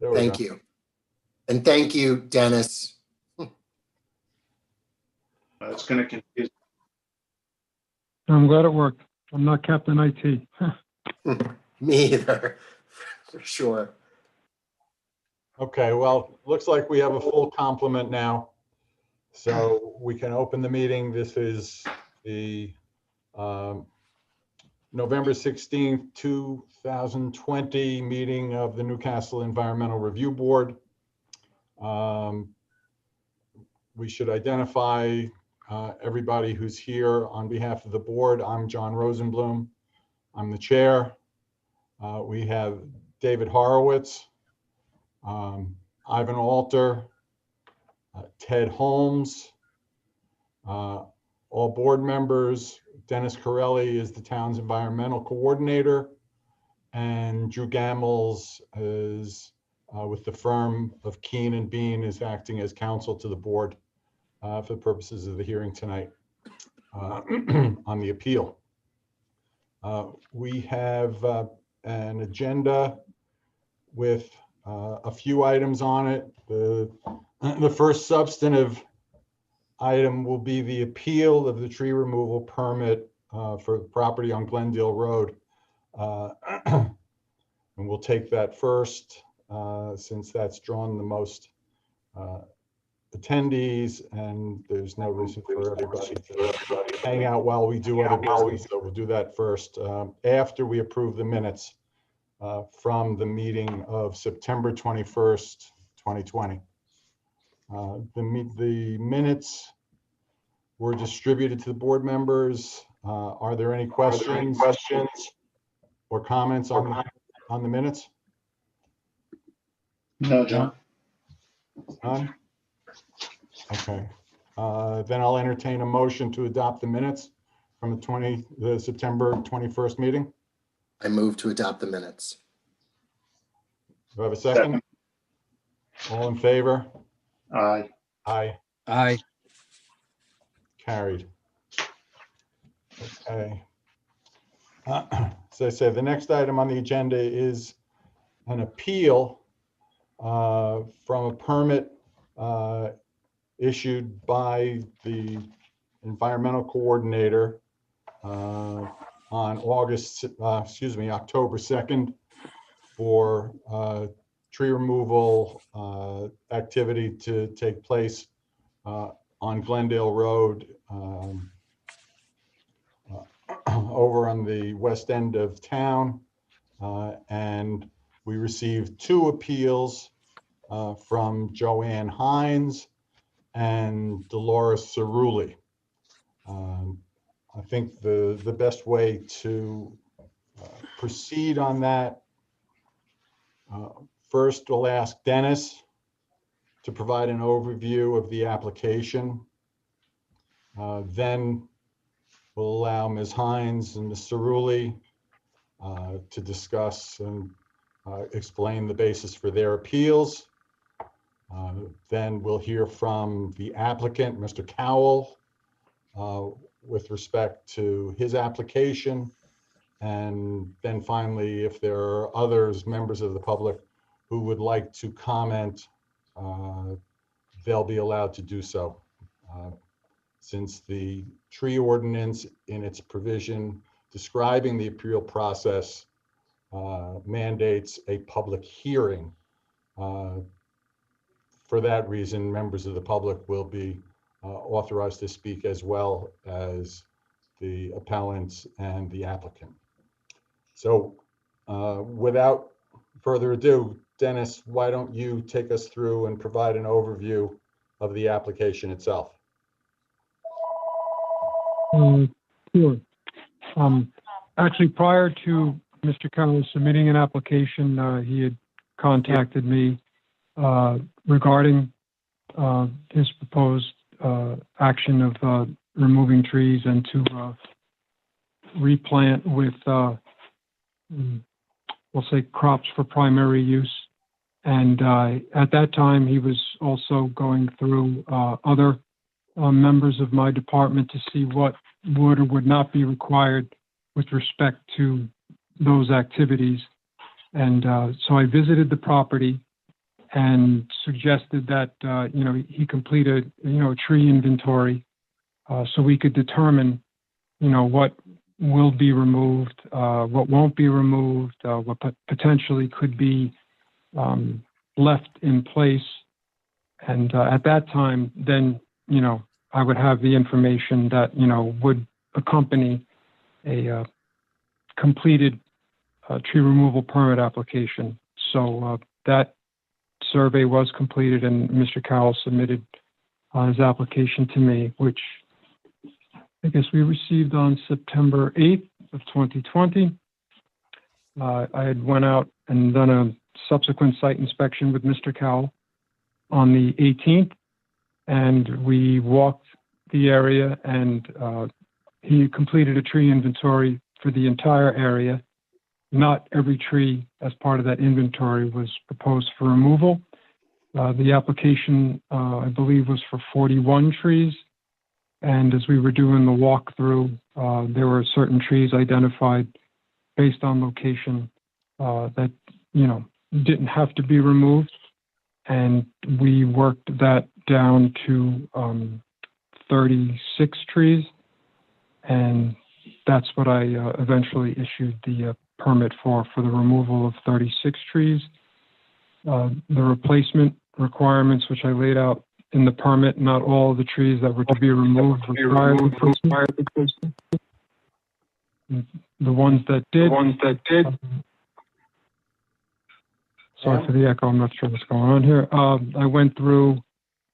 There we Thank go. you. And thank you, Dennis. It's going to confuse. I'm glad it worked. I'm not Captain IT. Me either, for sure. Okay, well, looks like we have a full complement now. So we can open the meeting. This is the November 16th, 2020 meeting of the Newcastle Environmental Review Board. We should identify everybody who's here on behalf of the board. I'm John Rosenblum. I'm the chair. We have David Horowitz, Ivan Alter, Ted Holmes, all board members. Dennis Corelli is the town's environmental coordinator, and Drew Gambles is with the firm of Keene and Bean, is acting as counsel to the board for the purposes of the hearing tonight on the appeal. We have an agenda with a few items on it. The first substantive item will be the appeal of the tree removal permit for the property on Glendale Road. And we'll take that first since that's drawn the most attendees, and there's no reason for everybody to hang out while we do other business. So we'll do that first after we approve the minutes from the meeting of September 21st, 2020. The minutes were distributed to the board members. Are there any questions or comments on the minutes? No, John. None? Okay. Then I'll entertain a motion to adopt the minutes from the September 21st meeting. I move to adopt the minutes. Do I have a second? All in favor? Aye. Aye. Aye. Carried. Okay. So I said, the next item on the agenda is an appeal from a permit issued by the environmental coordinator on October 2nd for tree removal activity to take place on Glendale Road over on the west end of town. And we received two appeals from Joanne Hines and Dolores Cerulli. I think the best way to proceed on that, first we'll ask Dennis to provide an overview of the application. Then we'll allow Ms. Hines and Ms. Cerulli to discuss and explain the basis for their appeals. Then we'll hear from the applicant, Mr. Cowell, with respect to his application. And then finally, if there are others, members of the public, who would like to comment, they'll be allowed to do so. Since the tree ordinance in its provision describing the appeal process mandates a public hearing. For that reason, members of the public will be authorized to speak as well as the appellants and the applicant. So without further ado, Dennis, why don't you take us through and provide an overview of the application itself? Sure. Actually, prior to Mr. Connell submitting an application, he had contacted me regarding his proposed action of removing trees and to replant with, we'll say, crops for primary use. And at that time, he was also going through other members of my department to see what would or would not be required with respect to those activities. And so I visited the property and suggested that, he complete a tree inventory so we could determine, what will be removed, what won't be removed, what potentially could be left in place. And at that time, then, I would have the information that, would accompany a completed tree removal permit application. So that survey was completed, and Mr. Cowell submitted his application to me, which I guess we received on September 8th of 2020. I had went out and done a subsequent site inspection with Mr. Cowell on the 18th, and we walked the area, and he completed a tree inventory for the entire area. Not every tree as part of that inventory was proposed for removal. The application, I believe, was for 41 trees. And as we were doing the walkthrough, there were certain trees identified based on location that, didn't have to be removed. And we worked that down to 36 trees. And that's what I eventually issued the permit for the removal of 36 trees. The replacement requirements, which I laid out in the permit, not all of the trees that were to be removed required replacement. The ones that did. Sorry for the echo. I'm not sure what's going on here. I went through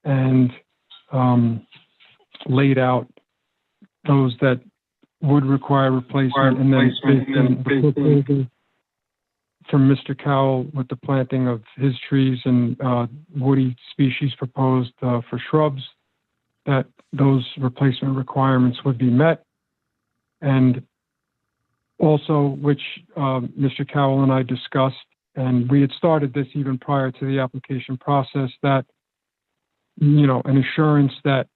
and laid out those that would require replacement, and then the proposal from Mr. Cowell with the planting of his trees and woody species proposed for shrubs, that those replacement requirements would be met. And also, which Mr. Cowell and I discussed, and we had started this even prior to the application process, that, an assurance that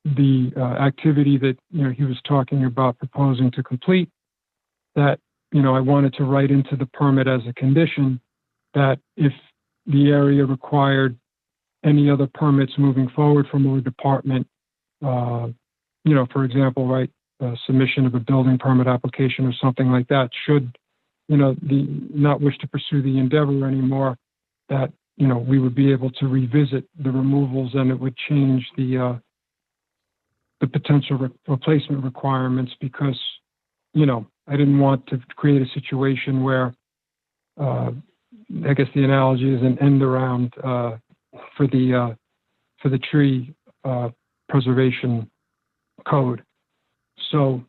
the activity that, he was talking about proposing to complete, that, I wanted to write into the permit as a condition that if the area required any other permits moving forward from our department, for example, right, submission of a building permit application or something like that, should, not wish to pursue the endeavor anymore, that, we would be able to revisit the removals, and it would change the potential replacement requirements, because, I didn't want to create a situation where, I guess the analogy is an end around for the tree preservation code. So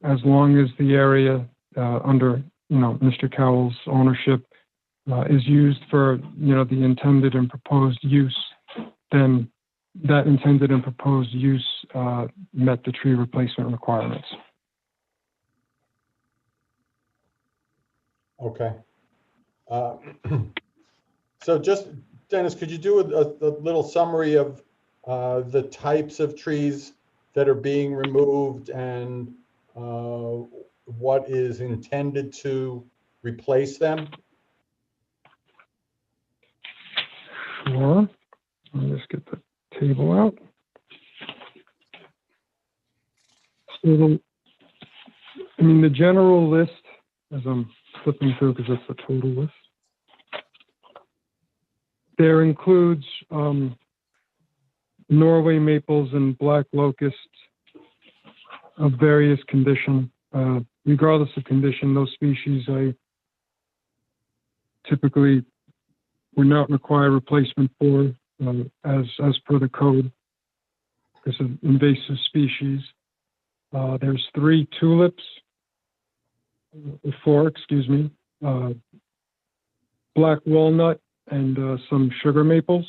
as long as the area under, Mr. Cowell's ownership is used for, the intended and proposed use, then that intended and proposed use met the tree replacement requirements. Okay. So just, Dennis, could you do a little summary of the types of trees that are being removed and what is intended to replace them? Sure. Let me just get the table out. So the general list, as I'm flipping through, because that's the total list, there includes Norway maples and black locusts of various condition. Regardless of condition, those species I typically would not require replacement for as per the code, because of invasive species. There's four, black walnut and some sugar maples.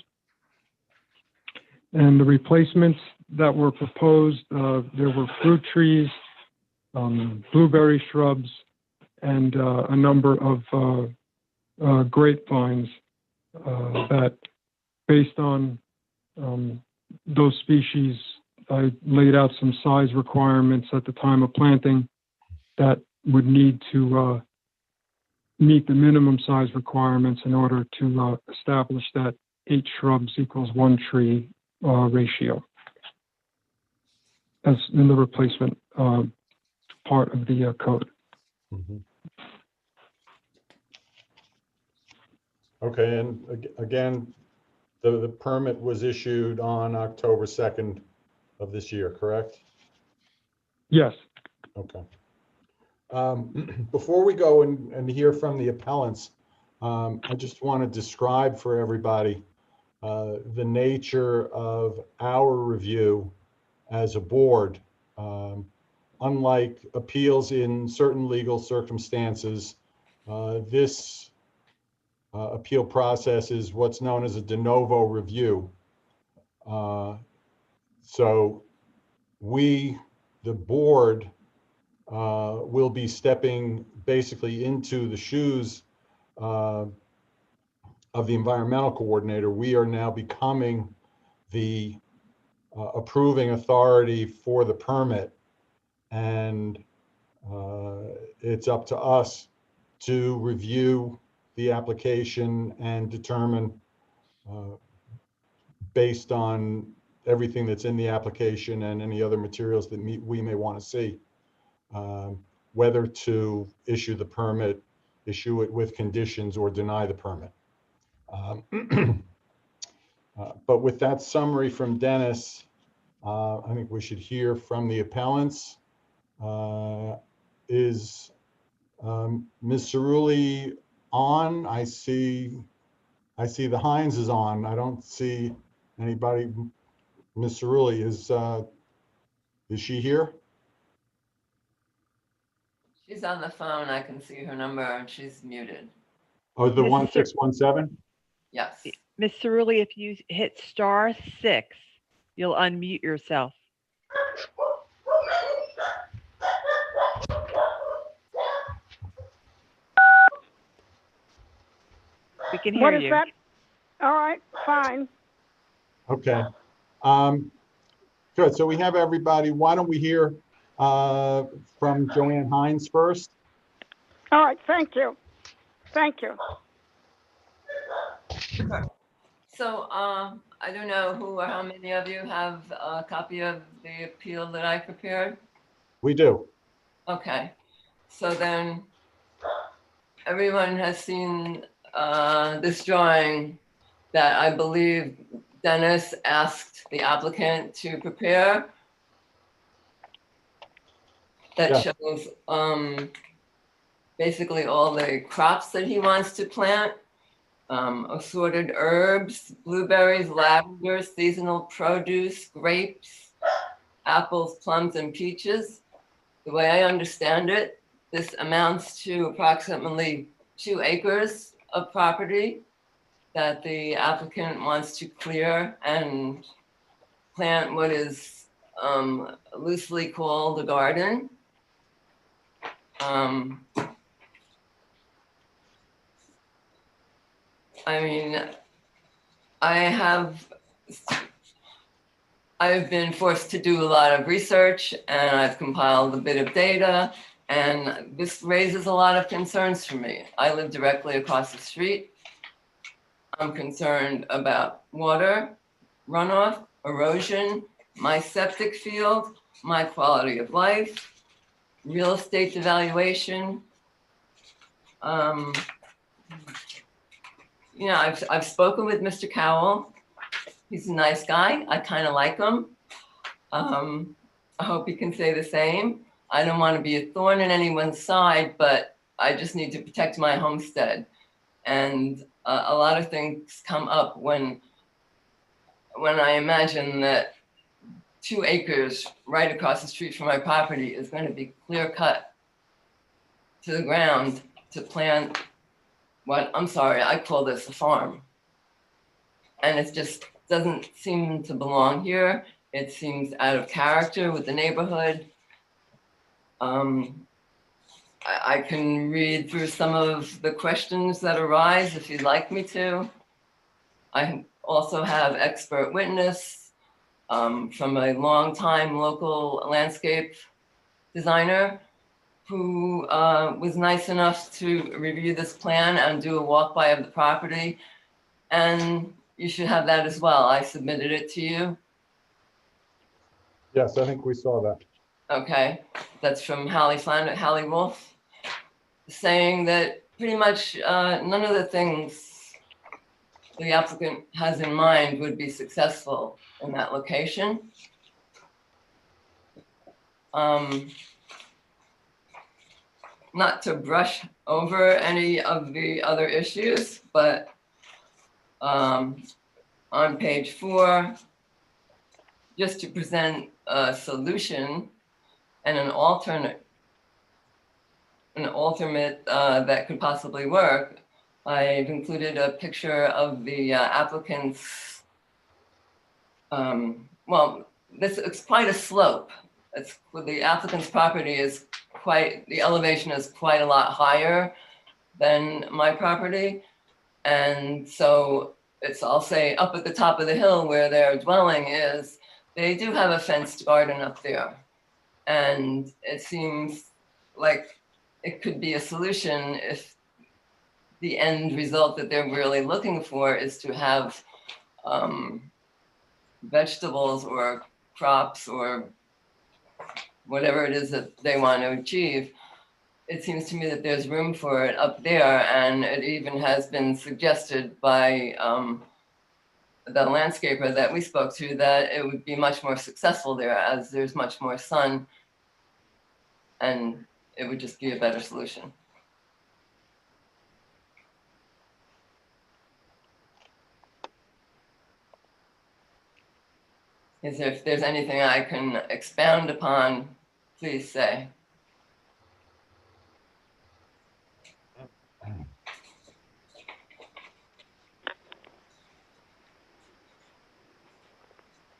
And the replacements that were proposed, there were fruit trees, blueberry shrubs, and a number of grapevines that, based on those species, I laid out some size requirements at the time of planting that would need to meet the minimum size requirements in order to establish that 8 shrubs equals 1 tree ratio as in the replacement part of the code. Mhm. Okay, and again, the permit was issued on October 2nd of this year, correct? Yes. Okay. Before we go and hear from the appellants, I just want to describe for everybody the nature of our review as a board. Unlike appeals in certain legal circumstances, this appeal process is what's known as a de novo review. So we, the board, will be stepping basically into the shoes of the environmental coordinator. We are now becoming the approving authority for the permit, and it's up to us to review the application and determine, based on everything that's in the application and any other materials that we may want to see, whether to issue the permit, issue it with conditions, or deny the permit. But with that summary from Dennis, I think we should hear from the appellants. Is Ms. Cerulli on? I see the Hines is on. I don't see anybody. Ms. Cerulli, is she here? She's on the phone. I can see her number and she's muted. Oh, the Mrs. 1617? Yes. Ms. Cerulli, if you hit *6, you'll unmute yourself. We can hear What is you. that? All right, fine. Okay. Good. So we have everybody. Why don't we hear from Joanne Hines first? All right, thank you. Thank you. So I don't know who or how many of you have a copy of the appeal that I prepared. We do. Okay. So then everyone has seen this drawing that I believe Dennis asked the applicant to prepare. That Yeah. shows basically all the crops that he wants to plant, assorted herbs, blueberries, lavender, seasonal produce, grapes, apples, plums, and peaches. The way I understand it, this amounts to approximately 2 acres of property that the applicant wants to clear and plant what is loosely called a garden. I mean, I've been forced to do a lot of research and I've compiled a bit of data, and this raises a lot of concerns for me. I live directly across the street. I'm concerned about water, runoff, erosion, my septic field, my quality of life, real estate devaluation. You know, I've spoken with Mr. Cowell. He's a nice guy. I kind of like him. I hope he can say the same. I don't want to be a thorn in anyone's side, but I just need to protect my homestead. And a lot of things come up when I imagine that 2 acres right across the street from my property is going to be clear cut to the ground to plant what, I'm sorry, I call this a farm. And it just doesn't seem to belong here. It seems out of character with the neighborhood. I can read through some of the questions that arise if you'd like me to. I also have expert witness from a longtime local landscape designer who was nice enough to review this plan and do a walk-by of the property. And you should have that as well. I submitted it to you. Yes, I think we saw that. Okay, that's from Hallie Wolf, saying that pretty much none of the things the applicant has in mind would be successful in that location. Not to brush over any of the other issues, but on page 4, just to present a solution and an alternate that could possibly work, I've included a picture of the applicant's, well, it's quite a slope. The applicant's property is the elevation is quite a lot higher than my property. And so it's, I'll say, up at the top of the hill where their dwelling is, they do have a fenced garden up there. And it seems like it could be a solution if the end result that they're really looking for is to have vegetables or crops or whatever it is that they want to achieve. It seems to me that there's room for it up there, and it even has been suggested by the landscaper that we spoke to that it would be much more successful there as there's much more sun, and it would just be a better solution. If there's anything I can expound upon, please say.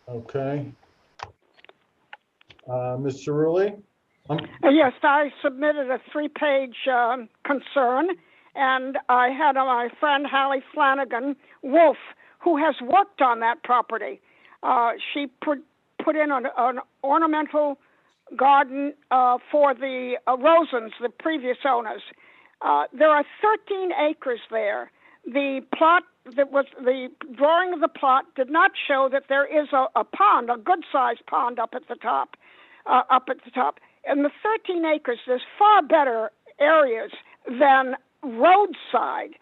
Okay. Ms. Cerulli? Yes, I submitted a 3-page concern, and I had my friend Hallie Wolf, who has worked on that property. She put in an ornamental garden for the Rosens, the previous owners. There are 13 acres there. The plot that was the drawing of the plot did not show that there is a pond, a good-sized pond up at the top. In the 13 acres, there's far better areas than roadside.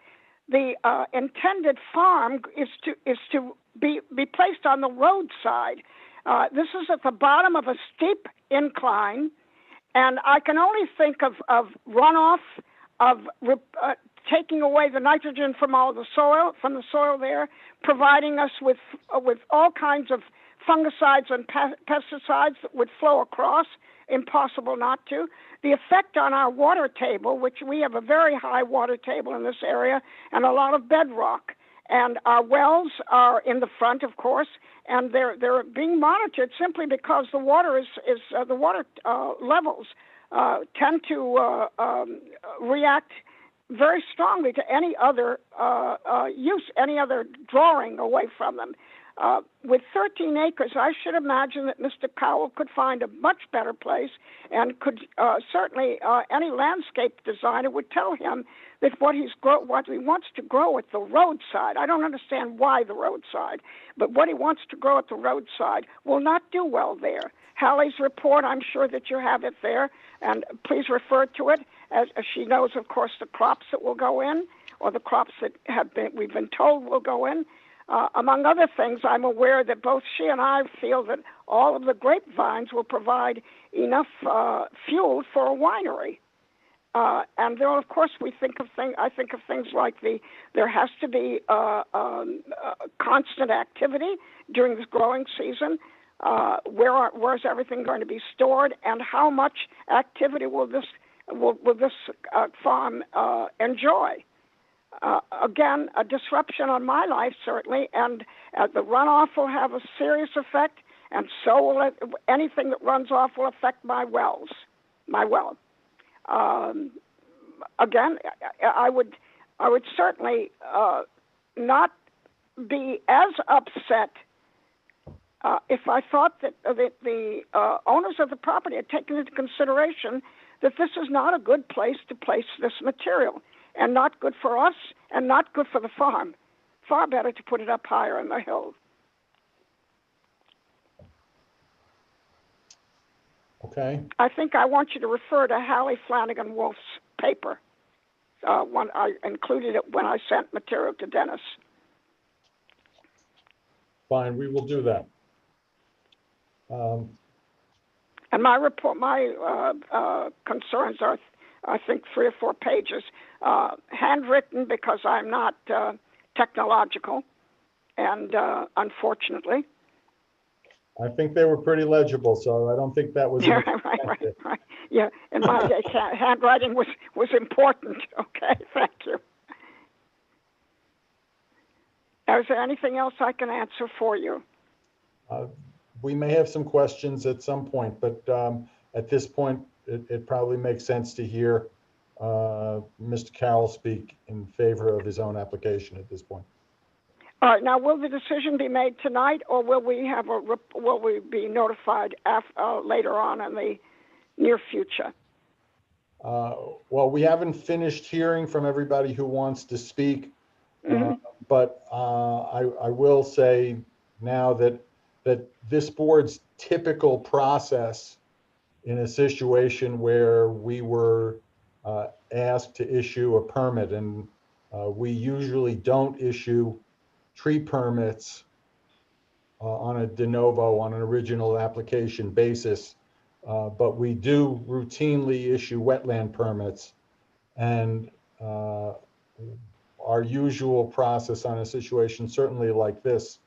The intended farm is to be placed on the roadside. This is at the bottom of a steep incline, and I can only think of runoff, of taking away the nitrogen from the soil there, providing us with all kinds of fungicides and pesticides that would flow across, impossible not to. The effect on our water table, which we have a very high water table in this area and a lot of bedrock. And our wells are in the front, of course, and they're being monitored simply because the water the water levels tend to react very strongly to any other any other drawing away from them. With 13 acres, I should imagine that Mr. Cowell could find a much better place, and could certainly any landscape designer would tell him that what he wants to grow at the roadside. I don't understand why the roadside, but what he wants to grow at the roadside will not do well there. Hallie's report, I'm sure that you have it there, and please refer to it, as she knows, of course, the crops that will go in, or the crops that we've been told will go in. Among other things, I'm aware that both she and I feel that all of the grapevines will provide enough fuel for a winery. And then, of course, I think of things like there has to be constant activity during this growing season. Where's everything going to be stored, and how much activity will this farm enjoy? Again, a disruption on my life, certainly, and the runoff will have a serious effect, and so will anything that runs off will affect my well. Again, I would certainly not be as upset if I thought that the owners of the property had taken into consideration that this is not a good place to place this material, and not good for us, and not good for the farm. far better to put it up higher in the hill. Okay, I think I want you to refer to Hallie Flanagan Wolf's paper. When I included it when I sent material to Dennis. fine, we will do that. And my report, my concerns are, I think, 3 or 4 pages, handwritten because I'm not technological, and unfortunately. I think they were pretty legible, so I don't think that was. Yeah, right. Yeah, in my day, handwriting was important. Okay, thank you. Is there anything else I can answer for you? We may have some questions at some point, but at this point, it probably makes sense to hear Mr. Carroll speak in favor of his own application at this point. All right. Now, will the decision be made tonight, or will we have will we be notified later on in the near future? Well, we haven't finished hearing from everybody who wants to speak, but I will say now that this board's typical process in a situation where we were asked to issue a permit, and we usually don't issue tree permits on a de novo, on an original application basis, but we do routinely issue wetland permits. And our usual process on a situation certainly like this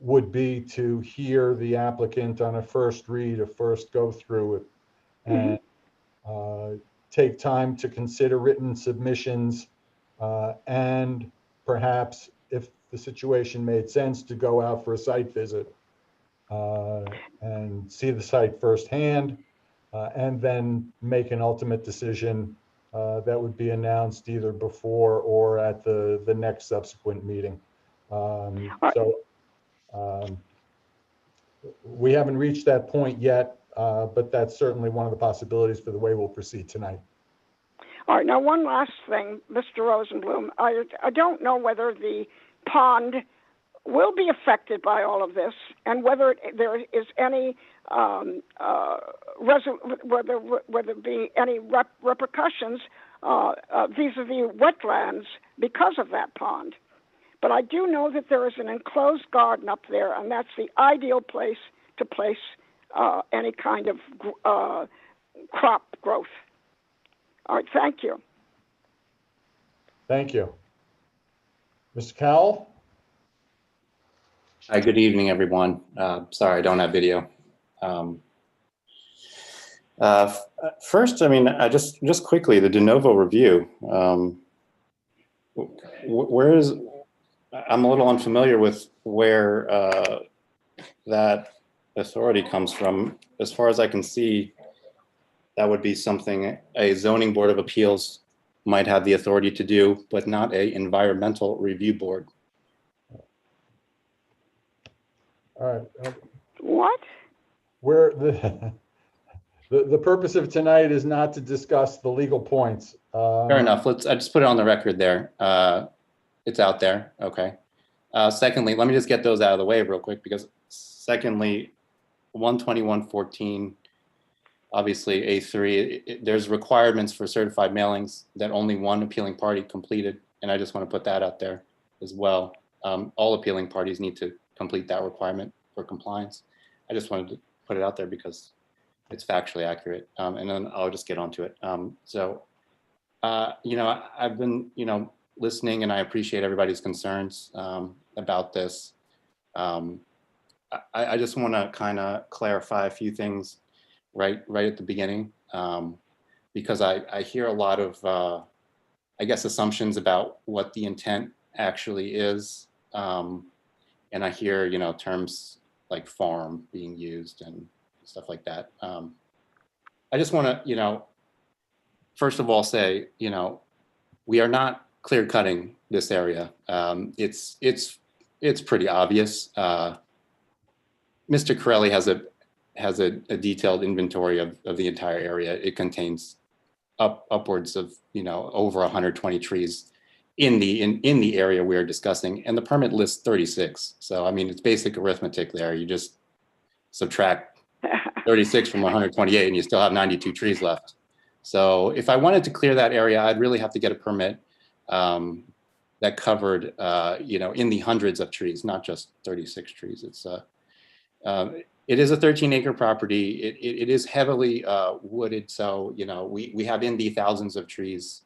would be to hear the applicant on a first read, a first go through it, and take time to consider written submissions, and perhaps, if the situation made sense, to go out for a site visit and see the site firsthand, and then make an ultimate decision that would be announced either before or at the next subsequent meeting. We haven't reached that point yet, but that's certainly one of the possibilities for the way we'll proceed tonight. All right. Now, one last thing, Mr. Rosenblum. I don't know whether the pond will be affected by all of this, and whether there is any whether be any repercussions vis-a-vis wetlands because of that pond. But I do know that there is an enclosed garden up there, and that's the ideal place to place any kind of crop growth. All right, thank you. Thank you. Mr. Cowell? Hi, good evening, everyone. Sorry, I don't have video. First, I mean, just quickly, the de novo review. Where is, I'm a little unfamiliar with where that authority comes from. As far as I can see, that would be something a zoning board of appeals might have the authority to do, but not a environmental review board. All right. What? Where the purpose of tonight is not to discuss the legal points. Fair enough. I just put it on the record there. It's out there. Okay. Secondly, let me just get those out of the way real quick, because secondly, 121.14, obviously A3, there's requirements for certified mailings that only one appealing party completed. And I just want to put that out there as well. All appealing parties need to complete that requirement for compliance. I just wanted to put it out there because it's factually accurate. And then I'll just get onto it. You know, I've been, listening, and I appreciate everybody's concerns about this. I just want to kind of clarify a few things right at the beginning, because I hear a lot of, I guess, assumptions about what the intent actually is. And I hear, terms like farm being used and stuff like that. I just want to, first of all say, we are not clear cutting this area. It's pretty obvious. Mr. Corelli has a detailed inventory of the entire area. It contains upwards of, over 120 trees in the area we're discussing, and the permit lists 36. So I mean, it's basic arithmetic there. You just subtract 36 from 128 and you still have 92 trees left. So if I wanted to clear that area, I'd really have to get a permit that covered, in the hundreds of trees, not just 36 trees. It is a 13-acre property. It is heavily wooded, so we have in the thousands of trees.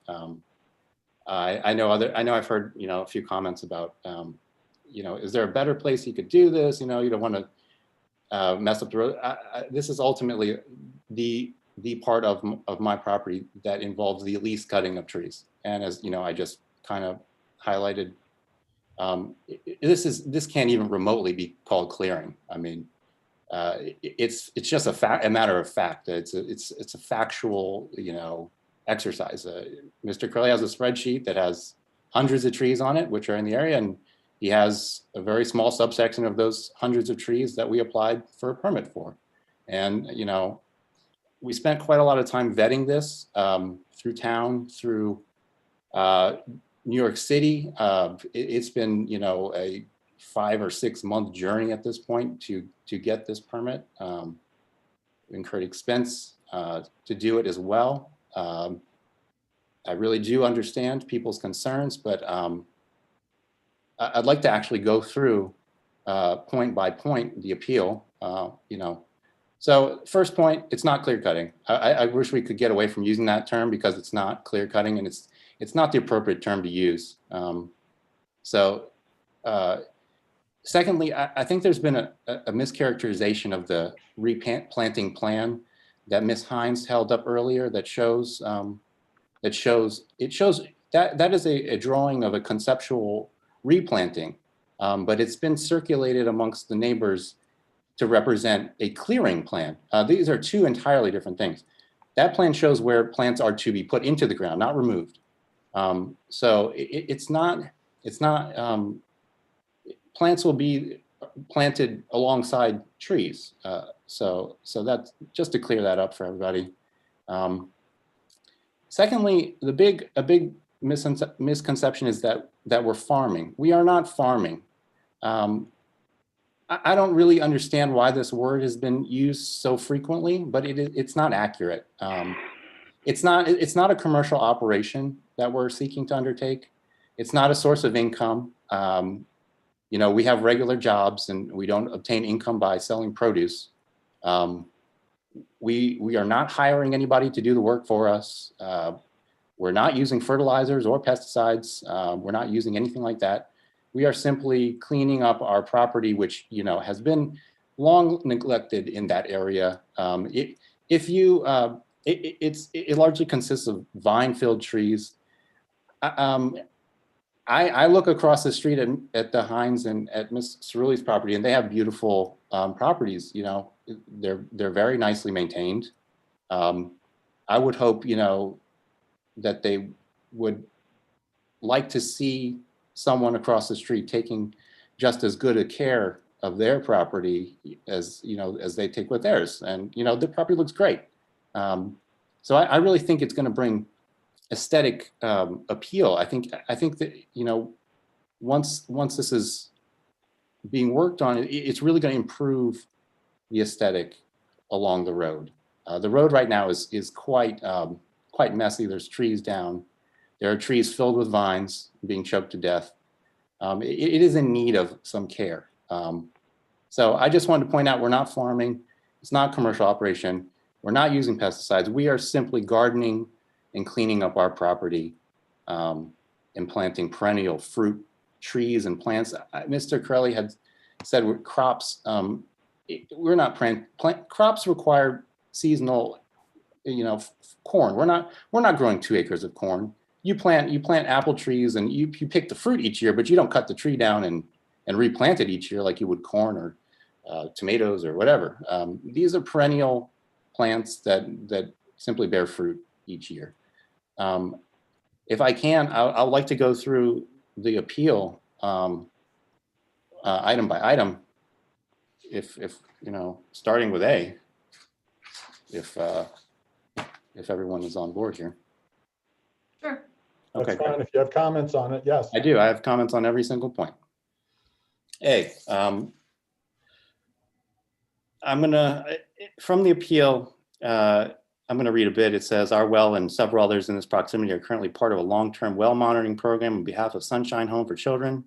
I know I've heard a few comments about is there a better place you could do this? You don't want to mess up the road. This is ultimately the part of my property that involves the least cutting of trees. And as I just kind of highlighted, this can't even remotely be called clearing. I mean, it's just a matter of fact. It's a factual exercise. Mr. Curley has a spreadsheet that has hundreds of trees on it, which are in the area, and he has a very small subsection of those hundreds of trees that we applied for a permit for. And we spent quite a lot of time vetting this through town, through New York City. It's been a 5 or 6 month journey at this point to get this permit. We incurred expense to do it as well. I really do understand people's concerns, but I'd like to actually go through point by point the appeal. So first point, it's not clear cutting. I wish we could get away from using that term because it's not clear cutting and it's not the appropriate term to use. Secondly, I think there's been a mischaracterization of the replanting plan that Ms. Hines held up earlier that shows that is a drawing of a conceptual replanting, but it's been circulated amongst the neighbors to represent a clearing plan. These are two entirely different things. That plan shows where plants are to be put into the ground, not removed. So it's not plants will be planted alongside trees. So that's just to clear that up for everybody. Secondly, a big misconception is that we're farming. We are not farming. I don't really understand why this word has been used so frequently, but it's not accurate. It's not a commercial operation that we're seeking to undertake. It's not a source of income. We have regular jobs and we don't obtain income by selling produce. We are not hiring anybody to do the work for us. We're not using fertilizers or pesticides. We're not using anything like that. We are simply cleaning up our property, which has been long neglected in that area. It largely consists of vine-filled trees. I look across the street at the Hines and at Ms. Cerulli's property, and they have beautiful properties. They're very nicely maintained. I would hope that they would like to see someone across the street taking just as good a care of their property as they take with theirs. And the property looks great. So I really think it's going to bring aesthetic appeal. I think that once this is being worked on, it's really going to improve the aesthetic along the road. The road right now is quite messy. There's trees down. There are trees filled with vines being choked to death. It is in need of some care. So I just wanted to point out we're not farming. It's not a commercial operation. We're not using pesticides. We are simply gardening and cleaning up our property and planting perennial fruit trees and plants. Mr. Corelli had said we're crops. We're not crops require seasonal, corn. We're not growing 2 acres of corn. You plant apple trees and you pick the fruit each year, but you don't cut the tree down and replant it each year like you would corn or tomatoes or whatever. These are perennial plants that simply bear fruit each year. If I can, I'd like to go through the appeal item by item. If starting with A, if everyone is on board here. Sure. That's Okay, fine. If you have comments on it, yes. I do. I have comments on every single point. A, I'm gonna, from the appeal, I'm gonna read a bit. It says, our well and several others in this proximity are currently part of a long-term well monitoring program on behalf of Sunshine Home for Children.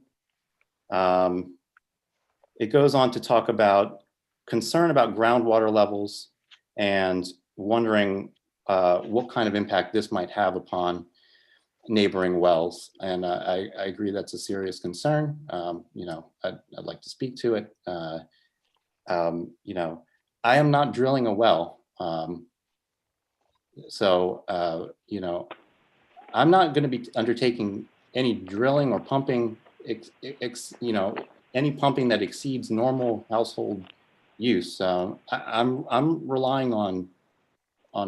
It goes on to talk about concern about groundwater levels and wondering what kind of impact this might have upon neighboring wells. And I agree that's a serious concern. You know, I'd like to speak to it. You know, I am not drilling a well. You know, I'm not going to be undertaking any drilling or pumping, you know, any pumping that exceeds normal household use. I'm relying on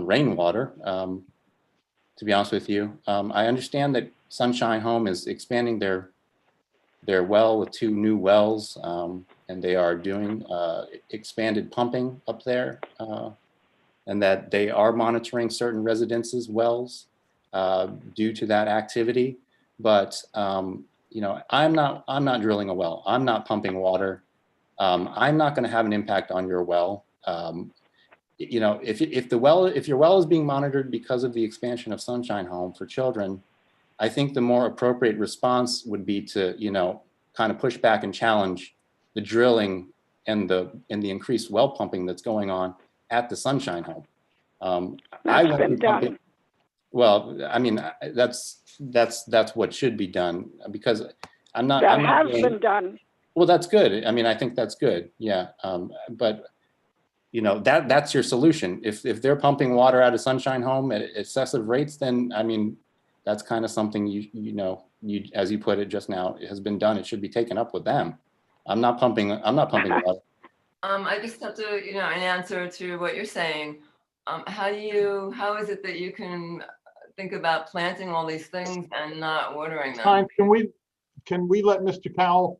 rainwater. To be honest with you, I understand that Sunshine Home is expanding their well with 2 new wells, and they are doing expanded pumping up there, and that they are monitoring certain residences' wells due to that activity. But you know, I'm not drilling a well. I'm not pumping water. I'm not going to have an impact on your well. You know, if your well is being monitored because of the expansion of Sunshine Home for Children, I think the more appropriate response would be to, you know, kind of push back and challenge the drilling and the increased well pumping that's going on at the Sunshine Home. I That's won't been be pumping. done. Well, I mean, that's what should be done, because I'm not. That I'm not has doing, been done. well, that's good. I mean, I think that's good. Yeah, but you know, that's your solution. If they're pumping water out of Sunshine Home at excessive rates, then I mean, that's kind of something you know, as you put it just now, it has been done. It should be taken up with them. I'm not pumping water. I just have to, you know, in answer to what you're saying, how is it that you can think about planting all these things and not watering them? Time, can we let Mr. Cowell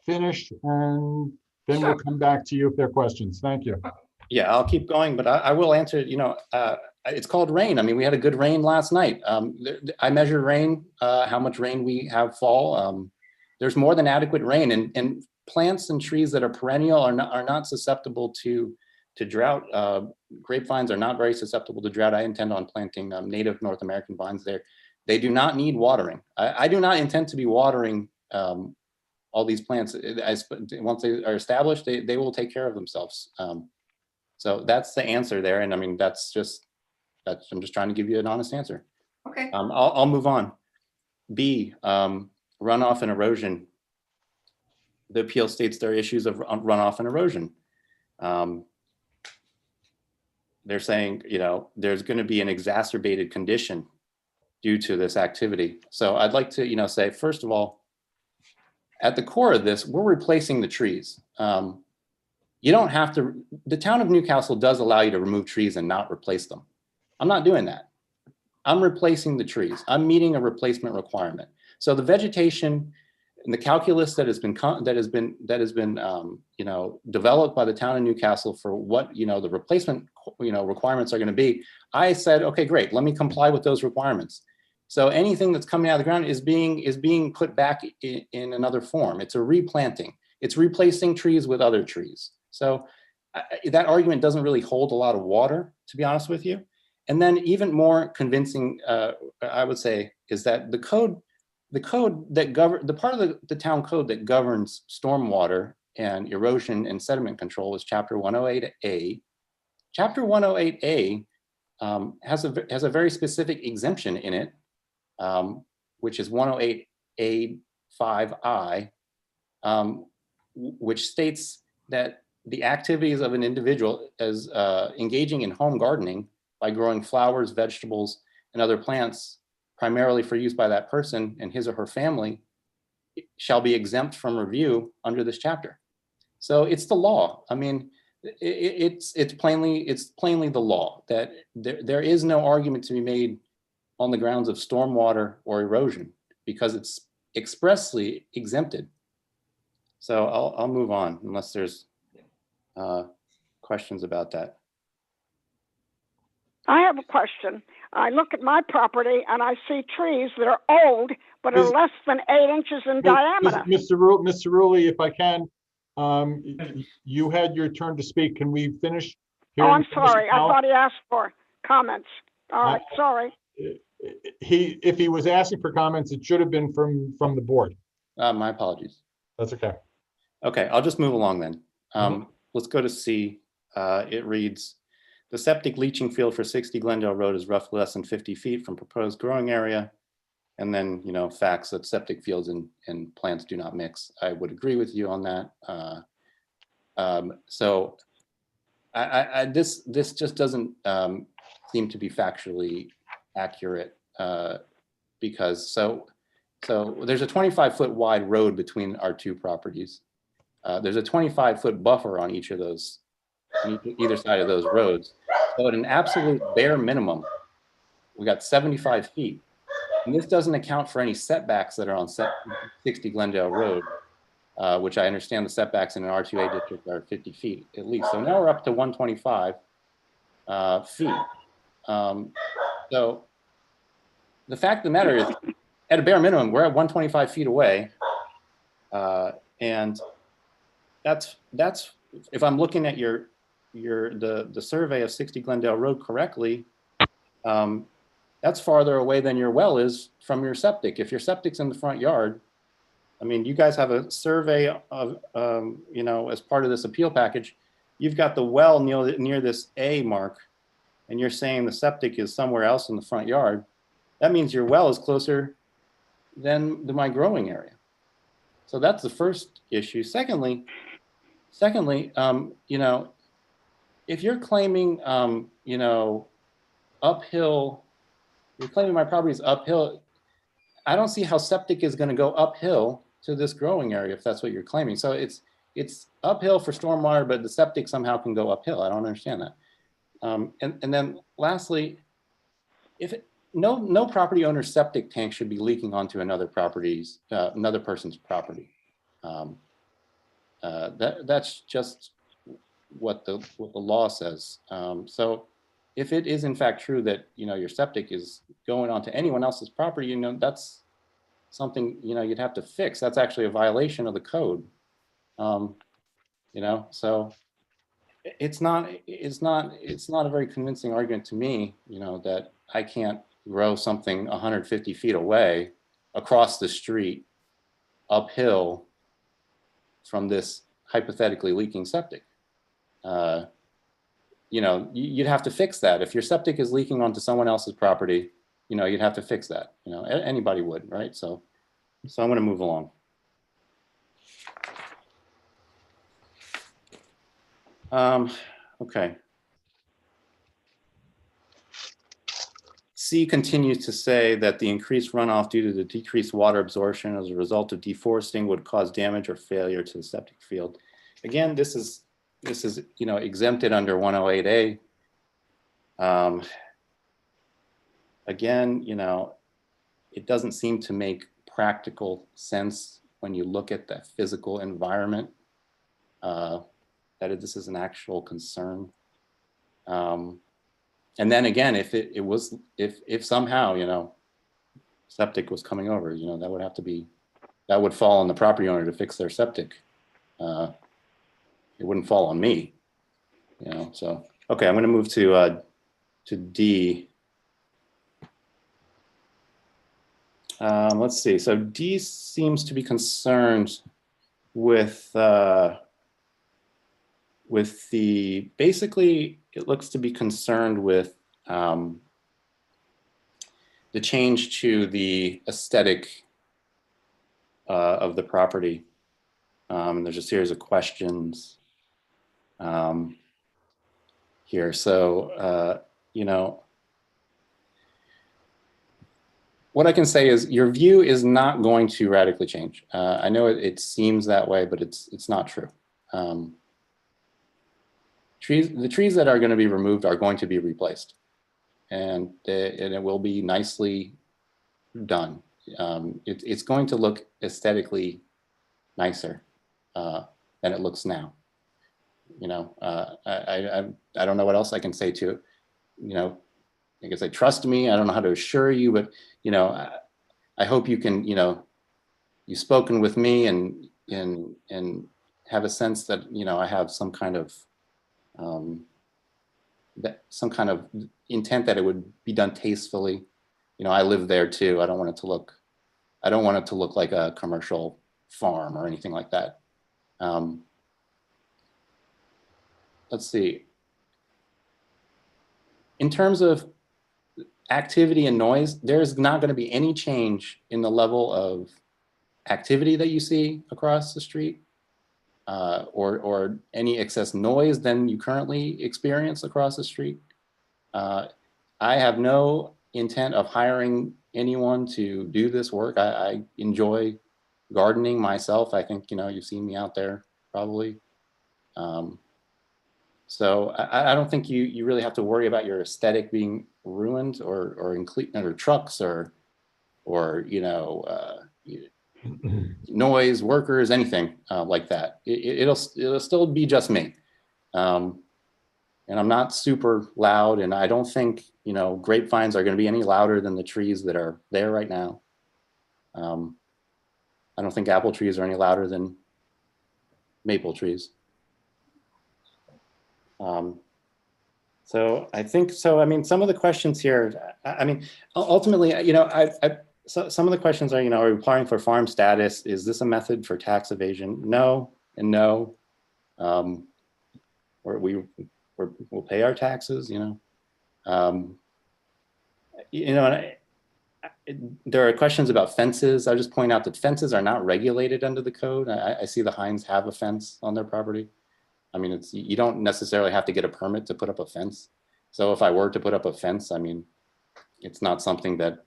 finish, and then we'll come back to you if there are questions. Thank you. Yeah, I'll keep going, but I will answer. You know, it's called rain. I mean, we had a good rain last night. I measured rain, how much rain we have fall. There's more than adequate rain, and plants and trees that are perennial are not susceptible to drought. Grapevines are not very susceptible to drought. I intend on planting native North American vines there. They do not need watering. I do not intend to be watering all these plants. Once they are established, they will take care of themselves. So that's the answer there. And I mean, I'm just trying to give you an honest answer. Okay. I'll move on. B, runoff and erosion. The appeal states there are issues of runoff and erosion. They're saying, you know, there's going to be an exacerbated condition due to this activity. So I'd like to, you know, say, first of all, at the core of this, we're replacing the trees. You don't have to, the town of Newcastle does allow you to remove trees and not replace them. I'm not doing that. I'm replacing the trees. I'm meeting a replacement requirement. So the vegetation and the calculus that has been you know, developed by the town of Newcastle for what, you know, the replacement, you know, requirements are going to be, I said, okay, great, let me comply with those requirements. So anything that's coming out of the ground is being put back in another form. It's a replanting. It's replacing trees with other trees. So that argument doesn't really hold a lot of water, to be honest with you. And then even more convincing, I would say, is that the code that the part of the town code that governs stormwater and erosion and sediment control is Chapter 108A. Chapter 108A has a very specific exemption in it, which is 108A5I, which states that the activities of an individual as engaging in home gardening by growing flowers, vegetables, and other plants primarily for use by that person and his or her family shall be exempt from review under this chapter. So it's the law. I mean, it's plainly the law that there is no argument to be made on the grounds of stormwater or erosion because it's expressly exempted. So I'll move on unless there's questions about that. I have a question. I look at my property and I see trees that are old, but are Is- less than 8 inches in diameter. Mr. Rulli, if I can, you had your turn to speak. Can we finish? Oh, I'm hearing from Mr. sorry. I Powell? thought he asked for comments. All right, sorry. If he was asking for comments, it should have been from the board. My apologies. That's okay. Okay, I'll just move along then. Mhm. Let's go to C. It reads, the septic leaching field for 60 Glendale Road is roughly less than 50 feet from proposed growing area. And then, facts that septic fields and plants do not mix. I would agree with you on that. So this just doesn't seem to be factually accurate because so there's a 25-foot wide road between our two properties. There's a 25-foot buffer on each of those, on either side of those roads. So at an absolute bare minimum, we got 75 feet. And this doesn't account for any setbacks that are on 60 Glendale Road, which I understand the setbacks in an R2A district are 50 feet at least. So now we're up to 125 feet. So the fact of the matter is, at a bare minimum, we're at 125 feet away. And that's if I'm looking at the survey of 60 Glendale Road correctly, that's farther away than your well is from your septic. If your septic's in the front yard, I mean, you guys have a survey of, as part of this appeal package, you've got the well near this A mark, and you're saying the septic is somewhere else in the front yard. That means your well is closer than my growing area. So that's the first issue. Secondly, if you're claiming, uphill, you're claiming my property is uphill, I don't see how septic is going to go uphill to this growing area if that's what you're claiming. So it's uphill for stormwater, but the septic somehow can go uphill. I don't understand that. And then lastly, no property owner's septic tank should be leaking onto another person's property. That's just what the law says. So if it is in fact true that your septic is going onto anyone else's property, that's something you'd have to fix. That's actually a violation of the code. So it's not a very convincing argument to me, that I can't grow something 150 feet away across the street uphill from this hypothetically leaking septic. You'd have to fix that. If your septic is leaking onto someone else's property, you'd have to fix that. Anybody would, right? So I'm going to move along. Okay. C continues to say that the increased runoff due to the decreased water absorption as a result of deforesting would cause damage or failure to the septic field. Again, this is exempted under 108A. Again, it doesn't seem to make practical sense when you look at the physical environment, that this is an actual concern. And then again, if somehow, septic was coming over, that would fall on the property owner to fix their septic. It wouldn't fall on me, so, okay, I'm going to move to D. Let's see. So D seems to be concerned with basically, it looks to be concerned with the change to the aesthetic of the property. There's a series of questions here. So, what I can say is your view is not going to radically change. I know it seems that way, but it's not true. The trees that are going to be removed are going to be replaced, and it will be nicely done. It's going to look aesthetically nicer than it looks now. I don't know what else I can say to it. I guess I trust me. I don't know how to assure you, but, you know, I hope you can, you know, you've spoken with me and have a sense that, you know, I have some kind of, some kind of intent that it would be done tastefully. You know, I live there too. I don't want it to look like a commercial farm or anything like that. Let's see. In terms of activity and noise, there's not going to be any change in the level of activity that you see across the street, or any excess noise than you currently experience across the street. I have no intent of hiring anyone to do this work. I enjoy gardening myself. I think, you know, you've seen me out there probably. So I don't think you really have to worry about your aesthetic being ruined or trucks or you know, noise, workers, anything like that. It'll still be just me. And I'm not super loud, and I don't think, you know, grapevines are going to be any louder than the trees that are there right now. I don't think apple trees are any louder than maple trees. So I think so. I mean, some of the questions here, I mean, ultimately, you know, so some of the questions are, you know, are we applying for farm status? Is this a method for tax evasion? No, and no. Or we'll pay our taxes, you know. There are questions about fences. I'll just point out that fences are not regulated under the code. I see the Hines have a fence on their property. I mean, you don't necessarily have to get a permit to put up a fence. So if I were to put up a fence, I mean, it's not something that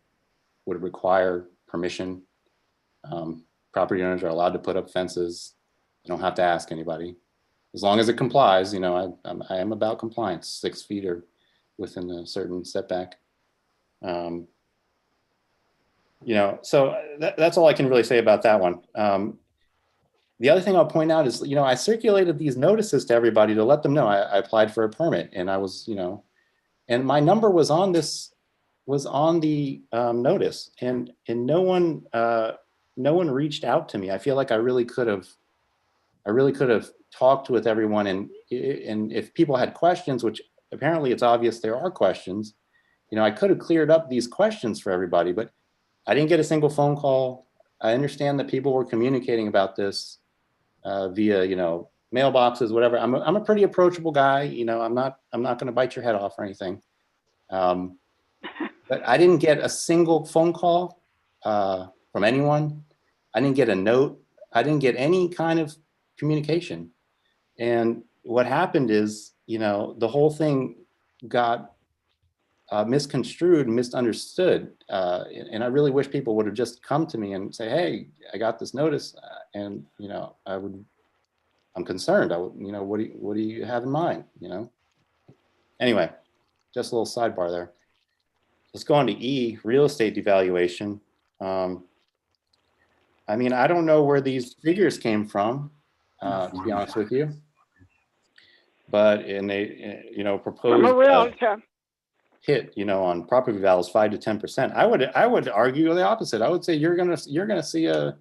would require permission. Property owners are allowed to put up fences. You don't have to ask anybody. As long as it complies, you know, I am about compliance, 6 feet or within a certain setback. You know, so that's all I can really say about that one. The other thing I'll point out is, you know, I circulated these notices to everybody to let them know I applied for a permit, and I was, you know, and my number was on this, was on the notice, and no one reached out to me. I feel like I really could have talked with everyone, and if people had questions, which apparently it's obvious there are questions, you know, I could have cleared up these questions for everybody, but I didn't get a single phone call. I understand that people were communicating about this via, you know, mailboxes, whatever. I'm a pretty approachable guy. You know, I'm not going to bite your head off or anything. But I didn't get a single phone call from anyone. I didn't get a note. I didn't get any kind of communication. And what happened is, you know, the whole thing got misconstrued, misunderstood. And I really wish people would have just come to me and say, hey, I got this notice, and, you know, I'm concerned. You know, what do you have in mind, you know? Anyway, just a little sidebar there. Let's go on to E, real estate devaluation. I mean, I don't know where these figures came from, to be honest with you. But they, you know, proposed hit, you know, on property values 5 to 10%. I would argue the opposite. I would say you're gonna see a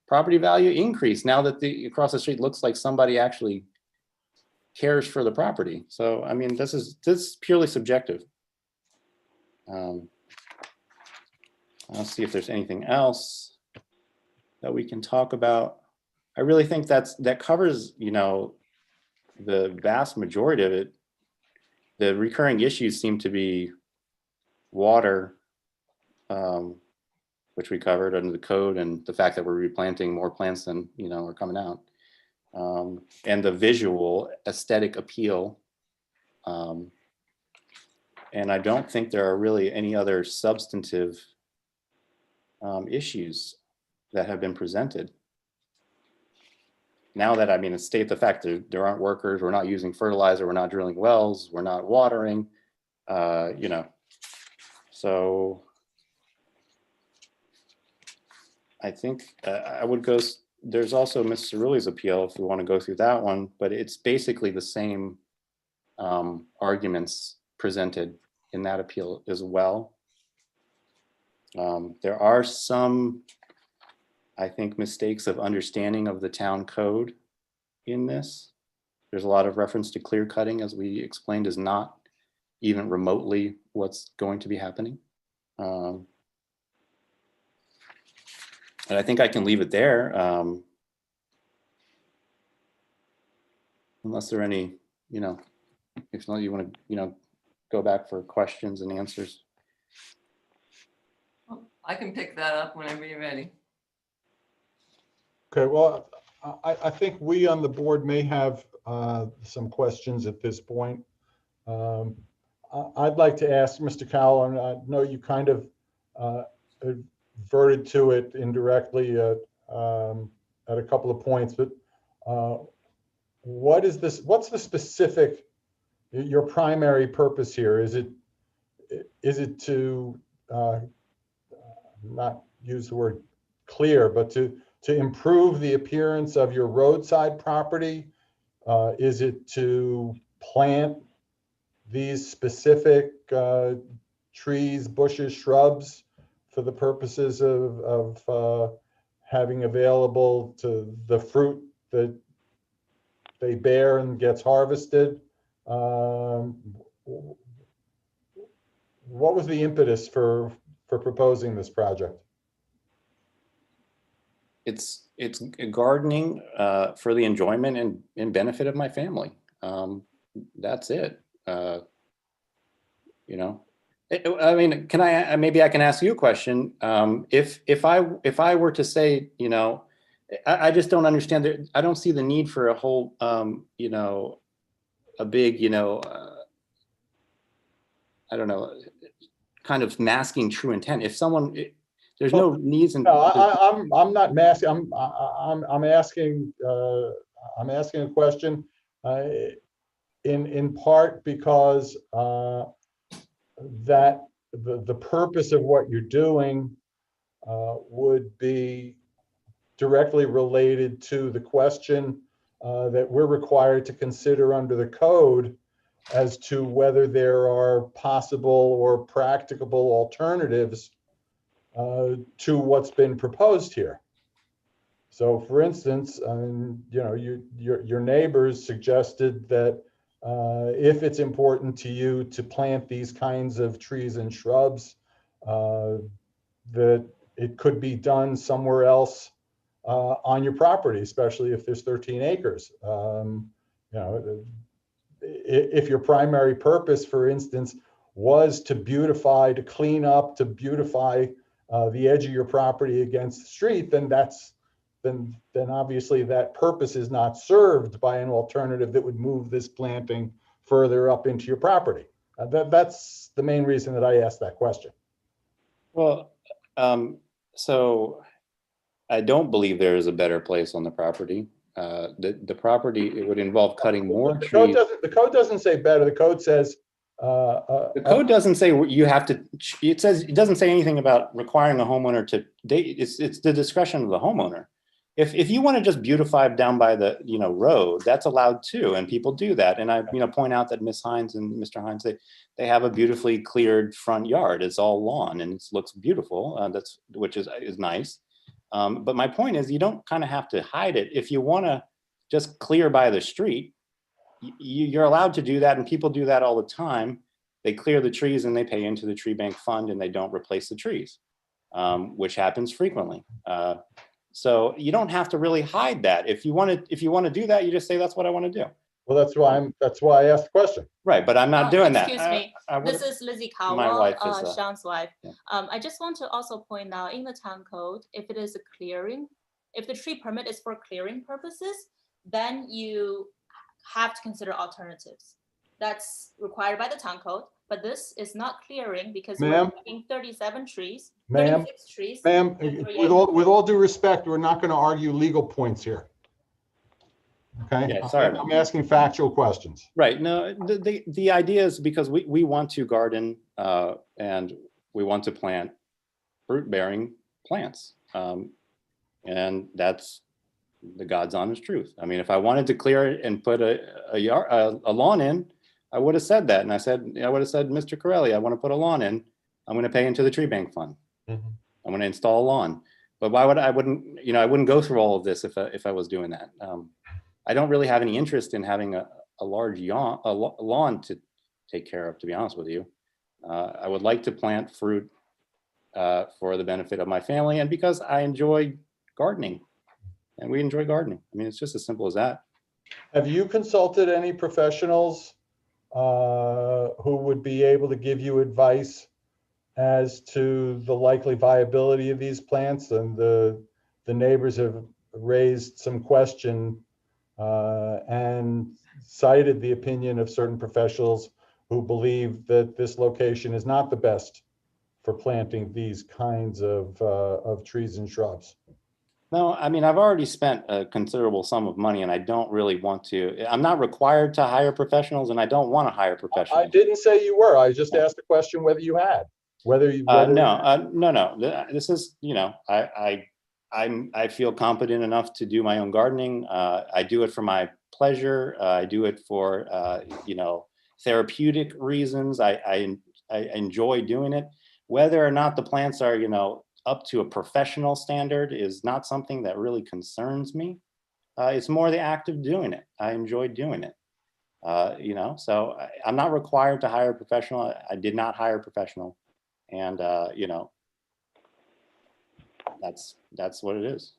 property value increase now that the across the street looks like somebody actually cares for the property. So I mean, this is purely subjective. I'll see if there's anything else that we can talk about. I really think that covers, you know, the vast majority of it. The recurring issues seem to be water, which we covered under the code, and the fact that we're replanting more plants than, you know, are coming out, and the visual aesthetic appeal. And I don't think there are really any other substantive issues that have been presented. Now that, I mean, state the fact that there aren't workers, we're not using fertilizer, we're not drilling wells, we're not watering, you know. So I think I would go, there's also Ms. Cerulli's appeal if we want to go through that one, but it's basically the same arguments presented in that appeal as well. There are some, I think, mistakes of understanding of the town code in this. There's a lot of reference to clear cutting, as we explained, is not even remotely what's going to be happening. And I think I can leave it there. Unless there are any, if not, you want to, go back for questions and answers. I can pick that up whenever you're ready. Okay, well, I think we on the board may have some questions at this point. I'd like to ask Mr. Cowell, and I know you kind of adverted to it indirectly at a couple of points, but what's the specific, your primary purpose here? Is it to not use the word clear, but to improve the appearance of your roadside property? Is it to plant these specific trees, bushes, shrubs for the purposes of having available to the fruit that they bear and gets harvested? What was the impetus for proposing this project? It's gardening for the enjoyment and benefit of my family. That's it. I mean, maybe I can ask you a question. If I were to say, I just don't understand. I don't see the need for a whole, a big, I don't know, kind of masking true intent. If someone, there's no needs. No, I'm not masking. I'm asking. I'm asking a question. In part because that the purpose of what you're doing would be directly related to the question that we're required to consider under the code as to whether there are possible or practicable alternatives to what's been proposed here. So, for instance, your neighbors suggested that if it's important to you to plant these kinds of trees and shrubs, that it could be done somewhere else on your property, especially if there's 13 acres. If your primary purpose, for instance, was to beautify, to clean up, to beautify the edge of your property against the street, then then obviously that purpose is not served by an alternative that would move this planting further up into your property. That's the main reason that I asked that question. Well, so I don't believe there is a better place on the property. The property, it would involve cutting more trees. The code doesn't say better. The code says the code doesn't say you have to. It doesn't say anything about requiring a homeowner to date. It's the discretion of the homeowner. If you want to just beautify down by the road, that's allowed too, and people do that. And I point out that Ms. Hines and Mr. Hines, they have a beautifully cleared front yard. It's all lawn and it looks beautiful. Which is nice. But my point is, you don't kind of have to hide it. If you want to just clear by the street, you're allowed to do that, and people do that all the time. They clear the trees and they pay into the tree bank fund, and they don't replace the trees, which happens frequently. So you don't have to really hide that. If you want to do that, you just say that's what I want to do. Well, that's why I asked the question. Right, but I'm not doing that. Excuse me. This is Lizzie Cowell, My wife is Sean's wife. Yeah. I just want to also point out in the town code, if it is a clearing, if the tree permit is for clearing purposes, then you have to consider alternatives. That's required by the town code, but this is not clearing because we're cutting 37 trees, 36 trees. Ma'am, with all due respect, we're not going to argue legal points here. Okay, yeah, sorry. I'm asking factual questions. Right. No, the idea is because we want to garden and we want to plant fruit-bearing plants, and that's the God's honest truth. I mean, if I wanted to clear it and put a lawn in, I would have said that. And I would have said, Mr. Corelli, I want to put a lawn in. I'm going to pay into the tree bank fund. Mhm. I'm going to install a lawn. But why would I wouldn't go through all of this if I was doing that. I don't really have any interest in having a large lawn to take care of, to be honest with you. I would like to plant fruit for the benefit of my family and because I enjoy gardening and we enjoy gardening. I mean, it's just as simple as that. Have you consulted any professionals who would be able to give you advice as to the likely viability of these plants? And the neighbors have raised some question and cited the opinion of certain professionals who believe that this location is not the best for planting these kinds of trees and shrubs. No, I mean, I've already spent a considerable sum of money and I don't really want to, I'm not required to hire professionals and I don't want to hire professionals. I didn't say you were. I just asked the question whether you had. No. This is, I feel competent enough to do my own gardening. I do it for my pleasure. I do it for, therapeutic reasons. I enjoy doing it. Whether or not the plants are, up to a professional standard is not something that really concerns me. It's more the act of doing it. I enjoy doing it. So I'm not required to hire a professional. I did not hire a professional. And, that's what it is.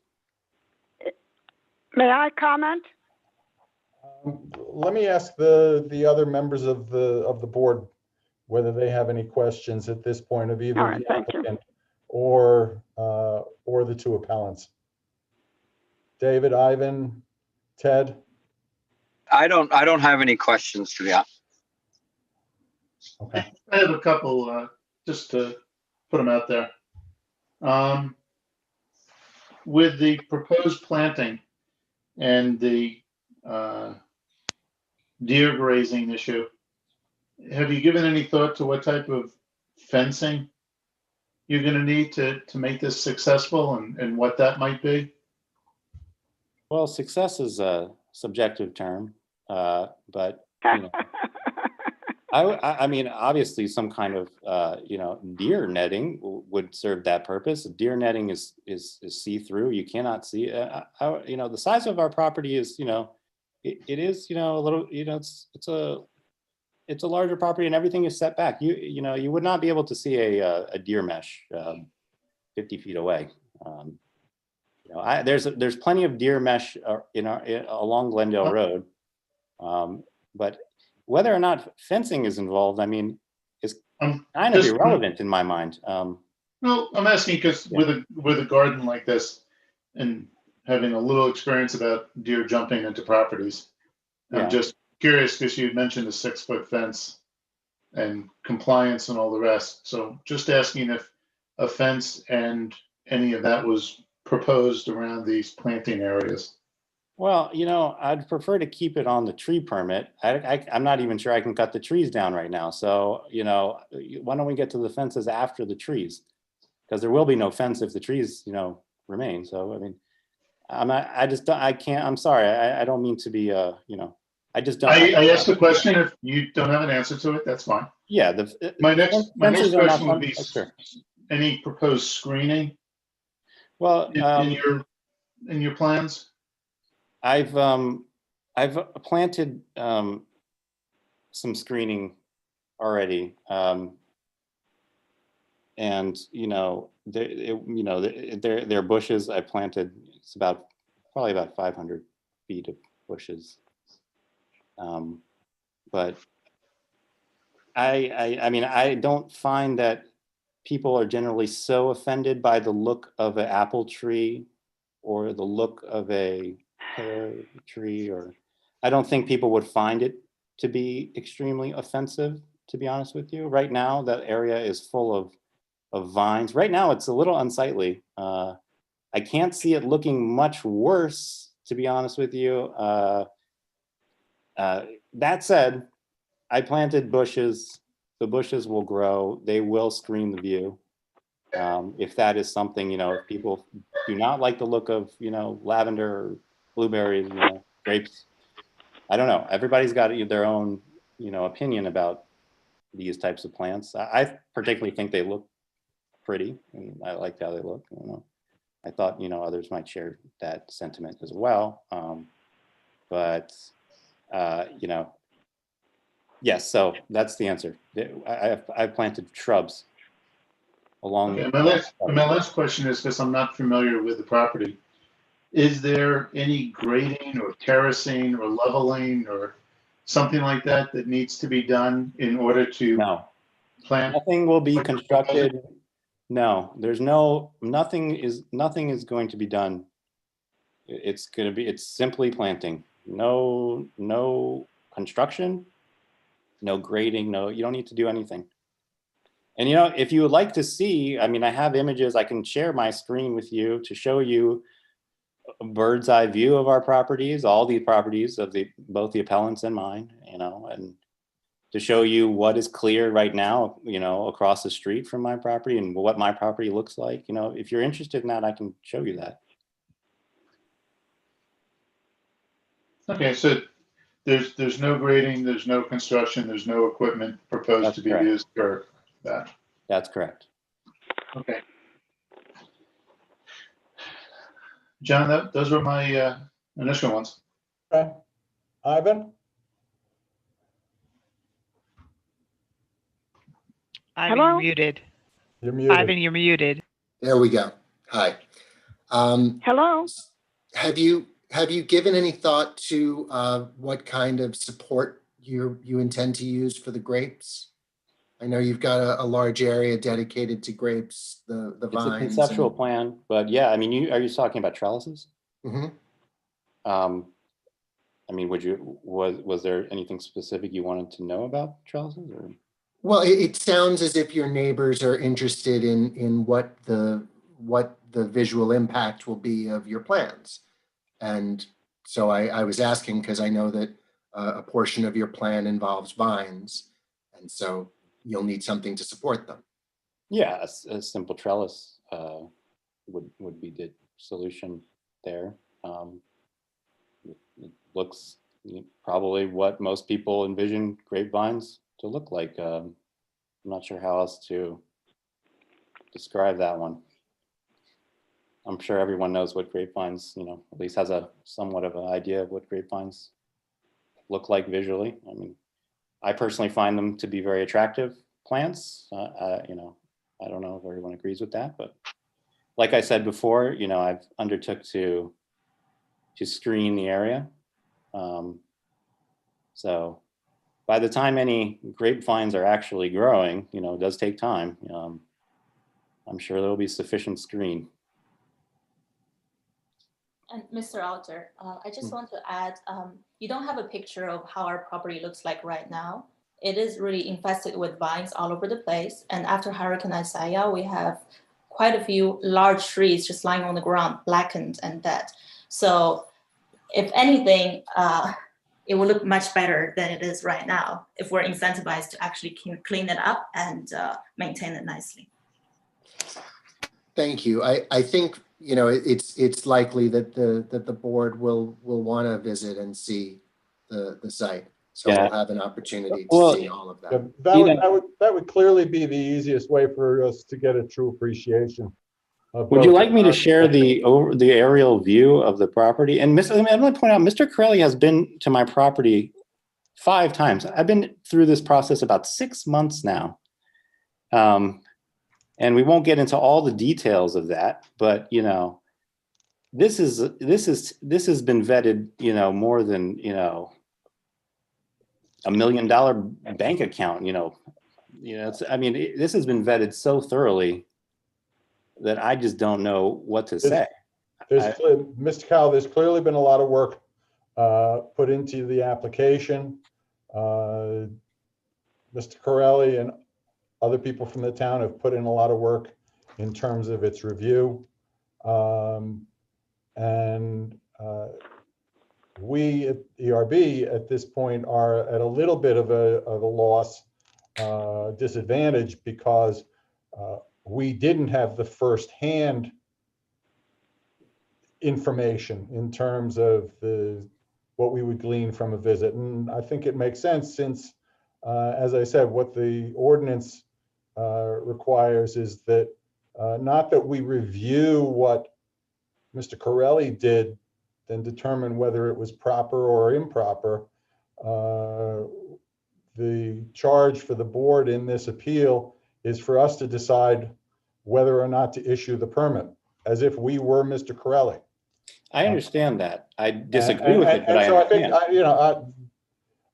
May I comment? Let me ask the other members of the board whether they have any questions at this point of either All right, the thank you. applicant or the two appellants. David, Ivan, Ted? I don't have any questions to be honest. Okay. I have a couple, just to put them out there. With the proposed planting and the deer grazing issue, have you given any thought to what type of fencing you're going to need to make this successful and what that might be? Well, success is a subjective term, but I mean, obviously, some kind of deer netting would serve that purpose. Deer netting is see-through. You cannot see. The size of our property is, it is, a little, it's a larger property and everything is set back. You would not be able to see a deer mesh 50 feet away. There's plenty of deer mesh along Glendale Road, but whether or not fencing is involved, I mean, is kind of irrelevant in my mind. No, I'm asking because with a garden like this and having a little experience about deer jumping into properties, I'm just curious because you mentioned a 6-foot fence and compliance and all the rest. So just asking if a fence and any of that was proposed around these planting areas. Well, I'd prefer to keep it on the tree permit. I'm not even sure I can cut the trees down right now. So, why don't we get to the fences after the trees? Because there will be no fence if the trees, remain. So, I mean, I'm sorry. I don't mean to be, I just don't. I asked the question. If you don't have an answer to it, that's fine. Yeah. My next question would be, sure. Any proposed screening? Well, in your plans? I've planted some screening already, and they're bushes. I planted. It's probably about 500 feet of bushes, but I mean I don't find that people are generally so offended by the look of an apple tree or the look of a pear tree, or I don't think people would find it to be extremely offensive, to be honest with you. Right now, that area is full of vines. Right now, it's a little unsightly. I can't see it looking much worse, to be honest with you. That said, I planted bushes. The bushes will grow. They will screen the view. If that is something, if people do not like the look of, lavender or blueberries, grapes, I don't know. Everybody's got their own opinion about these types of plants. I particularly think they look pretty, and I like how they look. I thought, others might share that sentiment as well. But yes, so that's the answer. I've planted shrubs along. Okay, my last question is, because I'm not familiar with the property, is there any grading or terracing or leveling or something like that that needs to be done in order to No, plant? nothing will be constructed. No, there's nothing is going to be done. It's simply planting. No construction, no grading, you don't need to do anything. And if you would like to see, I have images, I can share my screen with you to show you a bird's eye view of our properties, all the properties of both the appellants and mine, and to show you what is clear right now, across the street from my property and what my property looks like. If you're interested in that, I can show you that. Okay, so there's no grading, there's no construction, there's no equipment proposed That's to be correct. used for that. That's correct. Okay. John, those were my initial ones. Okay. Ivan? Ivan, Hello? you're muted. You're muted. Ivan, you're muted. There we go. Hi. Hello? Have you given any thought to what kind of support you intend to use for the grapes? I know you've got a large area dedicated to grapes, the It's vines. a conceptual plan, but yeah, are you talking about trellises? Mm-hmm. Was there anything specific you wanted to know about trellises, or? Well, it sounds as if your neighbors are interested in what the visual impact will be of your plans. And so I was asking because I know that a portion of your plan involves vines. And so you'll need something to support them. Yeah, a simple trellis would be the solution there. It looks probably what most people envision grapevines to look like. I'm not sure how else to describe that one. I'm sure everyone knows what grapevines, at least has a somewhat of an idea of what grapevines look like visually. I personally find them to be very attractive plants. I don't know if everyone agrees with that, but like I said before, I've undertook to screen the area. So by the time any grapevines are actually growing, it does take time. I'm sure there will be sufficient screen. And Mr. Alter, I just want to add, you don't have a picture of how our property looks like right now. It is really infested with vines all over the place. And after Hurricane Isaiah, we have quite a few large trees just lying on the ground, blackened and dead. So if anything, it will look much better than it is right now if we're incentivized to actually clean it up and maintain it nicely. Thank you. I think it's likely that the board will want to visit and see the site. So Yeah. we'll have an opportunity to see all of that. Yeah, that would clearly be the easiest way for us to get a true appreciation. Would you like me to share the aerial view of the property? And I want to point out, Mr. Corelli has been to my property 5 times. I've been through this process about 6 months now. And we won't get into all the details of that, but this has been vetted, more than $1 million bank account. This has been vetted so thoroughly that I just don't know what to say. Mr. Cowell, there's clearly been a lot of work put into the application. Mr. Corelli and other people from the town have put in a lot of work in terms of its review. We at ERB at this point are at a little bit of a loss, disadvantage, because we didn't have the firsthand information in terms of what we would glean from a visit. And I think it makes sense, since as I said, what the ordinance requires is that not that we review what Mr. Corelli did, then determine whether it was proper or improper. The charge for the board in this appeal is for us to decide whether or not to issue the permit, as if we were Mr. Corelli. I understand that. I disagree with it, but I so I think, understand.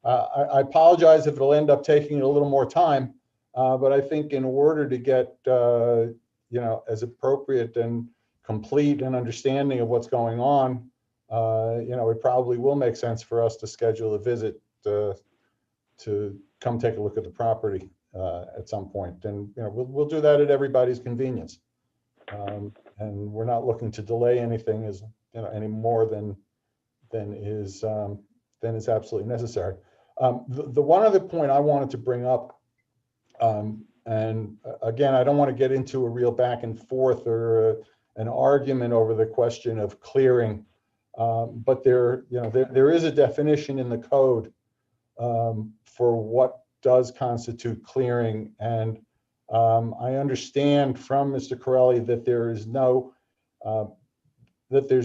I apologize if it'll end up taking a little more time, but I think in order to get, as appropriate and complete an understanding of what's going on, it probably will make sense for us to schedule a visit to come take a look at the property at some point. And, we'll do that at everybody's convenience. And we're not looking to delay anything any more than is absolutely necessary. The one other point I wanted to bring up, and again, I don't want to get into a real back and forth or an argument over the question of clearing, but there is a definition in the code for what does constitute clearing, and I understand from Mr. Corelli that there's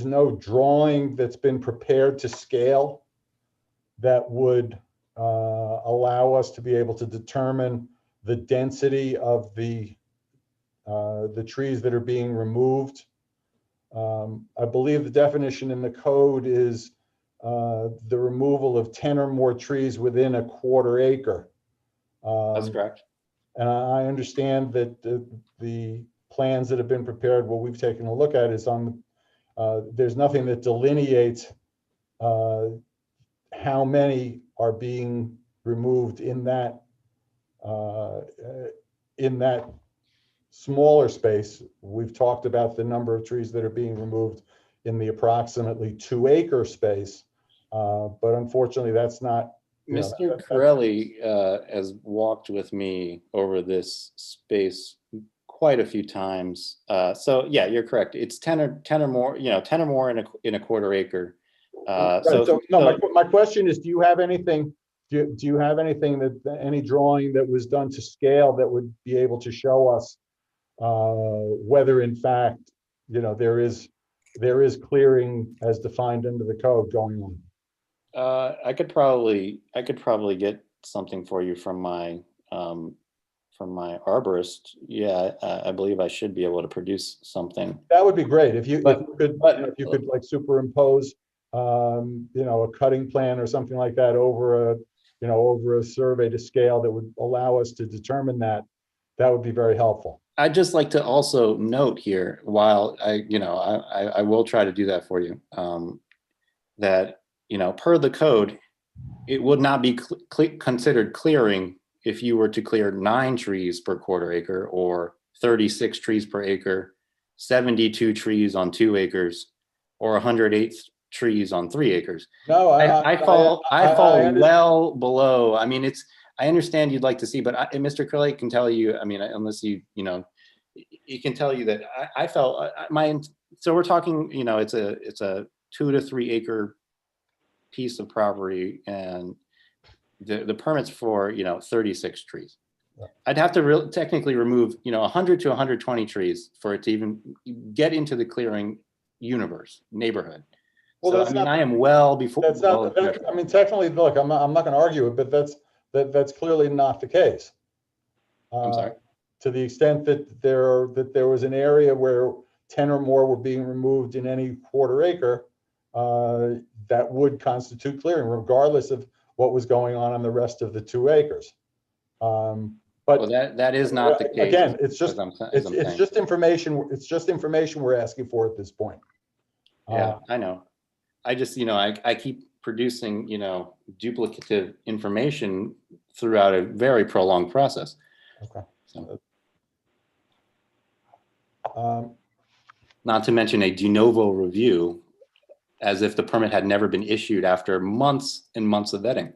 no drawing that's been prepared to scale that would allow us to be able to determine the density of the trees that are being removed. I believe the definition in the code is the removal of 10 or more trees within a quarter acre. That's correct. And I understand that the plans that have been prepared, what we've taken a look at is there's nothing that delineates how many are being removed in that smaller space. We've talked about the number of trees that are being removed in the approximately 2-acre space, but unfortunately, that's not. Mr. Corelli has walked with me over this space quite a few times. So yeah, you're correct. It's 10 or more, 10 or more in a quarter acre. My question is, do you have anything? Do you have anything any drawing that was done to scale that would be able to show us whether, in fact, there is clearing as defined under the code going on? I could probably get something for you from my arborist. Yeah, I believe I should be able to produce something. That would be great if you could like superimpose a cutting plan or something like that over a survey to scale that would allow us to determine that would be very helpful. I'd just like to also note here, while I will try to do that for you, that per the code, it would not be considered clearing if you were to clear 9 trees per quarter acre, or 36 trees per acre, 72 trees on 2 acres, or 108 trees on 3 acres. No, I fall well below. I mean, I understand you'd like to see, but Mr. Corelli can tell you, I mean, unless he can tell you that I felt so we're talking, it's a 2 to 3 acre piece of property, and the permits for 36 trees. Yeah. I'd have to technically remove 100 to 120 trees for it to even get into the clearing neighborhood. Well, so I am well before. That's not. I mean, technically, look, I'm not going to argue it, but that's clearly not the case. I'm sorry. To the extent that there was an area where 10 or more were being removed in any quarter acre, that would constitute clearing, regardless of what was going on the rest of the 2 acres. But that is not the case. Again, it's just information. It's just information we're asking for at this point. Yeah, I know. I just I keep producing duplicative information throughout a very prolonged process. Okay. So. Not to mention a de novo review, as if the permit had never been issued after months and months of vetting.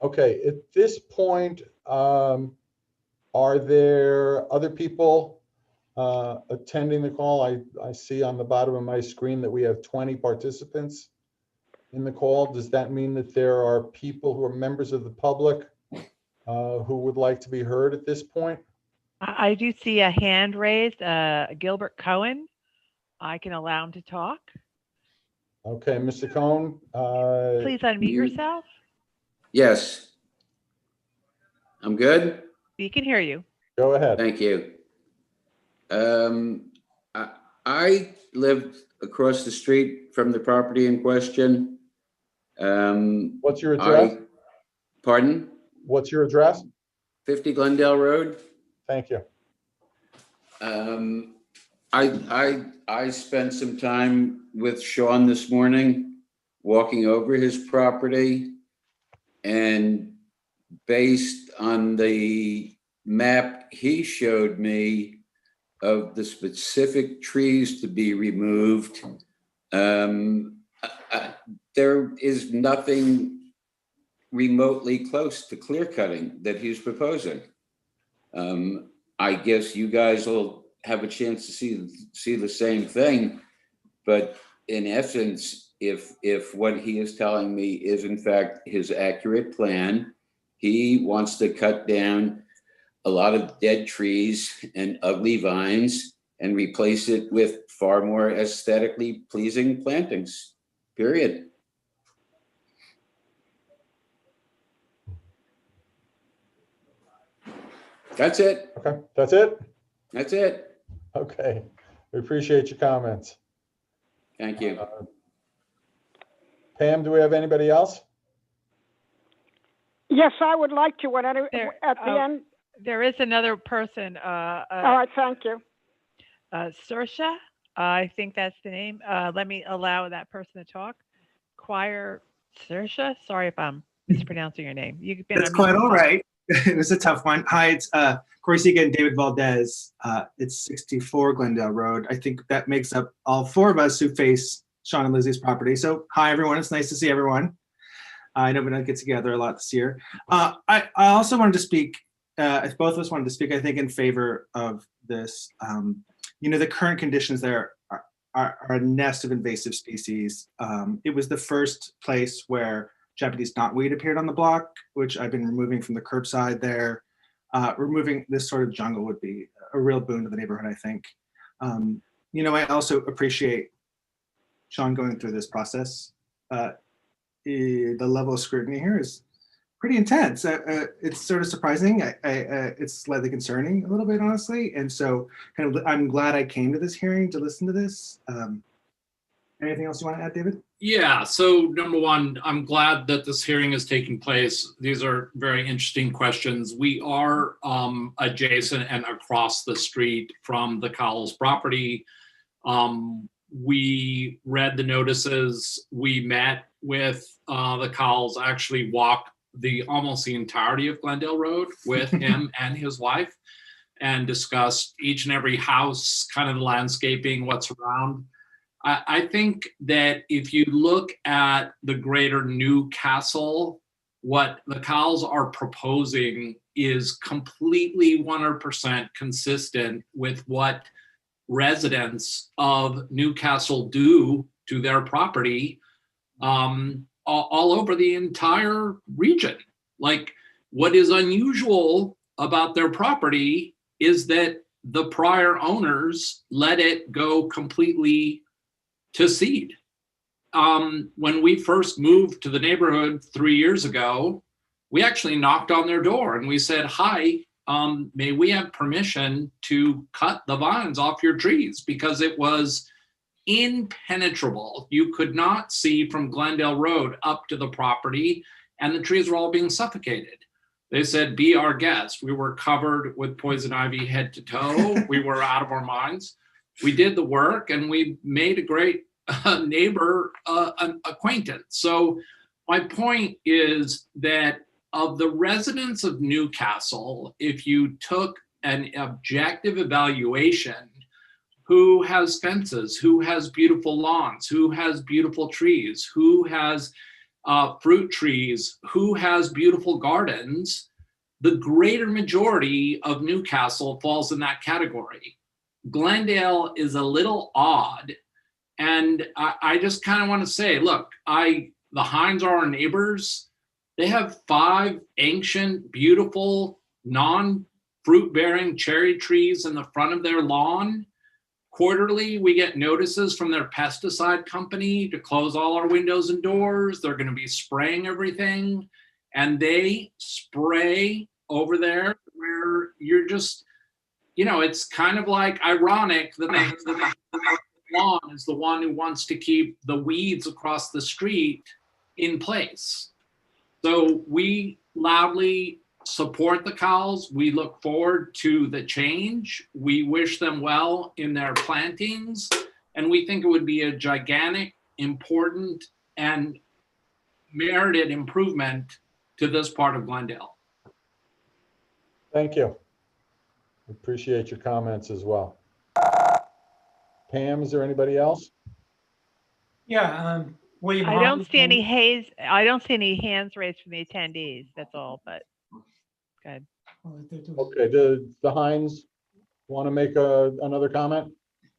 Okay, at this point, are there other people attending the call? I see on the bottom of my screen that we have 20 participants. in the call? Does that mean that there are people who are members of the public who would like to be heard at this point? I do see a hand raised, Gilbert Cohen. I can allow him to talk. Okay, Mr. Cohn. Please unmute yourself. Yes. I'm good? We can hear you. Go ahead. Thank you. I lived across the street from the property in question. What's your address? Pardon? What's your address? 50 Glendale Road. Thank you. I spent some time with Sean this morning, walking over his property, and based on the map he showed me of the specific trees to be removed, there is nothing remotely close to clear cutting that he's proposing. I guess you guys will have a chance to see the same thing, but in essence, if what he is telling me is in fact his accurate plan, he wants to cut down a lot of dead trees and ugly vines and replace it with far more aesthetically pleasing plantings, period. That's it. Okay, that's it? That's it. Okay, we appreciate your comments. Thank you. Pam, do we have anybody else? Yes, I would like to, at the end. There is another person. All right, thank you. Saoirse, I think that's the name. Let me allow that person to talk. Choir Saoirse, sorry if I'm mispronouncing your name. You've been. That's quite all right. It was a tough one. Hi, it's Corey Segan and David Valdez. It's 64 Glendale Road. I think that makes up all four of us who face Sean and Lizzie's property. So hi, everyone. It's nice to see everyone. I know we don't get together a lot this year. I also wanted to speak, if both of us wanted to speak, I think in favor of this. The current conditions there are a nest of invasive species. It was the first place where Japanese knotweed appeared on the block, which I've been removing from the curbside there. Removing this sort of jungle would be a real boon to the neighborhood, I think. I also appreciate Sean going through this process. The level of scrutiny here is pretty intense. It's sort of surprising. It's slightly concerning a little bit, honestly. And so I'm glad I came to this hearing to listen to this. Anything else you want to add, David? Yeah, so number one, I'm glad that this hearing is taking place. These are very interesting questions. We are adjacent and across the street from the Cowles property. We read the notices. We met with the Cowles, actually walked almost the entirety of Glendale Road with him and his wife, and discussed each and every house, kind of the landscaping, what's around. I think that if you look at the greater Newcastle, what the Cowles are proposing is completely 100% consistent with what residents of Newcastle do to their property all over the entire region. Like, what is unusual about their property is that the prior owners let it go completely to seed. When we first moved to the neighborhood 3 years ago, we actually knocked on their door and we said, hi, may we have permission to cut the vines off your trees? Because it was impenetrable. You could not see from Glendale Road up to the property, and the trees were all being suffocated. They said, be our guest. We were covered with poison ivy head to toe. We were out of our minds. We did the work and we made a great neighbor acquaintance. So my point is that of the residents of Newcastle, if you took an objective evaluation, who has fences, who has beautiful lawns, who has beautiful trees, who has fruit trees, who has beautiful gardens, the greater majority of Newcastle falls in that category. Glendale is a little odd. And I just kind of want to say, look, I the Hines are our neighbors. They have 5 ancient, beautiful, non-fruit bearing cherry trees in the front of their lawn. Quarterly, we get notices from their pesticide company to close all our windows and doors. They're going to be spraying everything. And they spray over there where you're just, you know, it's kind of like ironic that the lawn is the one who wants to keep the weeds across the street in place. So we loudly support the Cowles. We look forward to the change. We wish them well in their plantings. And we think it would be a gigantic, important, and merited improvement to this part of Glendale. Thank you. Appreciate your comments as well. Pam, is there anybody else? Yeah, William. I don't see any hands raised from the attendees. That's all, but good. Okay, the Hines want to make another comment?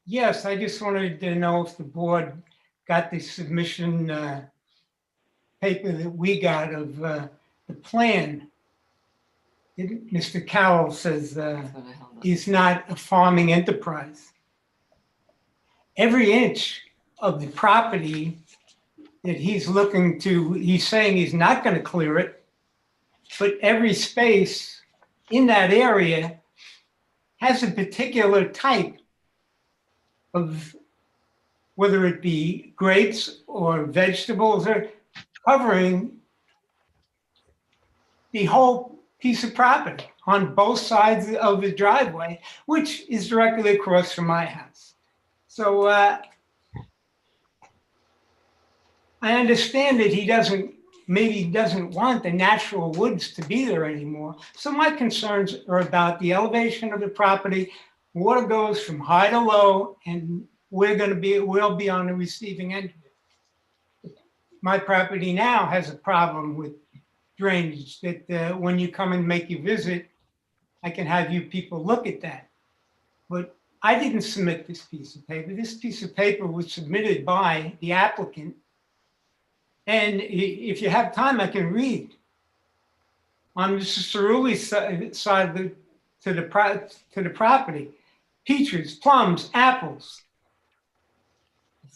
Yes, I just wanted to know if the board got the submission paper that we got of the plan. Mr. Cowell says he's not a farming enterprise. Every inch of the property that he's saying he's not going to clear it, but every space in that area has a particular type of, whether it be grapes or vegetables, or covering the whole piece of property on both sides of the driveway, which is directly across from my house. So I understand that maybe he doesn't want the natural woods to be there anymore. So my concerns are about the elevation of the property. Water goes from high to low, and we'll be on the receiving end of it. My property now has a problem with drainage that when you come and make your visit, I can have you people look at that. But I didn't submit this piece of paper. This piece of paper was submitted by the applicant. And if you have time, I can read. On Mr. Cerulli's side to the property, peaches, plums, apples.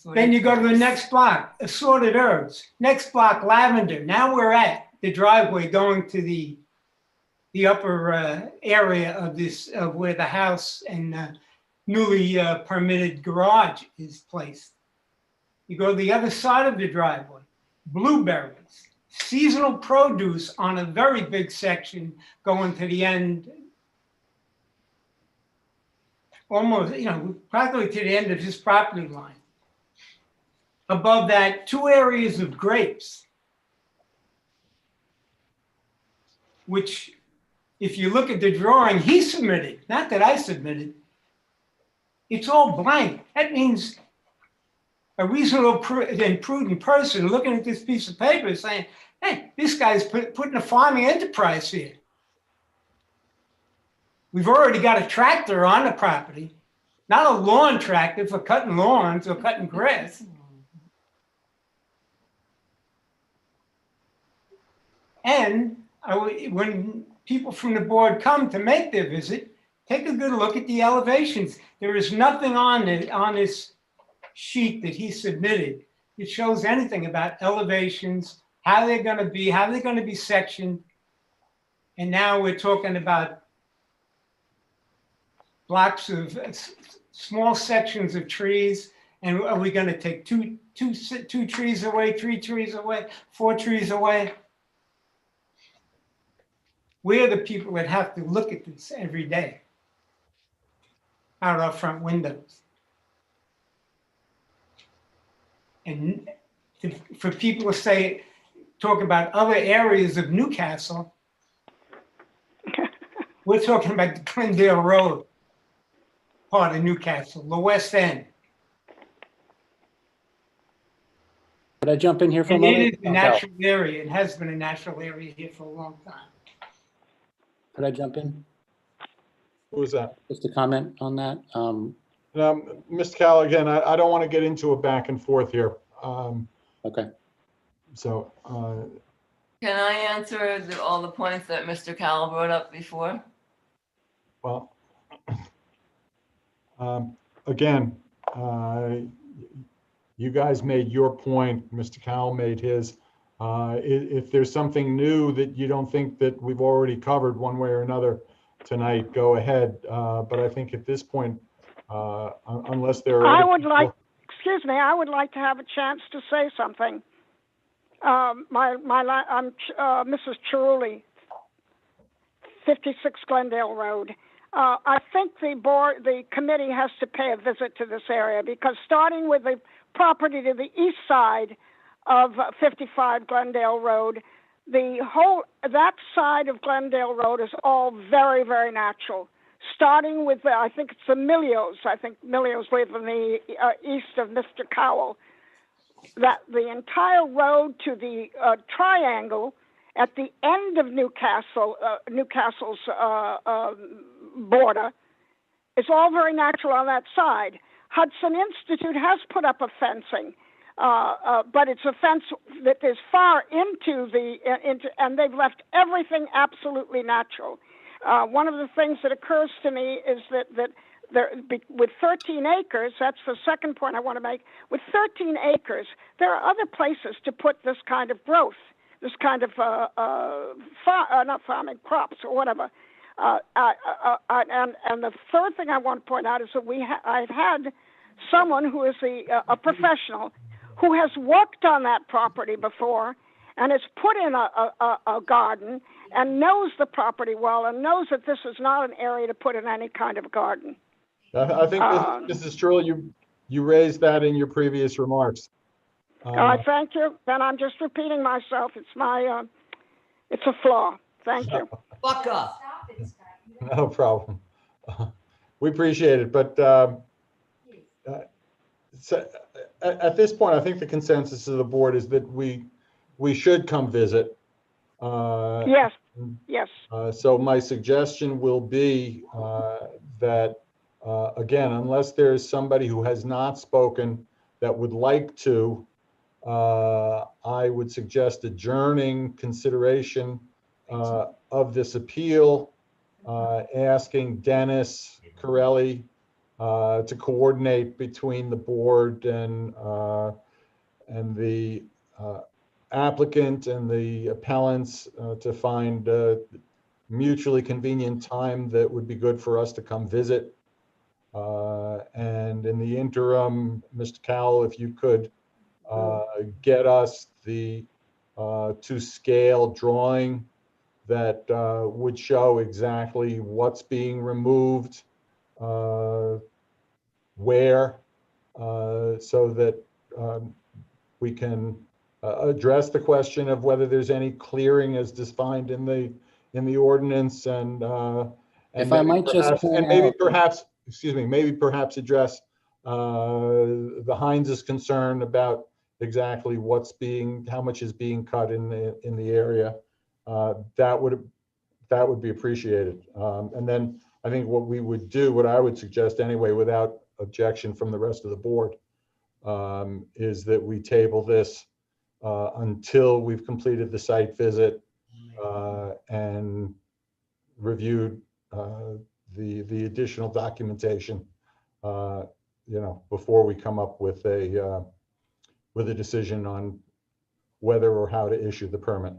Then you go to the next block, assorted herbs. Next block, lavender. Now we're at the driveway going to the upper area of where the house and newly permitted garage is placed. You go to the other side of the driveway, blueberries, seasonal produce on a very big section going to the end, almost, practically to the end of his property line. Above that, 2 areas of grapes, which, if you look at the drawing he submitted, not that I submitted, it's all blank. That means a reasonable and prudent person looking at this piece of paper is saying, hey, this guy's putting a farming enterprise here. We've already got a tractor on the property, not a lawn tractor for cutting lawns or cutting grass. And when people from the board come to make their visit, take a good look at the elevations. There is nothing on this sheet that he submitted that shows anything about elevations, how they're going to be sectioned. And now we're talking about blocks of small sections of trees. And are we going to take two trees away, 3 trees away, 4 trees away? We're the people that have to look at this every day out our front windows. And for people to talk about other areas of Newcastle, we're talking about the Glendale Road part of Newcastle, the West End. Could I jump in here for a And moment? it is a natural area. It has been a natural area here for a long time. Could I jump in? Who was that? Just a comment on that. Mr. Cowell, again, I don't want to get into a back and forth here. Okay. So, Can I answer all the points that Mr. Cowell brought up before? well, again, you guys made your point, Mr. Cowell made his. If there's something new that you don't think that we've already covered one way or another tonight, go ahead. But I think at this point, unless there are. I would like to have a chance to say something. I'm Mrs. Cerulli, 56 Glendale Road. I think the committee has to pay a visit to this area, because starting with the property to the east side of 55 Glendale Road, that side of Glendale Road is all very, very natural. Starting with, I think it's the Milios. I think Milios live in the east of Mr. Cowell. That the entire road to the triangle at the end of Newcastle's border is all very natural on that side. Hudson Institute has put up a fencing, but it's a fence that is far into and they've left everything absolutely natural. One of the things that occurs to me is that with 13 acres, that's the second point I want to make. With 13 acres, there are other places to put this kind of growth, this kind of not farming, crops or whatever. And the third thing I want to point out is that I've had someone who is a professional who has worked on that property before and has put in a garden and knows the property well and knows that this is not an area to put in any kind of garden. I think, Mrs. Truill, you raised that in your previous remarks. Thank you. And I'm just repeating myself. It's it's a flaw. Thank you. Fuck up. No problem. We appreciate it, but so at this point, I think the consensus of the board is that we should come visit. Yes. Yes. So my suggestion will be that, again, unless there's somebody who has not spoken that would like to, I would suggest adjourning consideration of this appeal, asking Dennis Corelli to coordinate between the board and the applicant and the appellants to find a mutually convenient time that would be good for us to come visit. And in the interim, Mr. Cowell, if you could get us the to scale drawing that would show exactly what's being removed, where, so that we can address the question of whether there's any clearing as defined in the ordinance, and If I might just point out, maybe perhaps address the Heinz's concern about exactly how much is being cut in the area. That would be appreciated. And then I think what I would suggest anyway, without objection from the rest of the board, is that we table this until we've completed the site visit and reviewed the additional documentation, before we come up with a decision on whether or how to issue the permit.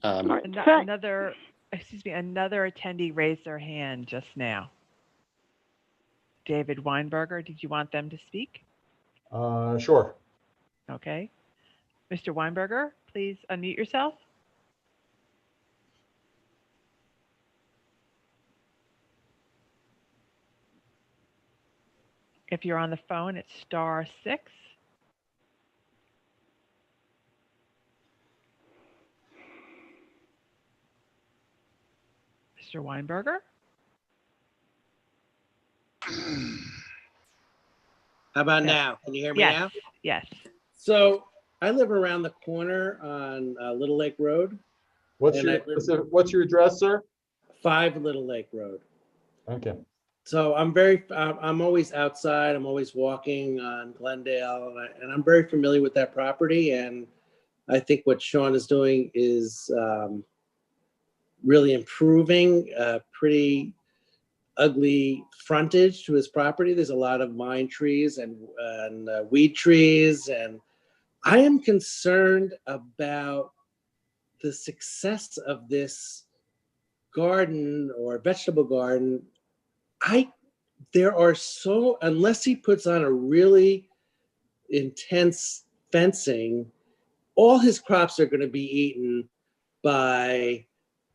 Another attendee raised their hand just now. David Weinberger, did you want them to speak? Sure. Okay. Mr. Weinberger, please unmute yourself. If you're on the phone, it's *6. Mr. Weinberger? How about now? Can you hear me now? Yes. So I live around the corner on Little Lake Road. What's your address, sir? 5 Little Lake Road. Okay. So I'm always outside. I'm always walking on Glendale, and I'm very familiar with that property. And I think what Sean is doing is really improving a pretty ugly frontage to his property. There's a lot of vine trees and weed trees, and I am concerned about the success of this garden or vegetable garden. Unless he puts on a really intense fencing, all his crops are going to be eaten by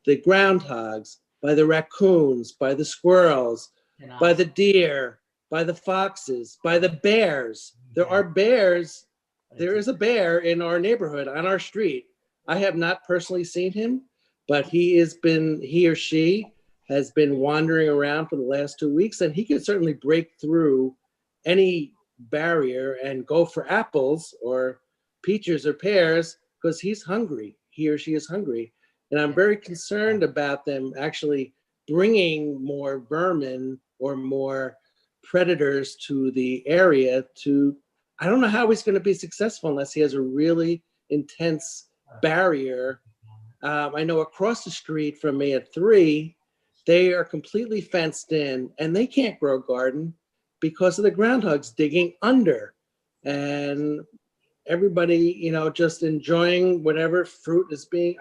the groundhogs, by the raccoons, by the squirrels, by the deer, by the foxes, by the bears. There are bears. There is a bear in our neighborhood on our street. I have not personally seen him, but he or she has been wandering around for the last 2 weeks, and he could certainly break through any barrier and go for apples or peaches or pears because he's hungry. He or she is hungry. And I'm very concerned about them actually bringing more vermin or more predators to the area I don't know how he's going to be successful unless he has a really intense barrier. I know across the street from me at 3, they are completely fenced in and they can't grow a garden because of the groundhogs digging under. And everybody, just enjoying whatever fruit is being,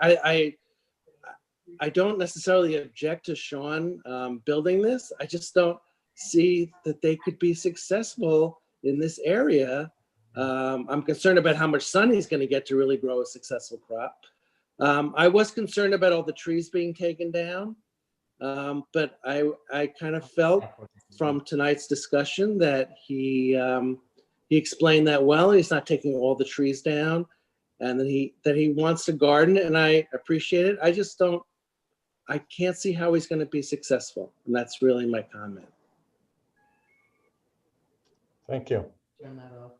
I don't necessarily object to Sean building this. I just don't see that they could be successful in this area. I'm concerned about how much sun he's going to get to really grow a successful crop. I was concerned about all the trees being taken down, but I kind of felt from tonight's discussion that he explained that well. He's not taking all the trees down, and that he wants to garden, and I appreciate it. I can't see how he's going to be successful, and that's really my comment. Thank you. Turn that off.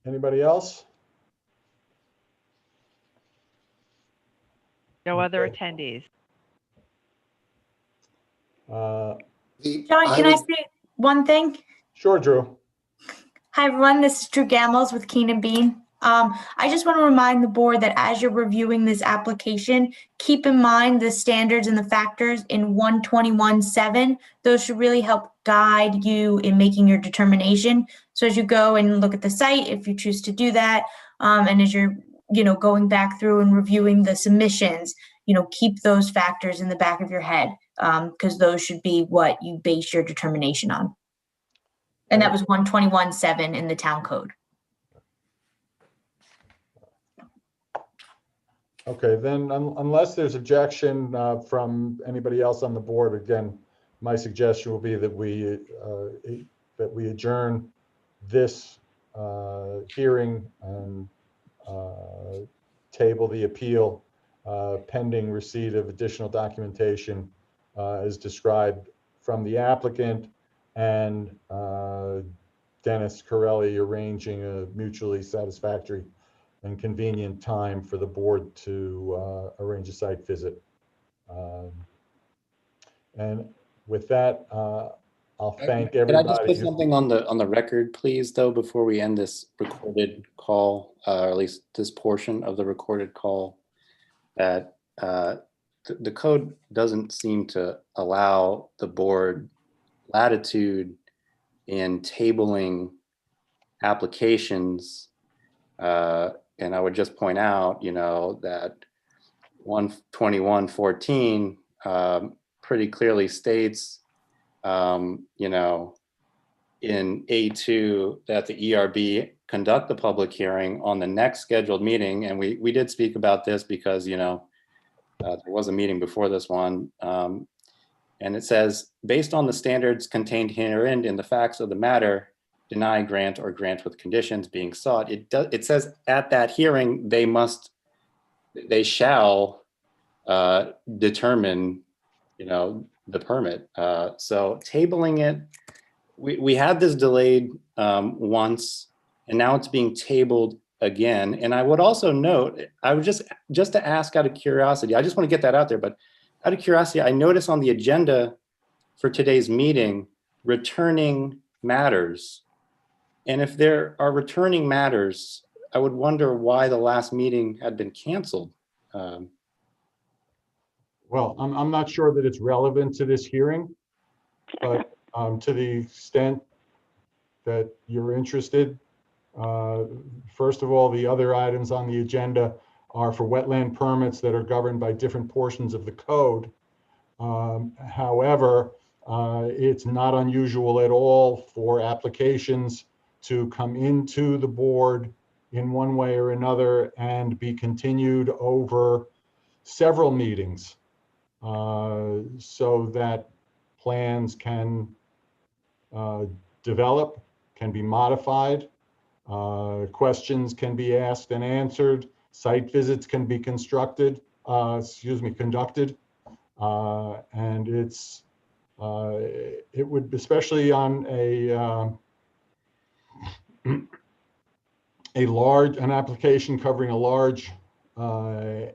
Anybody else? No other Okay. attendees. John, can I say one thing? Sure, Drew. Hi, everyone. This is Drew Gamos with Keen & Bean. I just want to remind the board that as you're reviewing this application, keep in mind the standards and the factors in 121.7. Those should really help guide you in making your determination. So as you go and look at the site, if you choose to do that, and as you're going back through and reviewing the submissions, keep those factors in the back of your head, because those should be what you base your determination on. And that was 121.7 in the town code. Okay, then unless there's objection from anybody else on the board, again, my suggestion will be that we adjourn this hearing and table the appeal pending receipt of additional documentation as described from the applicant and Dennis Corelli arranging a mutually satisfactory and convenient time for the board to arrange a site visit. And with that, I'll thank everybody. Can I just put something on the record, please, though, before we end this recorded call, or at least this portion of the recorded call, that the code doesn't seem to allow the board latitude in tabling applications. And I would just point out, that 121.14 pretty clearly states, in A2 that the ERB conduct the public hearing on the next scheduled meeting. And we did speak about this because, there was a meeting before this one. And it says, based on the standards contained herein in the facts of the matter, deny, grant, or grant with conditions being sought. It says at that hearing, they shall determine, the permit. So tabling it, we had this delayed once, and now it's being tabled again. And I would also note, I would just to ask out of curiosity, I just want to get that out there, but out of curiosity, I noticed on the agenda for today's meeting, returning matters. And if there are returning matters, I would wonder why the last meeting had been canceled. Well, I'm not sure that it's relevant to this hearing, but to the extent that you're interested, first of all, the other items on the agenda are for wetland permits that are governed by different portions of the code. However, it's not unusual at all for applications to come into the board in one way or another and be continued over several meetings, so that plans can develop, can be modified, questions can be asked and answered, site visits can be conducted, and it would, especially on an application covering a large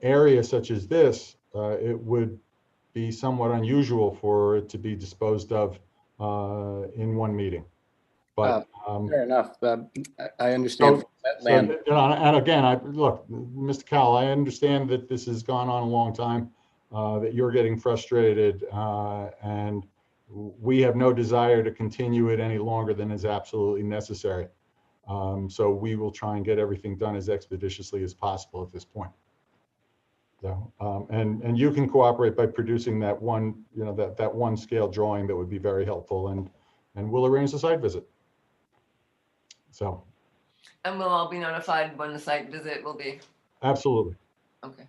area such as this, it would be somewhat unusual for it to be disposed of in one meeting. But fair enough. I understand. And again, look, Mr. Cowell, I understand that this has gone on a long time, that you're getting frustrated, and we have no desire to continue it any longer than is absolutely necessary. So we will try and get everything done as expeditiously as possible at this point. So, and you can cooperate by producing that one, that one scale drawing that would be very helpful, and we'll arrange the site visit. So. And we'll all be notified when the site visit will be. Absolutely. Okay.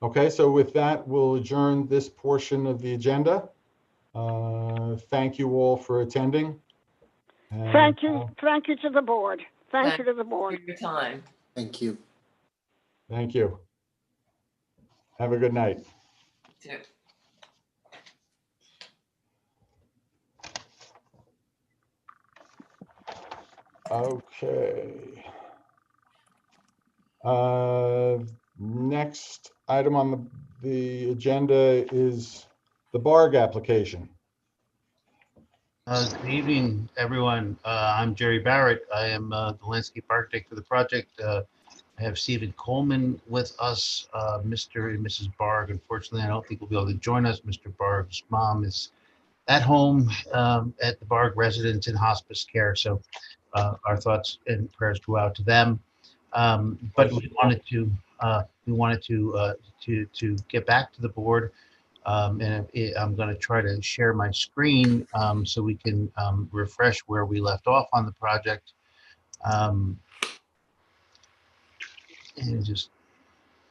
Okay, so with that, we'll adjourn this portion of the agenda. Thank you all for attending. And, thank you to the board. Thank you to the board. For your time. Thank you. Thank you. Have a good night. Too. Okay. Next item on the agenda is the BARG application. Good evening, everyone. I'm Jerry Barrett. I am the landscape architect for the project. I have Stephen Coleman with us, Mr. and Mrs. Barg. Unfortunately, I don't think will be able to join us. Mr. Barg's mom is at home at the Barg residence in hospice care. So our thoughts and prayers go out to them. But we wanted to get back to the board. And I'm going to try to share my screen so we can refresh where we left off on the project. And just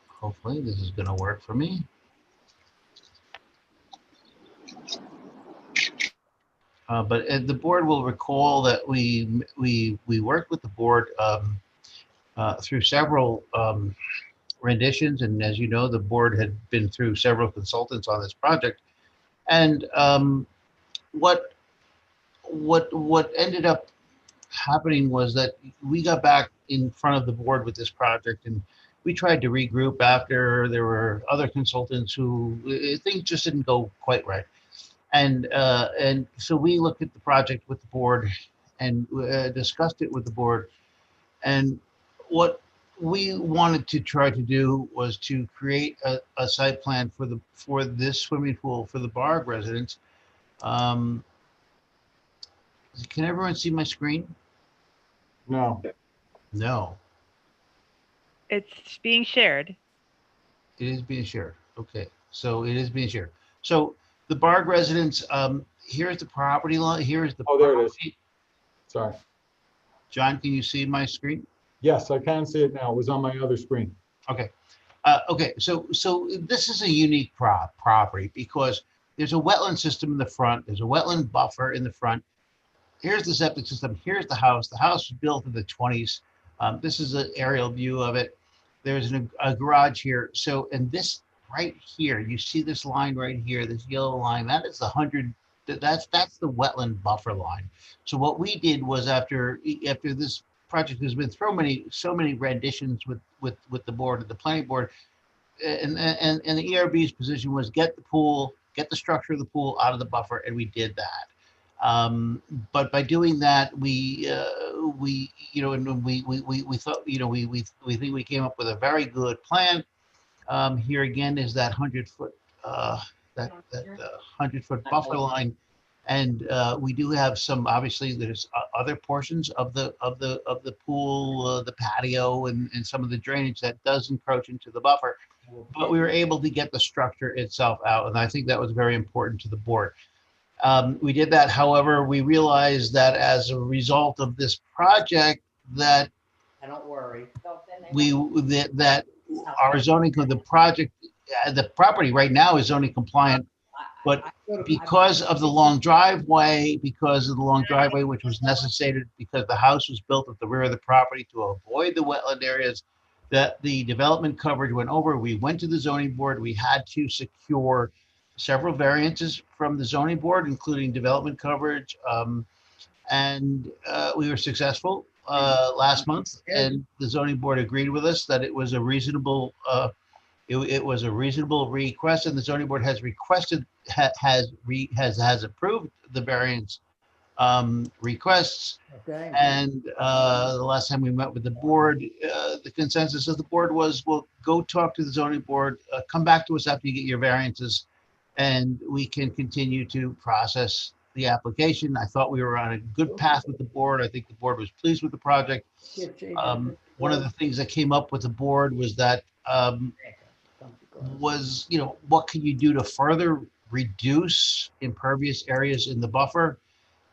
hopefully this is going to work for me. But the board will recall that we worked with the board through several renditions, and as you know, the board had been through several consultants on this project. And what ended up happening was that we got back in front of the board with this project, and we tried to regroup after there were other consultants who things just didn't go quite right. And so we looked at the project with the board and discussed it with the board. And what we wanted to try to do was to create a site plan for this swimming pool for the Barg residents. Can everyone see my screen? No. No. It's being shared. It is being shared. Okay, so it is being shared. So the Barg residents, here's the property line. Here's the. Oh, there it is. Sorry. John, can you see my screen? Yes, I can see it now. It was on my other screen. Okay. Okay, so this is a unique property because there's a wetland system in the front. There's a wetland buffer in the front. Here's the septic system. Here's the house. The house was built in the 20s. This is an aerial view of it. There's a garage here. So, and this right here, you see this line right here, this yellow line, that is that's the wetland buffer line. So what we did was after this project has been through so many renditions with the board and the planning board, and the ERB's position was get the structure of the pool out of the buffer, and we did that. But by doing that, we you know, and we thought, you know, we think we came up with a very good plan. Here again is that 100-foot that 100-foot buffer line, and we do have some. Obviously, there's other portions of the pool, the patio, and some of the drainage that does encroach into the buffer. But we were able to get the structure itself out, and I think that was very important to the board. We did that. However, we realized that as a result of this project, that Don't worry. that our zoning of the project, the property right now is zoning compliant, but because of the long driveway, which was necessitated because the house was built at the rear of the property to avoid the wetland areas, that the development coverage went over. We went to the zoning board. We had to secure several variances from the zoning board, including development coverage, and we were successful last month, and the zoning board agreed with us that it was a reasonable it was a reasonable request, and the zoning board has requested has approved the variance requests. Okay. And the last time we met with the board, the consensus of the board was, well, go talk to the zoning board, come back to us after you get your variances, and we can continue to process the application. I thought we were on a good path with the board. I think the board was pleased with the project. One of the things that came up with the board was that you know, what can you do to further reduce impervious areas in the buffer?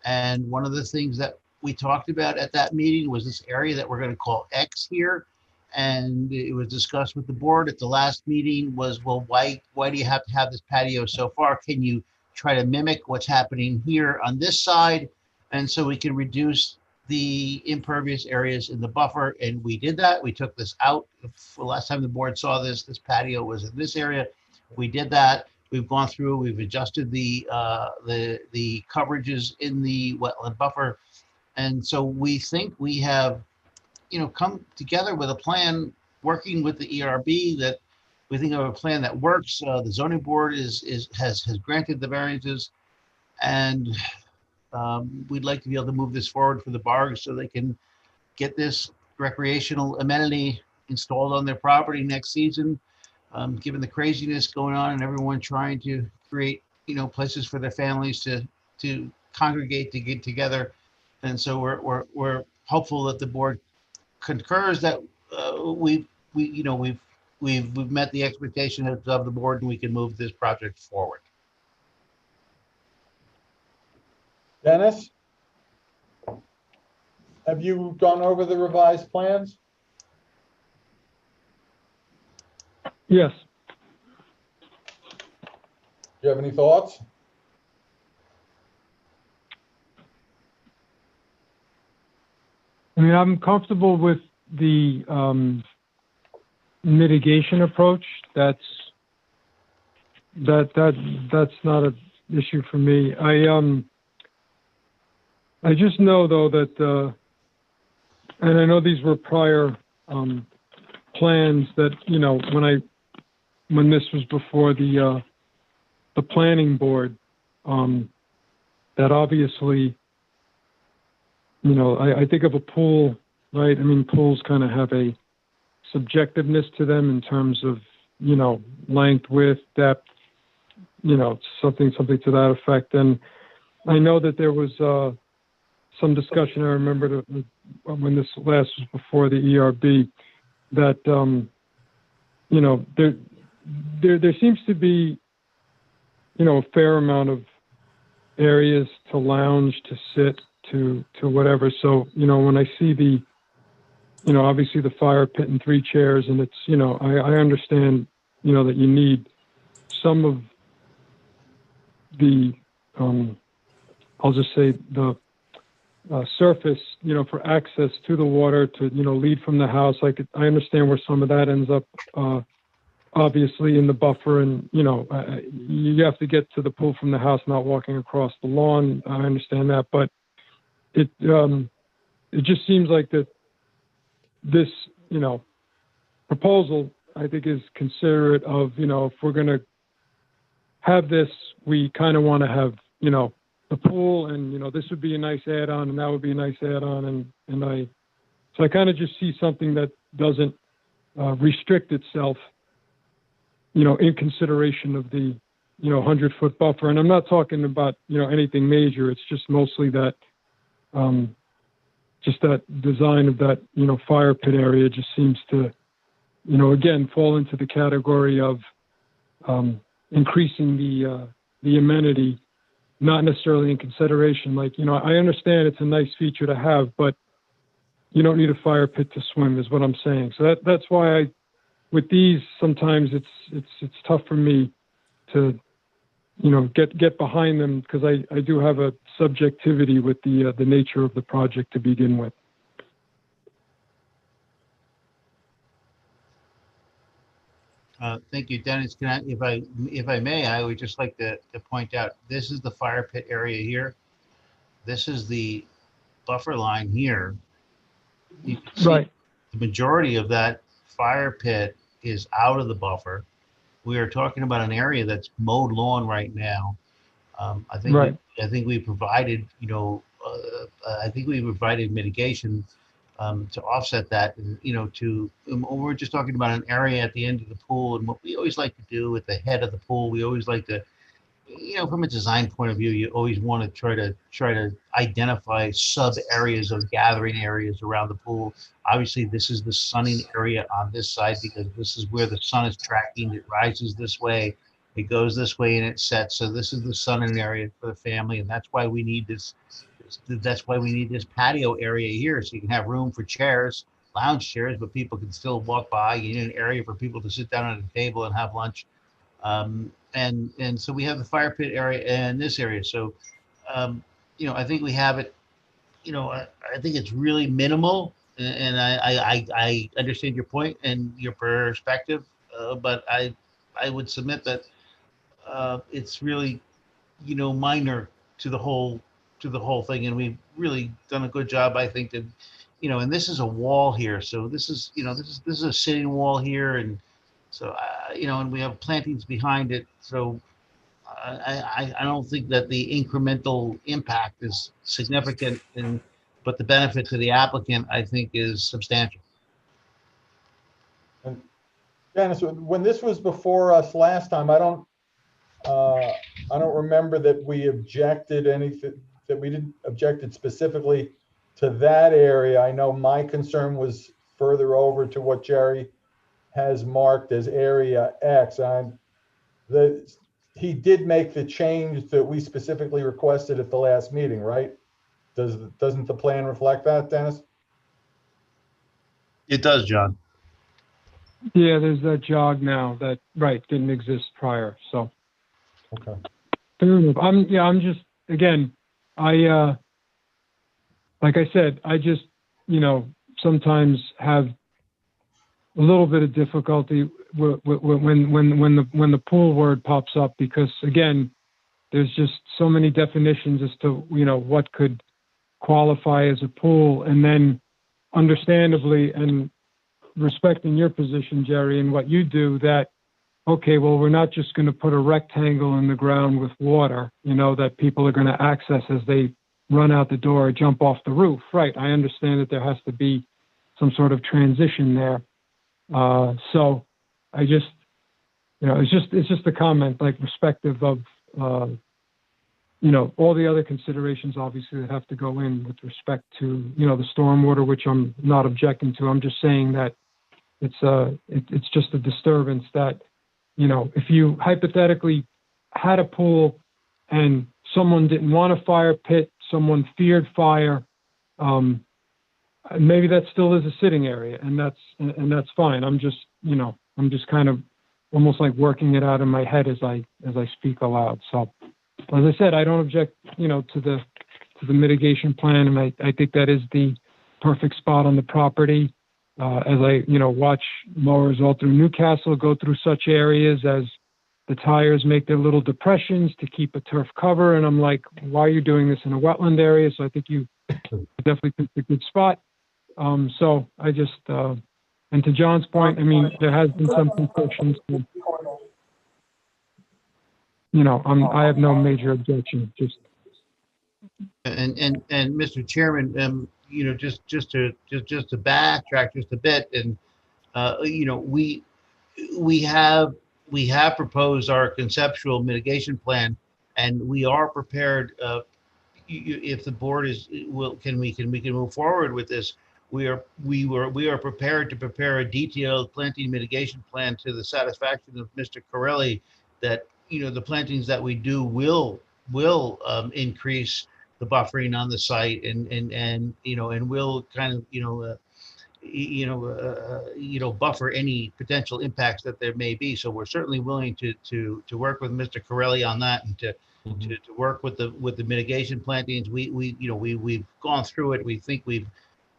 And one of the things that we talked about at that meeting was this area that we're going to call X here. And it was discussed with the board at the last meeting was, well, why do you have to have this patio so far? Can you try to mimic what's happening here on this side? And so we can reduce the impervious areas in the buffer. And we did that. We took this out. The last time the board saw this patio was in this area. We did that. We've gone through, we've adjusted the coverages in the wetland buffer. And so we think we have, you know, come together with a plan, working with the ERB, that we think of a plan that works. The zoning board has granted the variances, and we'd like to be able to move this forward for the Bargs so they can get this recreational amenity installed on their property next season. Given the craziness going on and everyone trying to create, you know, places for their families to congregate, to get together. And so we're hopeful that the board concurs that we've met the expectations of the board, and we can move this project forward. Dennis, have you gone over the revised plans? Yes. Do you have any thoughts? I mean, I'm comfortable with the mitigation approach. That's not an issue for me. I just know though that, and I know these were prior plans that, you know, when this was before the planning board, that obviously, you know, I think of a pool, right? I mean, pools kind of have a subjectiveness to them in terms of, you know, length, width, depth, you know, something to that effect. And I know that there was some discussion, I remember when this last was before the ERB, that, you know, there seems to be, you know, a fair amount of areas to lounge, to sit, to whatever. So, you know, when I see the, you know, obviously the fire pit and 3 chairs, and it's, you know, I understand, you know, that you need some of the, I'll just say the surface, you know, for access to the water to, you know, lead from the house. I understand where some of that ends up, obviously in the buffer, and, you know, you have to get to the pool from the house, not walking across the lawn. I understand that, but it just seems like that this, you know, proposal, I think, is considerate of, you know, if we're going to have this, we kind of want to have, you know, the pool, and, this would be a nice add-on, and that would be a nice add-on, so I kind of just see something that doesn't restrict itself, in consideration of the, 100-foot buffer. And I'm not talking about, anything major. It's just mostly that, just that design of that, fire pit area just seems to, again, fall into the category of increasing the amenity, not necessarily in consideration. Like, I understand it's a nice feature to have, but you don't need a fire pit to swim, is what I'm saying. So that's why with these, sometimes it's tough for me to, get behind them, because I do have a subjectivity with the nature of the project to begin with. Thank you, Dennis. If I may, I would just like to point out, this is the fire pit area here. This is the buffer line here. You can see Right. the majority of that fire pit is out of the buffer. We are talking about an area that's mowed lawn right now. I think Right. I think we provided, I think we provided mitigation to offset that, we're just talking about an area at the end of the pool, and what we always like to do at the head of the pool, we always like to, from a design point of view, you always want to try to identify sub areas of gathering areas around the pool. Obviously, this is the sunning area on this side, because this is where the sun is tracking. It rises this way, it goes this way, and it sets. So this is the sunning area for the family, and that's why we need this. That's why we need this patio area here, so you can have room for chairs, lounge chairs, but people can still walk by. You need an area for people to sit down at a table and have lunch. And so we have the fire pit area and this area. So, I think we have it, I think it's really minimal, and I understand your point and your perspective, but I would submit that it's really, minor to the whole thing, and we've really done a good job, I think, that, and this is a wall here, so this is this is a sitting wall here, and so and we have plantings behind it, so I don't think that the incremental impact is significant, but the benefit to the applicant, I think, is substantial. And Dennis, when this was before us last time, I don't remember that we objected anything, that we didn't objected specifically to that area. I know my concern was further over to what Jerry has marked as area X, and he did make the change that we specifically requested at the last meeting, right? Doesn't the plan reflect that, Dennis? It does, John. Yeah, there's that jog now that, right, didn't exist prior, so. Okay. Fair enough. I'm just, again, like I said, I just, sometimes have a little bit of difficulty when the pool word pops up, because again, there's just so many definitions as to, what could qualify as a pool. And then understandably, and respecting your position, Jerry, and what you do, that, okay, well, we're not just going to put a rectangle in the ground with water, that people are going to access as they run out the door or jump off the roof. Right. I understand that there has to be some sort of transition there. So I just, it's just a comment, like, respective of, all the other considerations, obviously, that have to go in with respect to, the stormwater, which I'm not objecting to. I'm just saying that it's just a disturbance that, if you hypothetically had a pool and someone didn't want a fire pit, someone feared fire, maybe that still is a sitting area, and that's fine. I'm just, I'm just kind of almost like working it out in my head as I speak aloud. So, as I said, I don't object, to the mitigation plan, and I think that is the perfect spot on the property. As I, watch mowers all through Newcastle go through such areas as the tires make their little depressions to keep a turf cover, and I'm like, why are you doing this in a wetland area? So I think you definitely picked a good spot. So I just, and to John's point, I mean, there has been some concessions. I have no major objection. Just, And Mr. Chairman, just to backtrack just a bit, and we have proposed our conceptual mitigation plan, and we are prepared. If the board we can move forward with this. We are prepared to prepare a detailed planting mitigation plan to the satisfaction of Mr. Corelli, that the plantings that we do will increase the buffering on the site, and will kind of buffer any potential impacts that there may be. So we're certainly willing to work with Mr. Corelli on that, and to work with the mitigation plantings. We've gone through it. We think we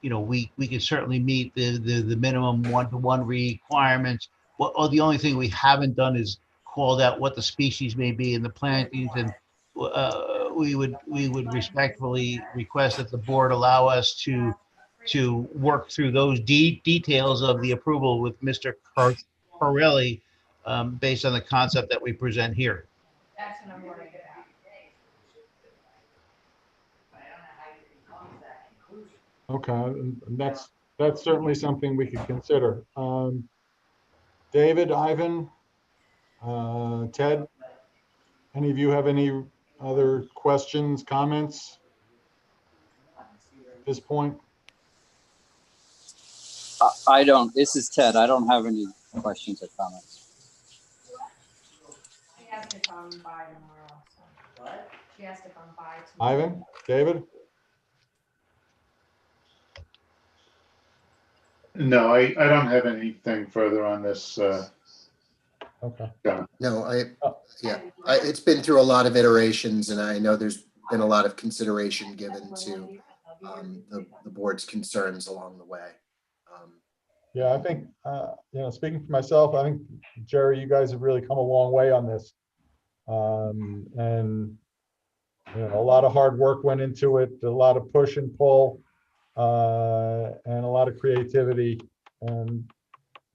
can certainly meet the minimum 1-to-1 requirements. The only thing we haven't done is called out what the species may be in the plantings, and we would respectfully request that the board allow us to work through those details of the approval with Mr. Corelli, based on the concept that we present here. That's what I'm worried about. Okay, and that's certainly something we could consider. David, Ivan, Ted, any of you have any other questions, comments at this point? I don't. This is Ted. I don't have any questions or comments. She has to come by tomorrow. So. What? She has to come by tomorrow. Ivan, David? No, I don't have anything further on this. Okay. No, it's been through a lot of iterations, and I know there's been a lot of consideration given to the board's concerns along the way. Yeah, I think, speaking for myself, I think, Jerry, you guys have really come a long way on this. And, a lot of hard work went into it, a lot of push and pull, and a lot of creativity. And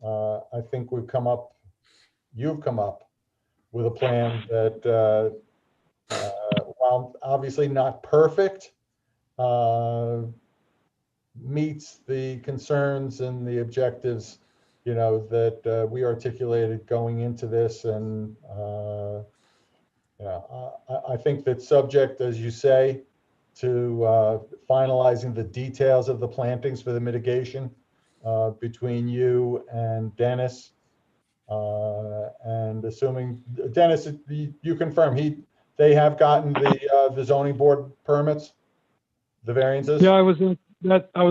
I think you've come up with a plan that, while obviously not perfect, meets the concerns and the objectives, that we articulated going into this. And I think that, subject, as you say, to finalizing the details of the plantings for the mitigation between you and Dennis, and assuming, Dennis, you confirm they have gotten the zoning board permits, the variances? Yeah, I was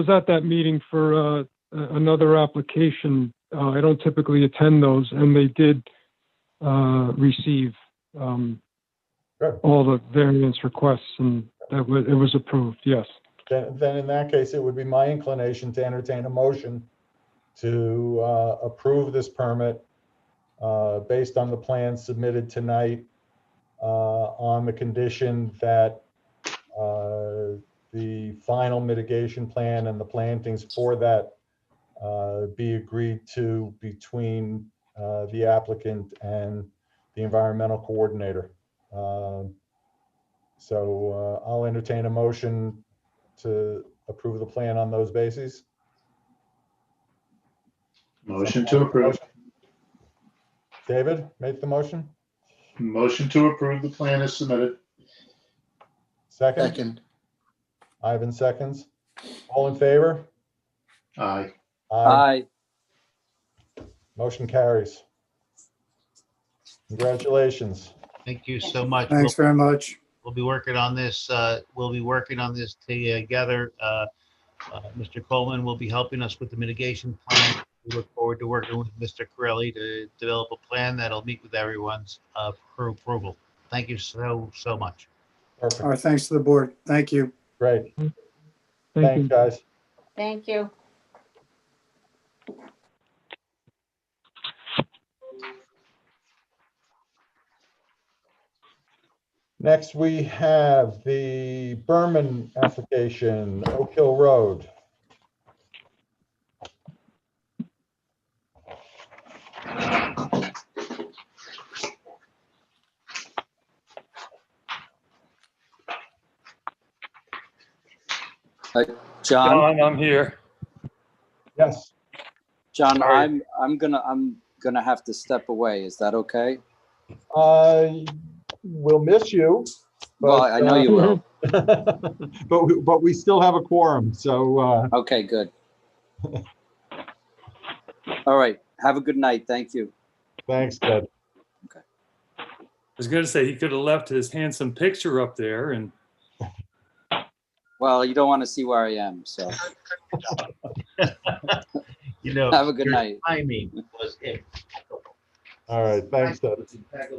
at that meeting for another application. I don't typically attend those, and they did receive all the variance requests, and it was approved. Yes. Then in that case, it would be my inclination to entertain a motion to approve this permit based on the plan submitted tonight, on the condition that the final mitigation plan and the plantings for that be agreed to between the applicant and the environmental coordinator. So I'll entertain a motion to approve the plan on those bases. Motion to approve. David, make the motion. Motion to approve the plan is submitted. Second. Ivan seconds. All in favor? Aye. Aye. Motion carries. Congratulations. Thank you so much. Thanks very much. We'll be working on this. We'll be working on this together. Mr. Coleman will be helping us with the mitigation plan. We look forward to working with Mr. Corelli to develop a plan that'll meet with everyone's approval. Thank you so much. Perfect. All right, thanks to the board. Thank you. Great. Thanks, guys. Thank you. Next, we have the Berman application, Oak Hill Road. John, I'm here. Yes. John, Sorry. I'm gonna have to step away. Is that okay? We'll miss you. Well, I know you will. But we still have a quorum, so. Okay, good. All right. Have a good night. Thank you. Thanks, Ted. Okay. I was going to say he could have left his handsome picture up there and. Well, you don't want to see where I am, so. You know, Have a good your night. timing was impeccable. All right, thanks, Ted.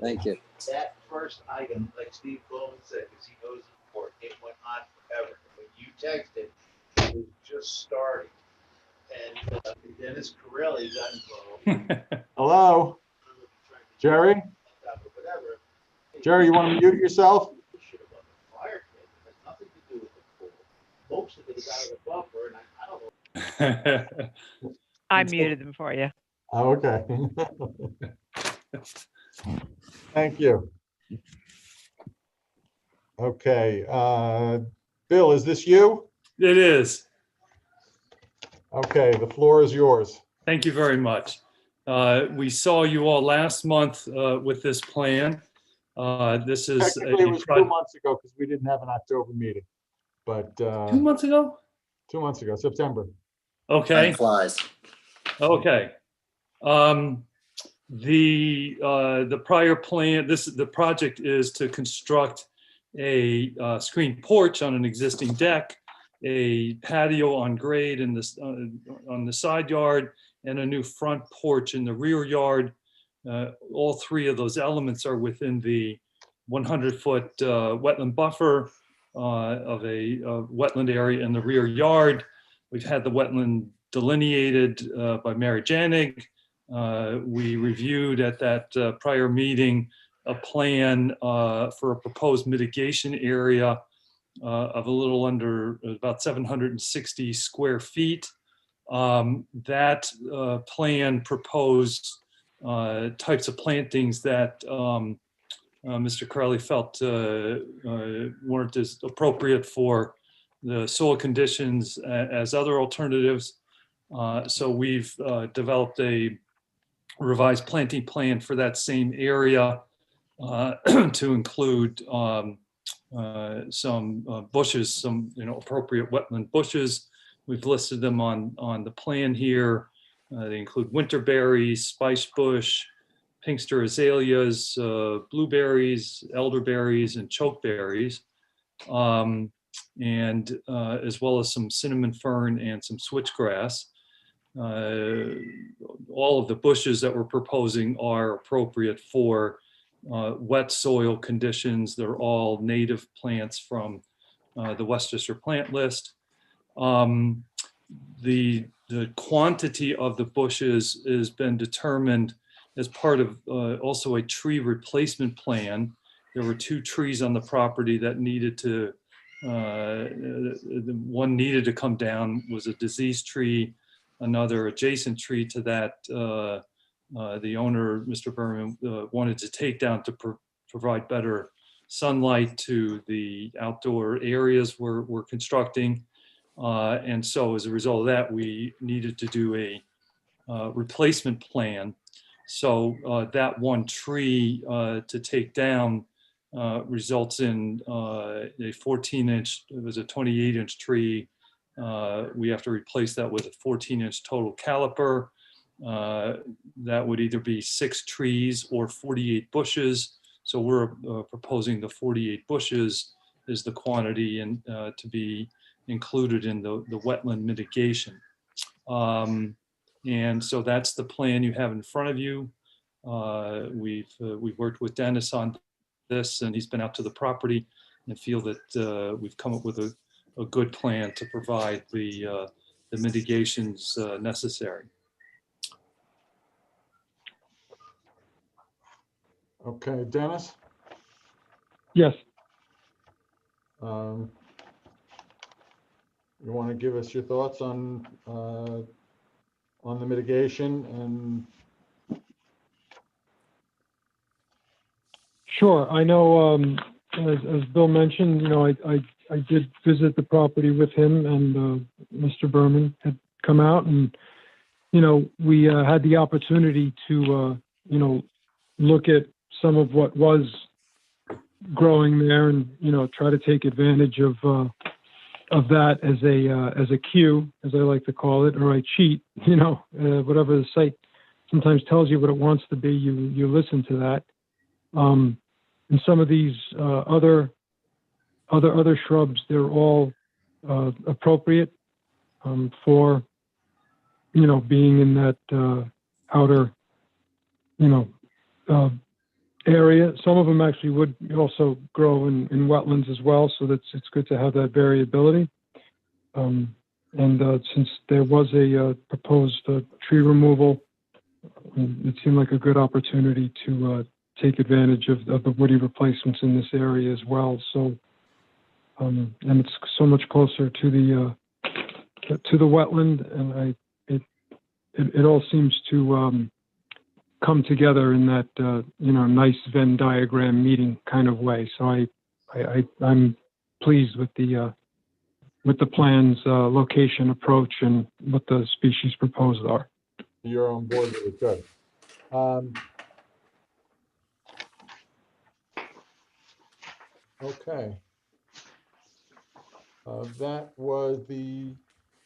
Thank you. That first item, like Steve Coleman said, because he knows the report, it went on forever. When you texted, it was just starting. And Dennis Corelli got involved. Hello, Jerry? Jerry, you want to mute yourself? Fire pit, it has nothing to do with the pool. Most of it is out of the buffer, and I don't know. I muted them for you. Oh, okay. Thank you. Okay, Bill, is this you? It is. Okay, the floor is yours. Thank you very much. We saw you all last month with this plan. This is Technically, it was 2 months ago because we didn't have an October meeting, but 2 months ago? 2 months ago, September. Okay. Time flies. Okay. The prior plan, the project is to construct a screened porch on an existing deck, a patio on grade in this on the side yard, and a new front porch in the rear yard. All three of those elements are within the 100-foot wetland buffer of a wetland area in the rear yard. We've had the wetland delineated by Mary Janig. We reviewed at that prior meeting a plan for a proposed mitigation area of a little under about 760 square feet. That plan proposed types of plantings that Mr. Crowley felt weren't as appropriate for the soil conditions as other alternatives. So we've developed a revised planting plan for that same area to include some bushes, some appropriate wetland bushes. We've listed them on the plan here. They include winterberries, spice bush, pinkster azaleas, blueberries, elderberries, and chokeberries, and as well as some cinnamon fern and some switchgrass. All of the bushes that we're proposing are appropriate for wet soil conditions. They're all native plants from the Westchester plant list. The quantity of the bushes has been determined as part of also a tree replacement plan. There were 2 trees on the property that needed to, one needed to come down, was a diseased tree. Another adjacent tree to that, the owner, Mr. Berman, wanted to take down to provide better sunlight to the outdoor areas we're constructing. And so as a result of that, we needed to do a replacement plan. So that one tree to take down results in a 14-inch, it was a 28-inch tree. We have to replace that with a 14-inch total caliper. That would either be 6 trees or 48 bushes. So we're proposing the 48 bushes is the quantity and to be included in the wetland mitigation. And so that's the plan you have in front of you. We've worked with Dennis on this, and he's been out to the property and feel that we've come up with a good plan to provide the mitigations necessary. Okay, Dennis? Yes. You want to give us your thoughts on the mitigation and? Sure. I know, as Bill mentioned, I I did visit the property with him, and Mr. Berman had come out, and we had the opportunity to look at some of what was growing there, and try to take advantage of that as a cue, as I like to call it, or I cheat. Whatever the site sometimes tells you what it wants to be, you listen to that. And some of these other shrubs, they're all appropriate for being in that outer area. Some of them actually would also grow in wetlands as well, so it's good to have that variability. And since there was a proposed tree removal, it seemed like a good opportunity to take advantage of the woody replacements in this area as well. So, and it's so much closer to the wetland, and it all seems to come together in that nice Venn diagram meeting kind of way. So I'm pleased with the plan's location, approach, and what the species proposed are. You're on board with it, good. Okay. That was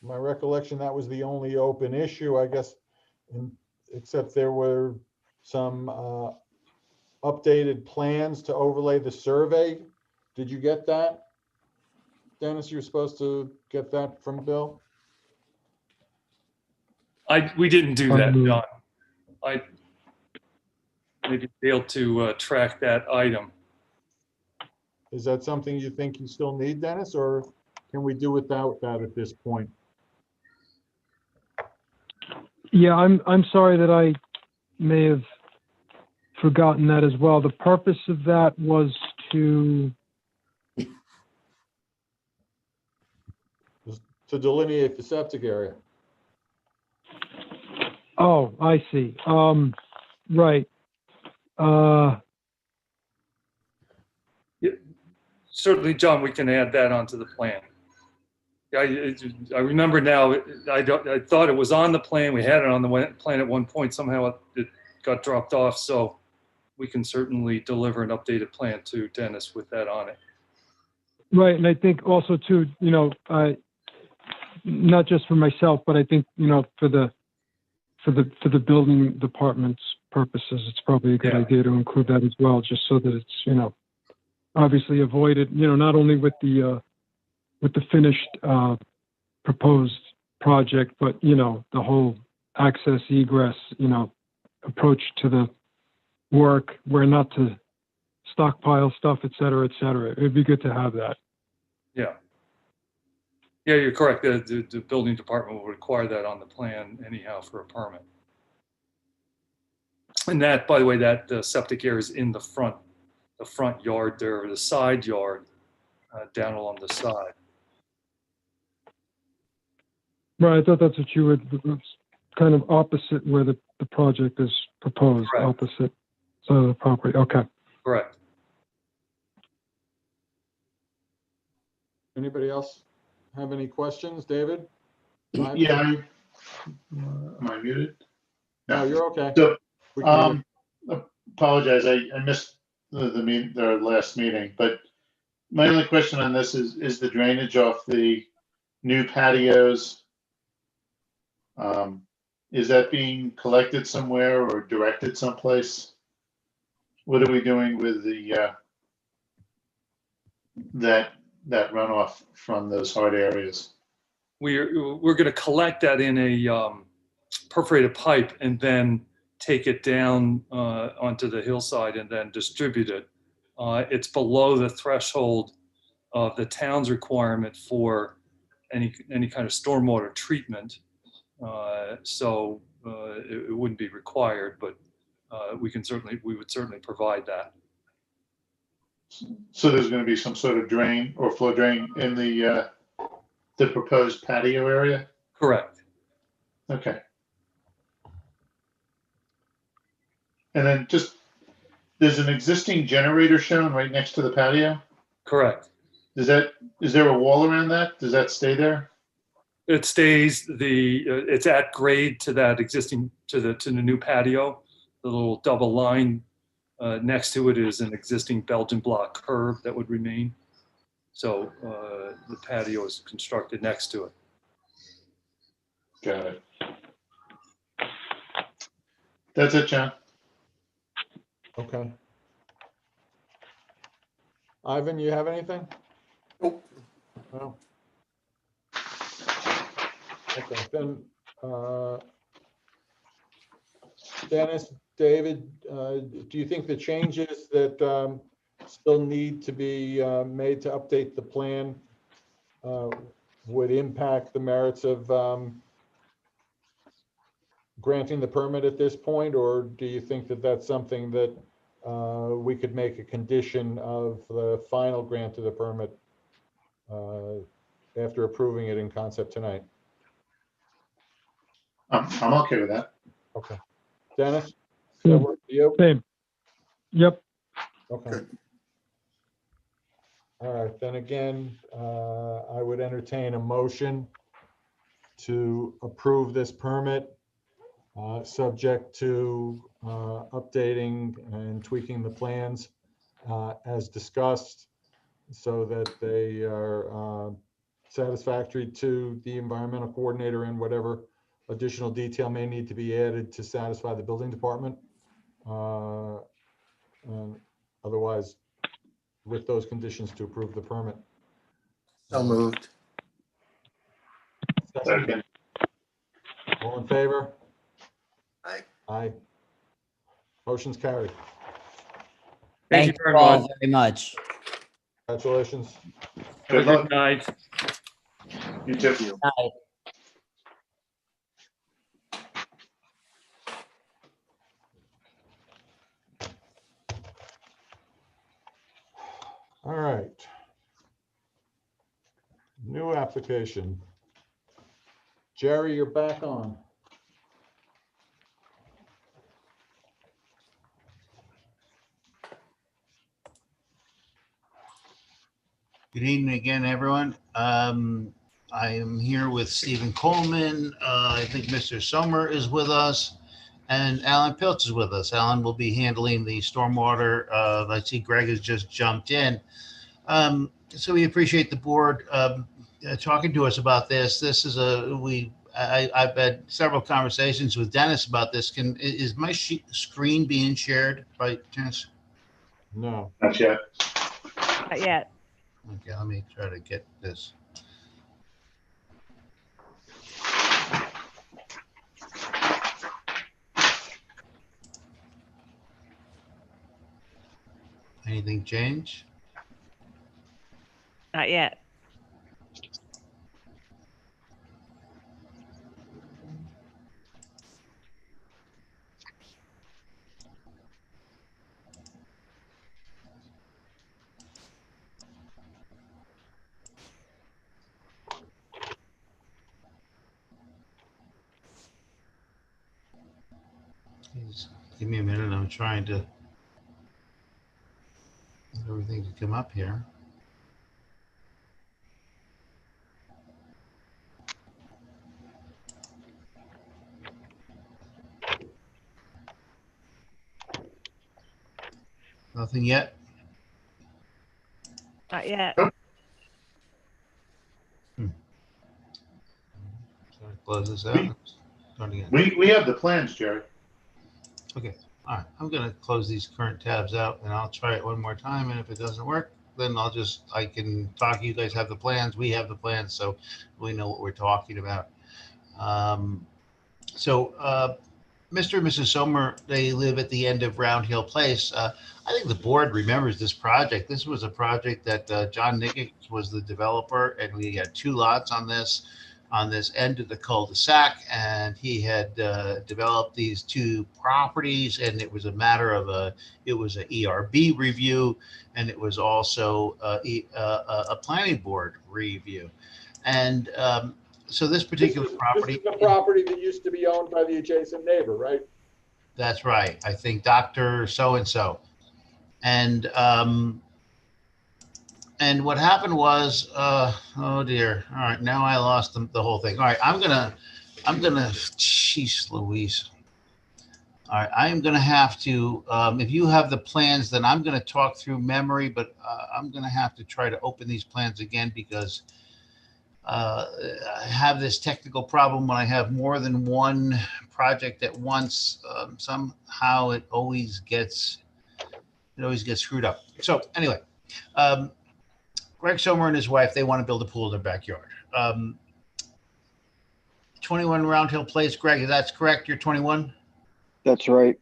my recollection, that was the only open issue, I guess, except there were some updated plans to overlay the survey. Did you get that? Dennis, you were supposed to get that from Bill? We didn't do that, John. I maybe failed to track that item. Is that something you think you still need, Dennis, or can we do without that at this point? Yeah, I'm sorry that I may have forgotten that as well. The purpose of that was to delineate the septic area. Oh, I see. Right. Certainly, John, we can add that onto the plan. I remember now, I thought it was on the plan. We had it on the plan at one point. Somehow it got dropped off. So we can certainly deliver an updated plan to Dennis with that on it. Right. And I think also too, not just for myself, but I think, for the building department's purposes, it's probably a good idea to include that as well, just so that it's, obviously avoided, not only with the finished proposed project, but the whole access, egress, approach to the work, where not to stockpile stuff, et cetera, et cetera. It'd be good to have that. Yeah. Yeah, you're correct. The building department will require that on the plan anyhow for a permit. And that, by the way, that septic area is in the front yard there, or the side yard, down along the side. Right, I thought that's what you would, it's kind of opposite where the project is proposed, Correct. Opposite side of the property. Okay. Correct. Anybody else have any questions, David? Yeah. Am I muted? No, you're okay. So, We can apologize, I missed the last meeting, but my only question on this is the drainage off the new patios. Is that being collected somewhere or directed someplace? What are we doing with the that runoff from those hard areas? We're going to collect that in a perforated pipe and then take it down onto the hillside and then distribute it. It's below the threshold of the town's requirement for any kind of stormwater treatment. So it wouldn't be required, but we would certainly provide that. So there's going to be some sort of drain or flow drain in the proposed patio area? Correct. Okay. And then just, there's an existing generator shown right next to the patio? Correct. is there a wall around that? Does that stay there? It stays it's at grade to that existing, to the new patio. The little double line next to it is an existing Belgian block curb that would remain. So the patio is constructed next to it. Got it. That's it, John. Okay. Ivan, you have anything? Nope. No. Okay, then, Dennis, David, do you think the changes that still need to be made to update the plan would impact the merits of granting the permit at this point, or do you think that that's something that we could make a condition of the final grant of the permit after approving it in concept tonight? I'm okay with that. Okay. Dennis, does that work for you? Same. Yep. Okay. All right, then again, I would entertain a motion to approve this permit, subject to updating and tweaking the plans as discussed, so that they are satisfactory to the environmental coordinator, and whatever additional detail may need to be added to satisfy the building department. And otherwise, with those conditions, to approve the permit. So moved. Second. All in favor? Aye. Aye. Motion's carried. Thank you very all much. very much. Congratulations. Have a Good luck. good night. You too. Night. All right. New application. Jerry, you're back on. Good evening again, everyone. I am here with Stephen Coleman. I think Mr. Sommer is with us, and Alan Pilch is with us. Alan will be handling the stormwater. I see Greg has just jumped in. So we appreciate the board talking to us about this. This is I've had several conversations with Dennis about this. Is my screen being shared by Dennis? No. Not yet. Not yet. Okay, let me try to get this. Anything change? Not yet. Please give me a minute. I'm trying to get everything to come up here. Nothing yet? Not yet. Close this out. Start again. We have the plans, Jerry. Okay, all right. I'm gonna close these current tabs out, and I'll try it one more time, and if it doesn't work, then I can talk. You guys have the plans, we have the plans, so we know what we're talking about. Mr. and Mrs. Sommer, they live at the end of Round Hill Place. I think the board remembers this project. This was a project that John Nikic was the developer, and we had 2 lots on this end of the cul-de-sac, and he had developed these 2 properties, and it was a matter of an ERB review, and it was also a planning board review. And so this particular property. This is the property that used to be owned by the adjacent neighbor, right? That's right. I think Dr. So-and-so. And And what happened was, oh dear. All right, now I lost the whole thing. All right, I'm gonna, jeez Louise. All right, I am gonna have to, if you have the plans, then I'm gonna talk through memory, but I'm gonna have to try to open these plans again because I have this technical problem when I have more than one project at once. Somehow it always gets screwed up. So anyway, Greg Somer and his wife, they want to build a pool in their backyard. 21 Round Hill Place, Greg, that's correct? You're 21? That's right.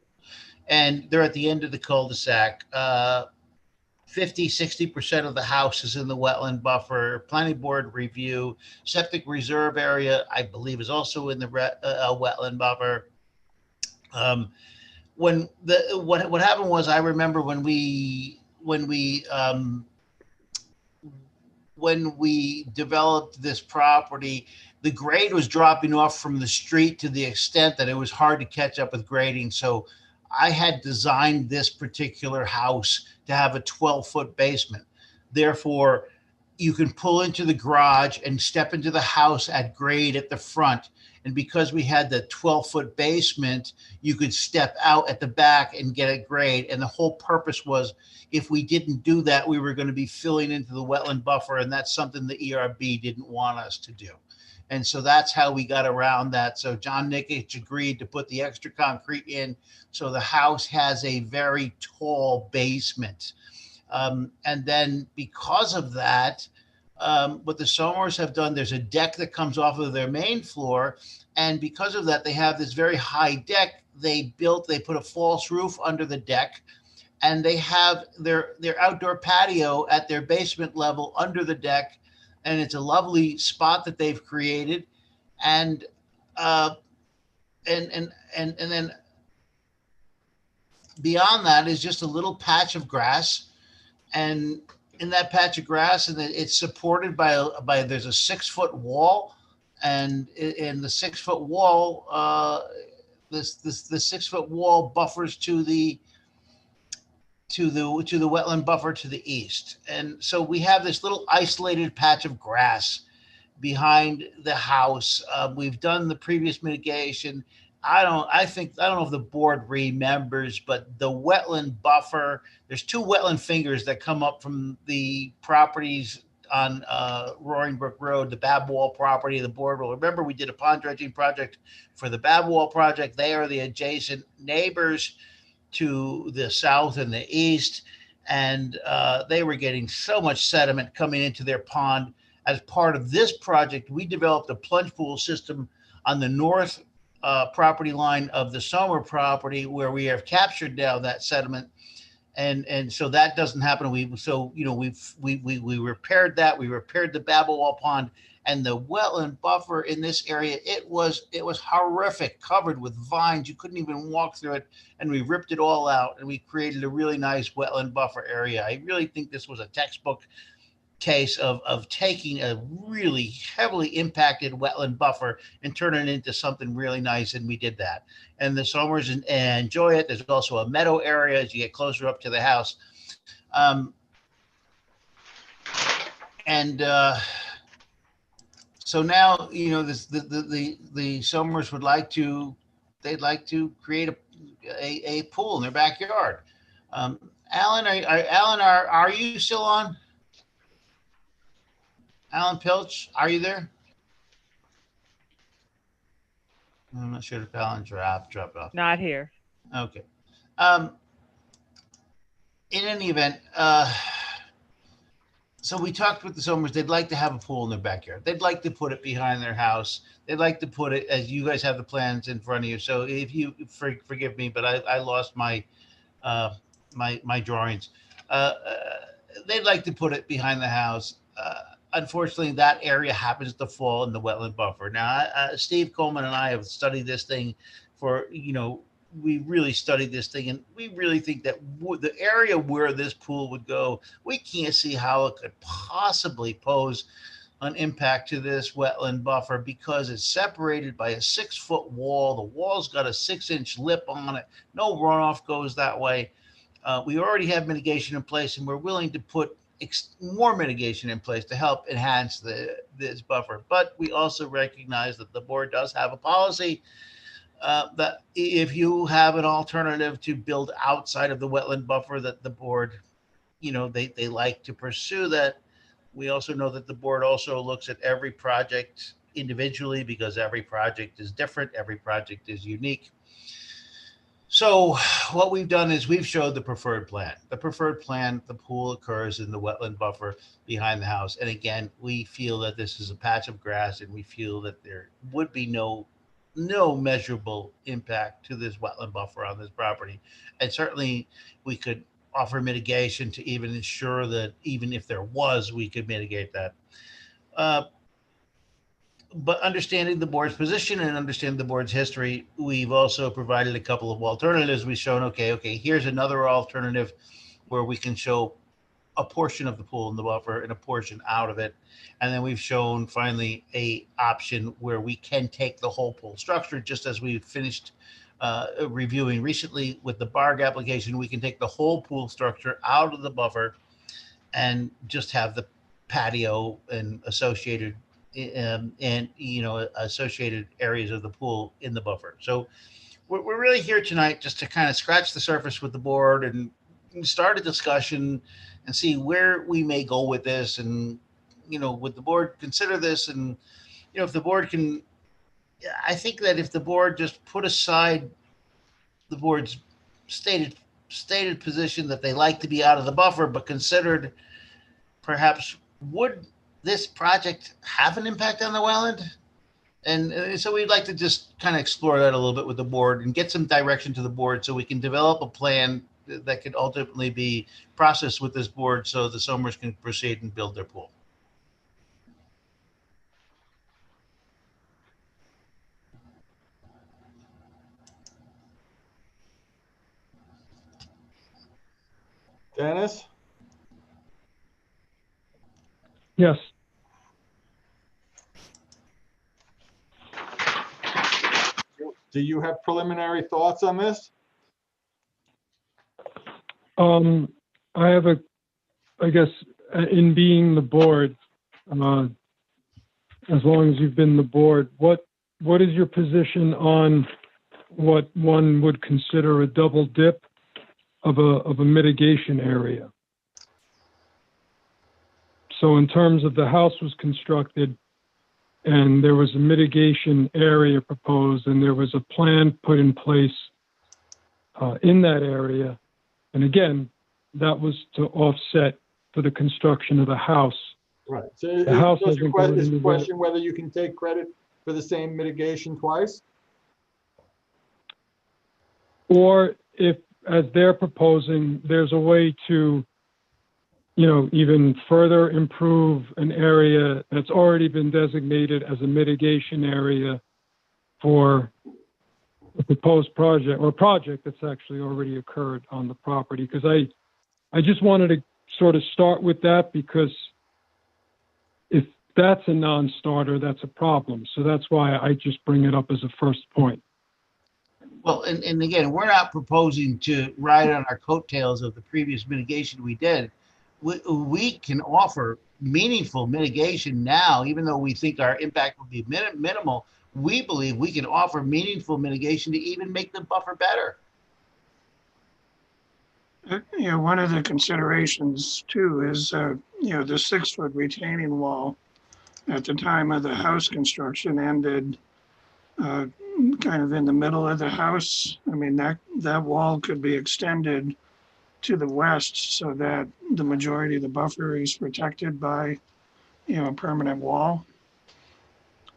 And they're at the end of the cul-de-sac. 50-60% of the house is in the wetland buffer. Planning board review. Septic reserve area, I believe, is also in the wetland buffer. What happened was, I remember when we developed this property, the grade was dropping off from the street to the extent that it was hard to catch up with grading. So I had designed this particular house to have a 12-foot basement. Therefore, you can pull into the garage and step into the house at grade at the front. And because we had the 12-foot basement, you could step out at the back and get a grade. And the whole purpose was, if we didn't do that, we were going to be filling into the wetland buffer. And that's something the ERB didn't want us to do. And so that's how we got around that. So John Nikic agreed to put the extra concrete in. So the house has a very tall basement. And then because of that, what the Somers have done, there's a deck that comes off of their main floor. And because of that, they have this very high deck. They put a false roof under the deck, and they have their outdoor patio at their basement level under the deck. And it's a lovely spot that they've created. And then beyond that is just a little patch of grass. And in that patch of grass, and it's supported by there's a 6-foot wall, and in the 6-foot wall, the 6-foot wall buffers to the wetland buffer to the east. And so we have this little isolated patch of grass behind the house. We've done the previous mitigation. I don't know if the board remembers, but the wetland buffer, there's 2 wetland fingers that come up from the properties on Roaring Brook Road, the Babwall property. The board will remember we did a pond dredging project for the Babwall project. They are the adjacent neighbors to the south and the east, and they were getting so much sediment coming into their pond. As part of this project, we developed a plunge pool system on the north property line of the Somer property, where we have captured now that sediment, and so that doesn't happen. We repaired that. We repaired the Babelwall pond, and the wetland buffer in this area. It was horrific, covered with vines. You couldn't even walk through it, and we ripped it all out, and we created a really nice wetland buffer area. I really think this was a textbook case of taking a really heavily impacted wetland buffer and turning it into something really nice, and we did that. And the Somers enjoy it. There's also a meadow area as you get closer up to the house. So now, the Somers would like to, they'd like to create a pool in their backyard. Alan, are you still on? Alan Pilch, are you there? I'm not sure if Alan dropped off. Not here. Okay. In any event, so we talked with the Somers. They'd like to have a pool in their backyard. They'd like to put it behind their house. They'd like to put it, as you guys have the plans in front of you. So if you forgive me, but I lost my my drawings. They'd like to put it behind the house. Unfortunately, that area happens to fall in the wetland buffer. Now, Steve Coleman and I have studied this thing for, we really studied this thing, and we really think that the area where this pool would go, we can't see how it could possibly pose an impact to this wetland buffer because it's separated by a 6-foot wall. The wall's got a 6-inch lip on it. No runoff goes that way. We already have mitigation in place, and we're willing to put more mitigation in place to help enhance this buffer. But we also recognize that the board does have a policy that if you have an alternative to build outside of the wetland buffer, that the board, they like to pursue that. We also know that the board also looks at every project individually because every project is different, every project is unique. So what we've done is we've showed the preferred plan. The preferred plan, the pool occurs in the wetland buffer behind the house. And again, we feel that this is a patch of grass and we feel that there would be no measurable impact to this wetland buffer on this property. And certainly we could offer mitigation to even ensure that even if there was, we could mitigate that. But understanding the board's position and understanding the board's history, we've also provided a couple of alternatives. We've shown, okay, here's another alternative where we can show a portion of the pool in the buffer and a portion out of it. And then we've shown finally a option where we can take the whole pool structure, just as we finished reviewing recently with the BARG application. We can take the whole pool structure out of the buffer and just have the patio and associated associated areas of the pool in the buffer. So we're really here tonight just to kind of scratch the surface with the board and start a discussion and see where we may go with this. And, would the board consider this? And, if the board can, I think that if the board just put aside the board's stated position that they like to be out of the buffer, but considered perhaps would this project have an impact on the wetland? And so we'd like to just kind of explore that a little bit with the board and get some direction to the board so we can develop a plan that could ultimately be processed with this board so the Somers can proceed and build their pool. Dennis? Yes. Do you have preliminary thoughts on this? I have I guess, in being the board, as long as you've been the board, what is your position on what one would consider a double dip of a mitigation area? So in terms of the house was constructed and there was a mitigation area proposed and there was a plan put in place in that area. And again, that was to offset for the construction of the house. Right. So The house is the hasn't gone into question whether you can take credit for the same mitigation twice? Or if, as they're proposing, there's a way to, even further improve an area that's already been designated as a mitigation area for a proposed project or project that's actually already occurred on the property. Because I just wanted to sort of start with that, because if that's a non-starter, that's a problem. So that's why I just bring it up as a first point. Well, and again, we're not proposing to ride on our coattails of the previous mitigation we did. We can offer meaningful mitigation now, even though we think our impact will be minimal. We believe we can offer meaningful mitigation to even make the buffer better. One of the considerations too is, the 6-foot retaining wall at the time of the house construction ended kind of in the middle of the house. I mean, that wall could be extended to the west so that the majority of the buffer is protected by, a permanent wall,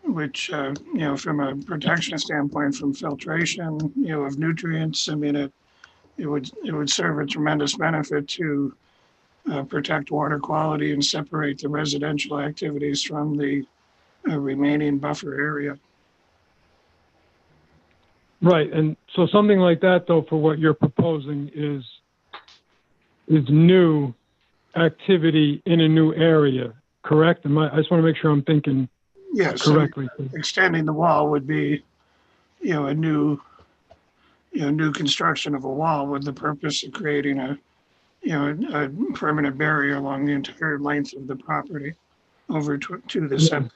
which, from a protection standpoint, from filtration, of nutrients, I mean, it would serve a tremendous benefit to protect water quality and separate the residential activities from the remaining buffer area. Right. And so something like that, though, for what you're proposing is new activity in a new area, correct? I just want to make sure I'm thinking correctly. So extending the wall would be, a new construction of a wall with the purpose of creating a permanent barrier along the entire length of the property over to the septic.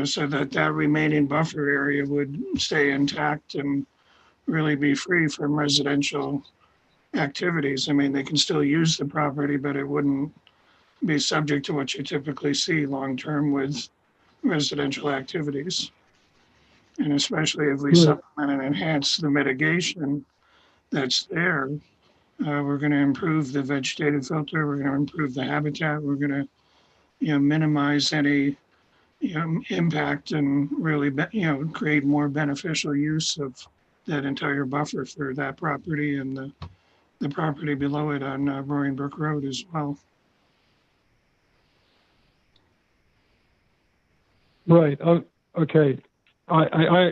So that remaining buffer area would stay intact and really be free from residential activities. I mean, they can still use the property, but it wouldn't be subject to what you typically see long-term with residential activities. And especially if we supplement and enhance the mitigation that's there, we're going to improve the vegetative filter, we're going to improve the habitat, we're going to, minimize any, impact and really, create more beneficial use of that entire buffer for that property and the property below it on Roaring Brook Road as well. Right. Okay. I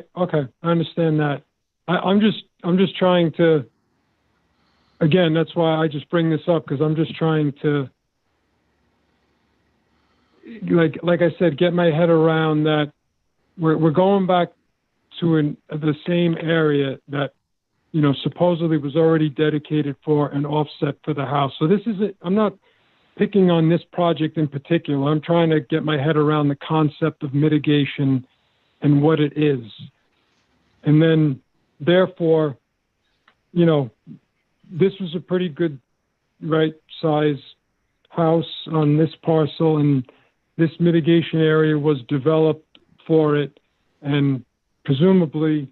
understand that. I'm just trying to, again, that's why I just bring this up, because I'm just trying to, like I said, get my head around that we're going back to the same area that, supposedly was already dedicated for an offset for the house. So this is I'm not picking on this project in particular. I'm trying to get my head around the concept of mitigation and what it is. And then, therefore, this was a pretty good, right size house on this parcel, and this mitigation area was developed for it. And presumably,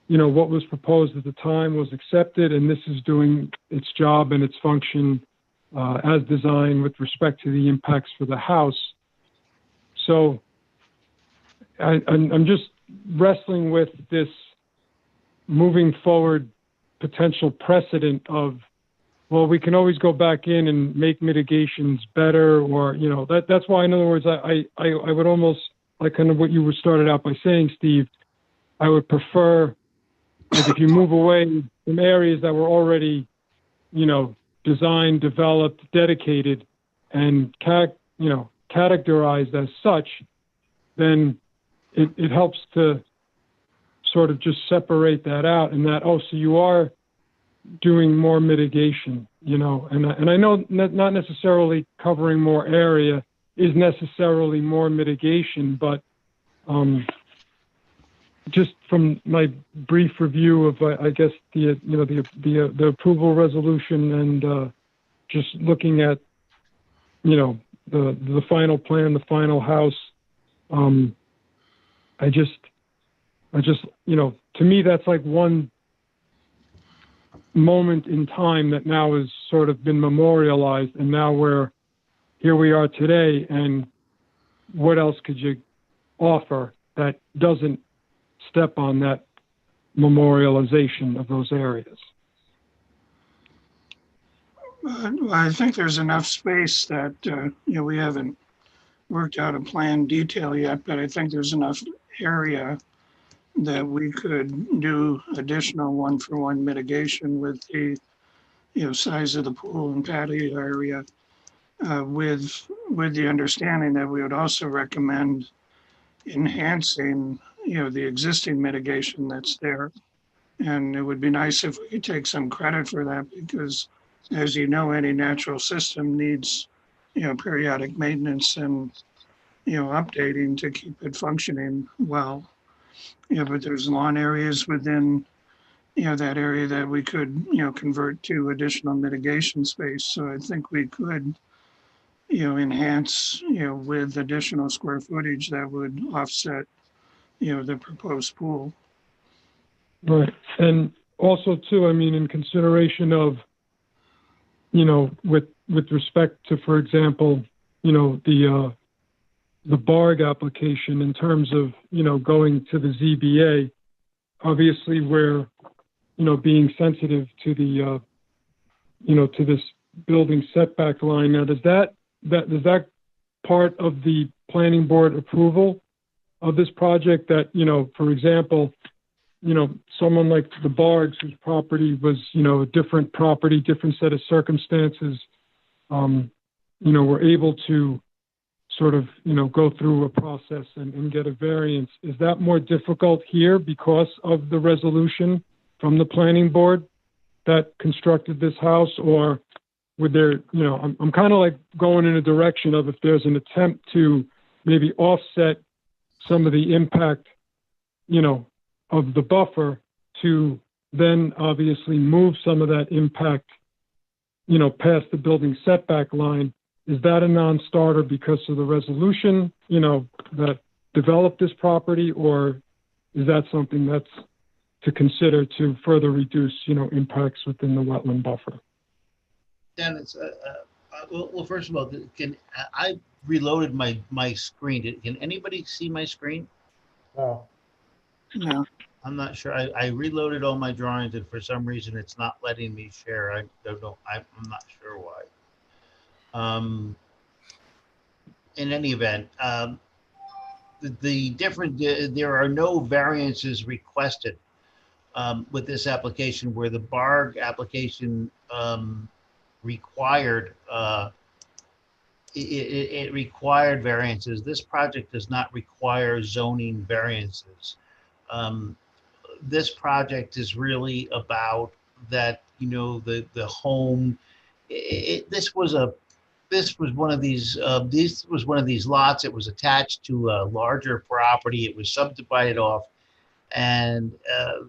what was proposed at the time was accepted, and this is doing its job and its function as designed with respect to the impacts for the house. So I'm just wrestling with this moving forward potential precedent of, well, we can always go back in and make mitigations better, or, that's why, in other words, I would almost, like kind of what you started out by saying, Steve, I would prefer, like, if you move away from areas that were already, designed, developed, dedicated, and categorized as such, then it helps to sort of just separate that out, and that, so you are doing more mitigation, and I know not necessarily covering more area is necessarily more mitigation, but just from my brief review of, I guess, the approval resolution and just looking at, the final plan, the final house, I just, to me, that's like one moment in time that now has sort of been memorialized, and now here we are today, and what else could you offer that doesn't step on that memorialization of those areas? I think there's enough space that, we haven't worked out a plan detail yet, but I think there's enough area that we could do additional one-for-one mitigation with the, size of the pool and patio area, with the understanding that we would also recommend enhancing, the existing mitigation that's there. And it would be nice if we could take some credit for that, because, as you know, any natural system needs, periodic maintenance and, updating to keep it functioning well. But there's lawn areas within, that area that we could, convert to additional mitigation space. So I think we could, enhance, with additional square footage that would offset, the proposed pool. Right. And also, too, I mean, in consideration of, with respect to, for example, the BARG application, in terms of, going to the ZBA, obviously we're, being sensitive to the, to this building setback line. Now, does that part of the planning board approval of this project that, for example, someone like the Bargs, whose property was, a different property, different set of circumstances, were able to sort of, go through a process and get a variance. Is that more difficult here because of the resolution from the planning board? that constructed this house, or would there, you know, I'm kind of like going in a direction of if there's an attempt to maybe offset some of the impact, you know, of the buffer to then obviously move some of that impact, you know, past the building setback line. Is that a non-starter because of the resolution, you know, that developed this property, or is that something that's to consider to further reduce, you know, impacts within the wetland buffer? Dennis, well, first of all, I reloaded my screen. Can anybody see my screen? Oh. No. I'm not sure. I reloaded all my drawings, and for some reason, it's not letting me share. I don't know. I'm not sure why. In any event, there are no variances requested with this application, where the BARG application required it required variances. This project does not require zoning variances. This project is really about that, you know, the home. This was one of these lots. It was attached to a larger property. It was subdivided off, and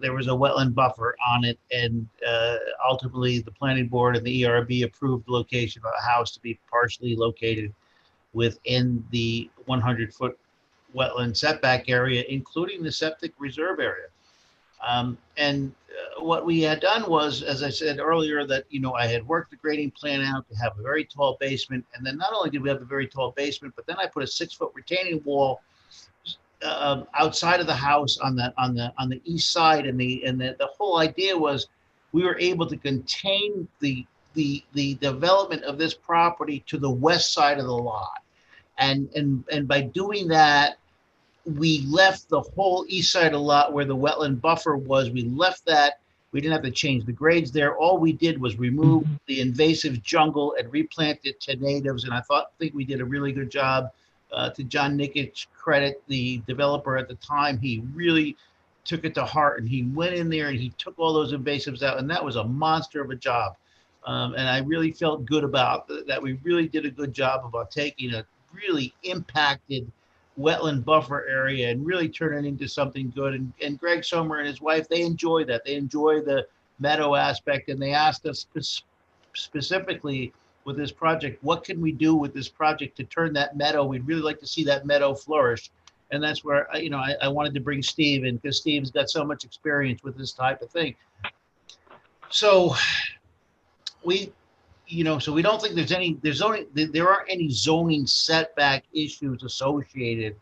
there was a wetland buffer on it. And ultimately, the planning board and the ERB approved the location of a house to be partially located within the 100-foot wetland setback area, including the septic reserve area. What we had done was, as I said earlier, that, you know, I had worked the grading plan out to have a very tall basement. And then not only did we have a very tall basement, but then I put a 6-foot retaining wall outside of the house on the east side. And the whole idea was we were able to contain the development of this property to the west side of the lot. And by doing that, we left the whole east side of the lot where the wetland buffer was. We left that. We didn't have to change the grades there. All we did was remove the invasive jungle and replant it to natives. And I think we did a really good job. To John Nikic credit, the developer at the time, he really took it to heart, and he went in there and he took all those invasives out, and that was a monster of a job. And I really felt good about that. We really did a good job about taking a really impacted wetland buffer area and really turn it into something good. And Greg Sommer and his wife, they enjoy that. They enjoy the meadow aspect, and they asked us specifically with this project, what can we do with this project to turn that meadow? We'd really like to see that meadow flourish. And that's where, you know, I wanted to bring Steve in, because Steve's got so much experience with this type of thing. So we don't think there aren't any zoning setback issues associated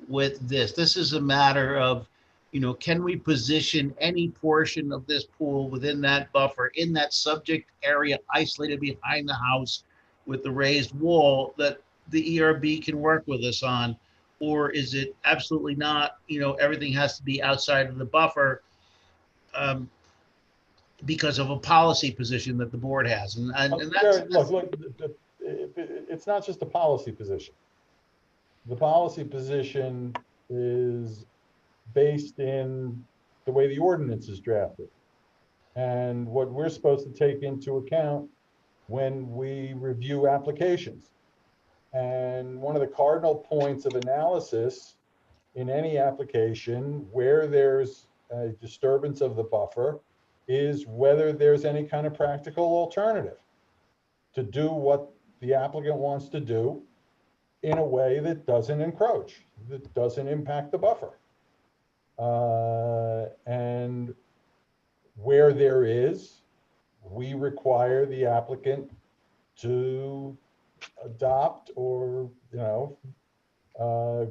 with this. This is a matter of, you know, can we position any portion of this pool within that buffer, in that subject area, isolated behind the house with the raised wall, that the ERB can work with us on? Or is it absolutely not, you know, everything has to be outside of the buffer because of a policy position that the board has? And that's, look, it's not just a policy position. The policy position is based in the way the ordinance is drafted and what we're supposed to take into account when we review applications. And one of the cardinal points of analysis in any application where there's a disturbance of the buffer is whether there's any kind of practical alternative to do what the applicant wants to do in a way that doesn't encroach, that doesn't impact the buffer. And where there is, we require the applicant to adopt or, you know,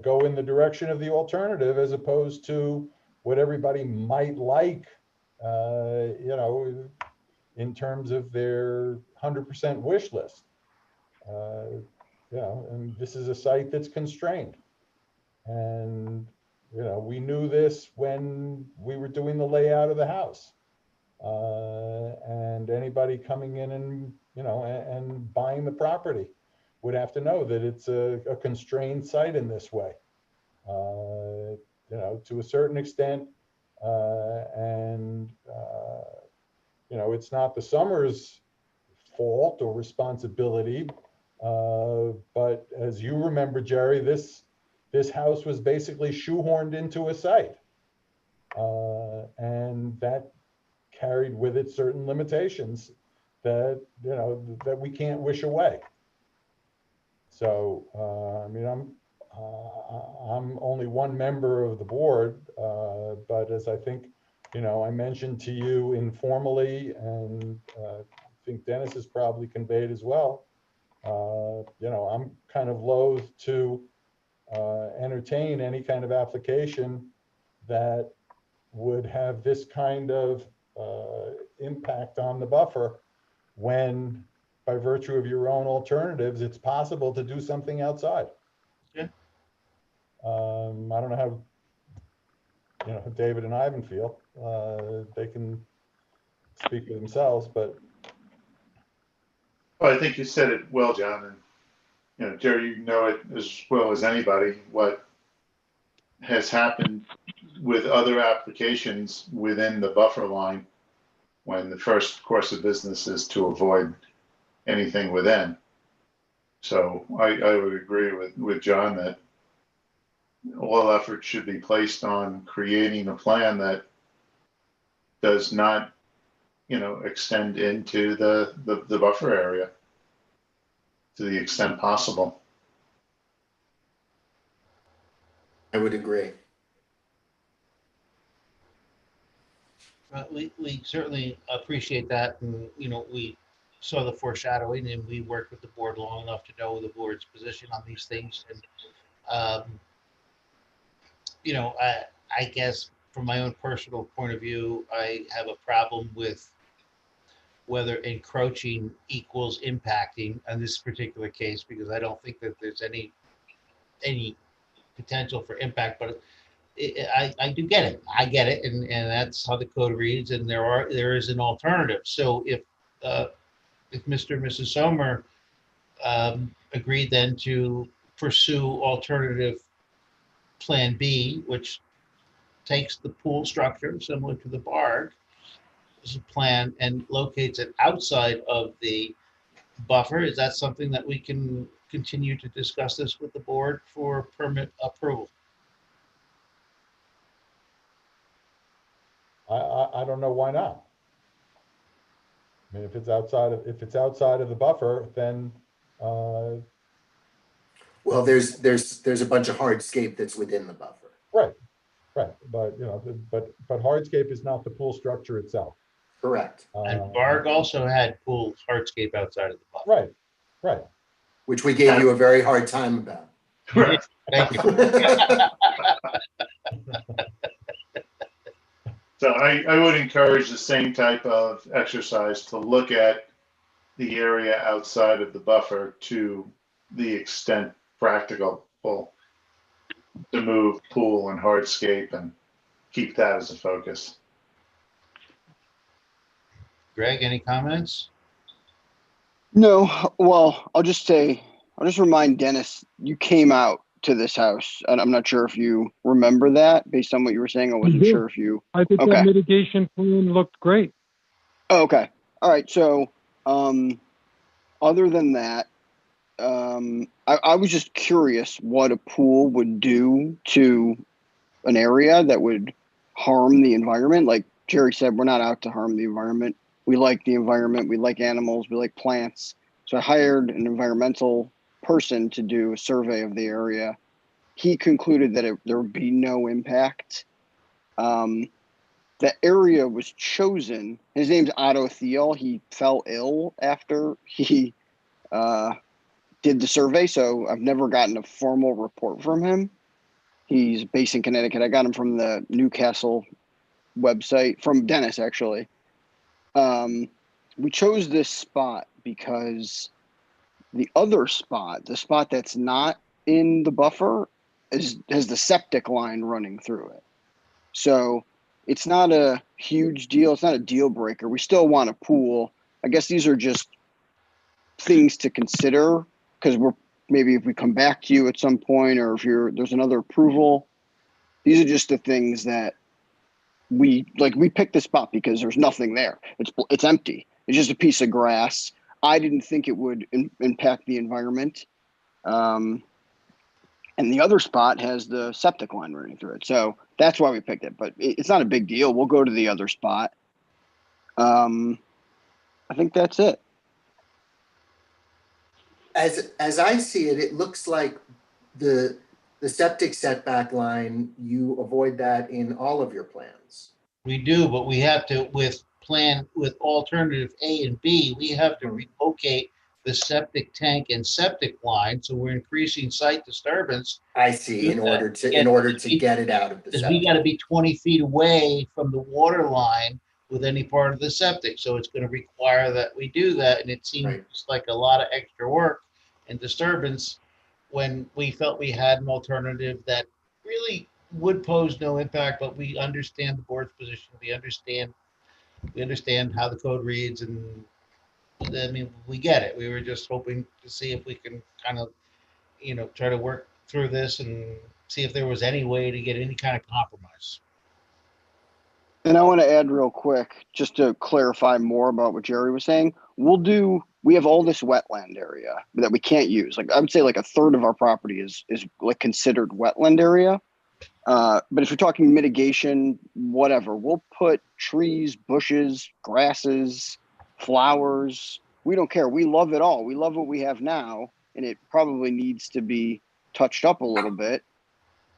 go in the direction of the alternative, as opposed to what everybody might like, you know, in terms of their 100% wish list. You know, and this is a site that's constrained. And, you know, we knew this when we were doing the layout of the house. And anybody coming in and, you know, and buying the property would have to know that it's a constrained site in this way, you know, to a certain extent. And it's not the Summers' fault or responsibility. But as you remember, Jerry, this house was basically shoehorned into a site. And that carried with it certain limitations that, that we can't wish away. So, I mean, I'm only one member of the board, but as I think, I mentioned to you informally, and I think Dennis has probably conveyed as well, I'm kind of loath to entertain any kind of application that would have this kind of impact on the buffer when, by virtue of your own alternatives, it's possible to do something outside. Yeah. I don't know how, David and Ivan feel. They can speak for themselves, but. Well, I think you said it well, John, and Jerry, you know it as well as anybody what has happened with other applications within the buffer line when the first course of business is to avoid anything within. So I would agree with John that all effort should be placed on creating a plan that does not, extend into the buffer area to the extent possible. I would agree. We certainly appreciate that, and we saw the foreshadowing, and we worked with the board long enough to know the board's position on these things. And I guess from my own personal point of view, I have a problem with whether encroaching equals impacting in this particular case, because I don't think that there's any potential for impact, but I do get it. I get it, and that's how the code reads, and there is an alternative. So if Mr. and Mrs. Sommer agreed then to pursue alternative Plan B, which takes the pool structure similar to the barg as a plan and locates it outside of the buffer, is that something that we can continue to discuss this with the board for permit approval? I don't know why not. I mean, if it's outside of the buffer, then well, there's a bunch of hardscape that's within the buffer. Right, but but hardscape is not the pool structure itself. Correct. And barg also had pool hardscape outside of the buffer. Right. Which we gave you a very hard time about. Right. Thank you. So I would encourage the same type of exercise to look at the area outside of the buffer to the extent practical to move pool and hardscape and keep that as a focus. Greg, any comments? No, well, I'll just remind Dennis, you came out to this house, and I'm not sure if you remember that based on what you were saying. I wasn't sure if you. I think Okay. that mitigation plan looked great. Oh, okay. All right. So, other than that, I was just curious what a pool would do to an area that would harm the environment. Like Jerry said, we're not out to harm the environment. We like the environment. We like animals. We like plants. So I hired an environmental person to do a survey of the area. He concluded that there would be no impact. The area was chosen. His name's Otto Thiel. He fell ill after he did the survey, so I've never gotten a formal report from him. He's based in Connecticut. I got him from the Newcastle website, from Dennis, actually. We chose this spot because the other spot, the spot that's not in the buffer, has the septic line running through it. So it's not a huge deal. It's not a deal breaker. We still want a pool. I guess these are just things to consider, because maybe if we come back to you at some point, or if there's another approval, these are just the things that we picked this spot because there's nothing there. It's empty. It's just a piece of grass. I didn't think it would impact the environment. And the other spot has the septic line running through it. So that's why we picked it, but it's not a big deal. We'll go to the other spot. I think that's it. As I see it, it looks like the septic setback line, you avoid that in all of your plans. We do, but we have to, with alternative A and B, we have to relocate the septic tank and septic line, so we're increasing site disturbance. I see, in order to get it out of the Because septic. we gotta be 20 feet away from the water line with any part of the septic, so it's gonna require that we do that, and it seems like a lot of extra work and disturbance when we felt we had an alternative that really would pose no impact, but we understand the board's position, we understand how the code reads, and I mean, we get it. We were just hoping to see if we can kind of, try to work through this and see if there was any way to get any kind of compromise. And I want to add real quick, just to clarify more about what Jerry was saying. We have all this wetland area that we can't use. Like I would say like a third of our property is like considered wetland area. But if you're talking mitigation, whatever, we'll put trees, bushes, grasses, flowers. We don't care. We love it all. We love what we have now, and it probably needs to be touched up a little bit.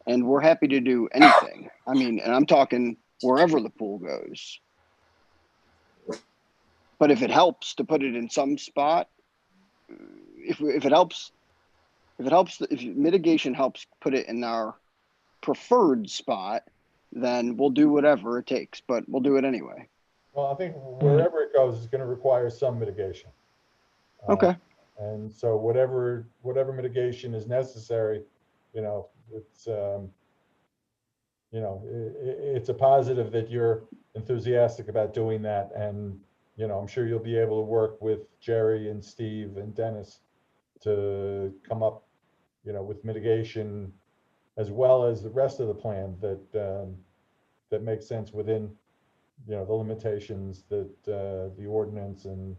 And we're happy to do anything. I mean, and I'm talking wherever the pool goes. But if it helps to put it in some spot, if mitigation helps put it in our preferred spot, then we'll do whatever it takes, but we'll do it anyway. Well, I think wherever it goes is going to require some mitigation. Okay. And so whatever mitigation is necessary, it's it's a positive that you're enthusiastic about doing that, and I'm sure you'll be able to work with Jerry and Steve and Dennis to come up, with mitigation as well as the rest of the plan that makes sense within, the limitations that the ordinance and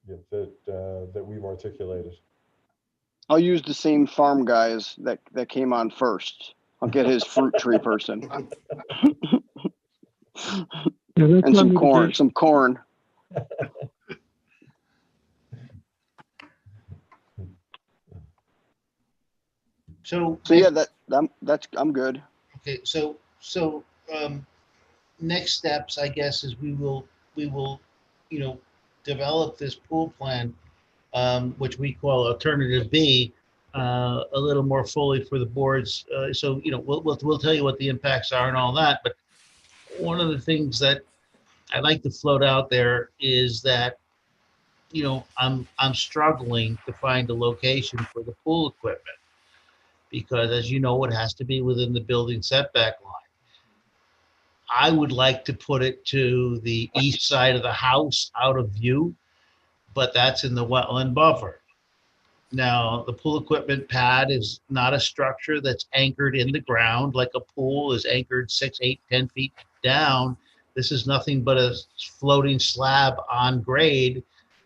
that we've articulated. I'll use the same farm guys that came on first. I'll get his fruit tree person. And some corn. So yeah, I'm good. Okay, so next steps, I guess, is we will develop this pool plan, which we call alternative B, a little more fully for the boards. So we'll tell you what the impacts are and all that. But one of the things that I'd like to float out there is that I'm struggling to find a location for the pool equipment, because as you know, it has to be within the building setback line. I would like to put it to the east side of the house out of view, but that's in the wetland buffer. Now, the pool equipment pad is not a structure that's anchored in the ground like a pool is anchored 6, 8, 10 feet down. This is nothing but a floating slab on grade.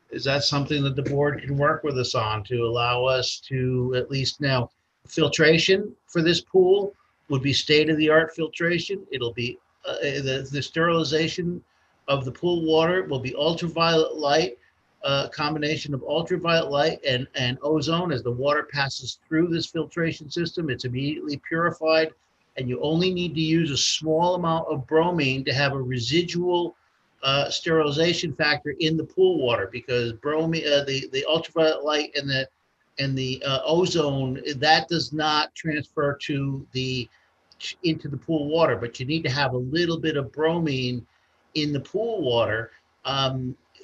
Is that something that the board can work with us on to allow us to at least now? Filtration for this pool would be state-of-the-art filtration. It'll be the sterilization of the pool water will be ultraviolet light, combination of ultraviolet light and ozone. As the water passes through this filtration system, it's immediately purified, and you only need to use a small amount of bromine to have a residual sterilization factor in the pool water, because bromine, the ultraviolet light and the ozone, that does not transfer into the pool water, but you need to have a little bit of bromine in the pool water.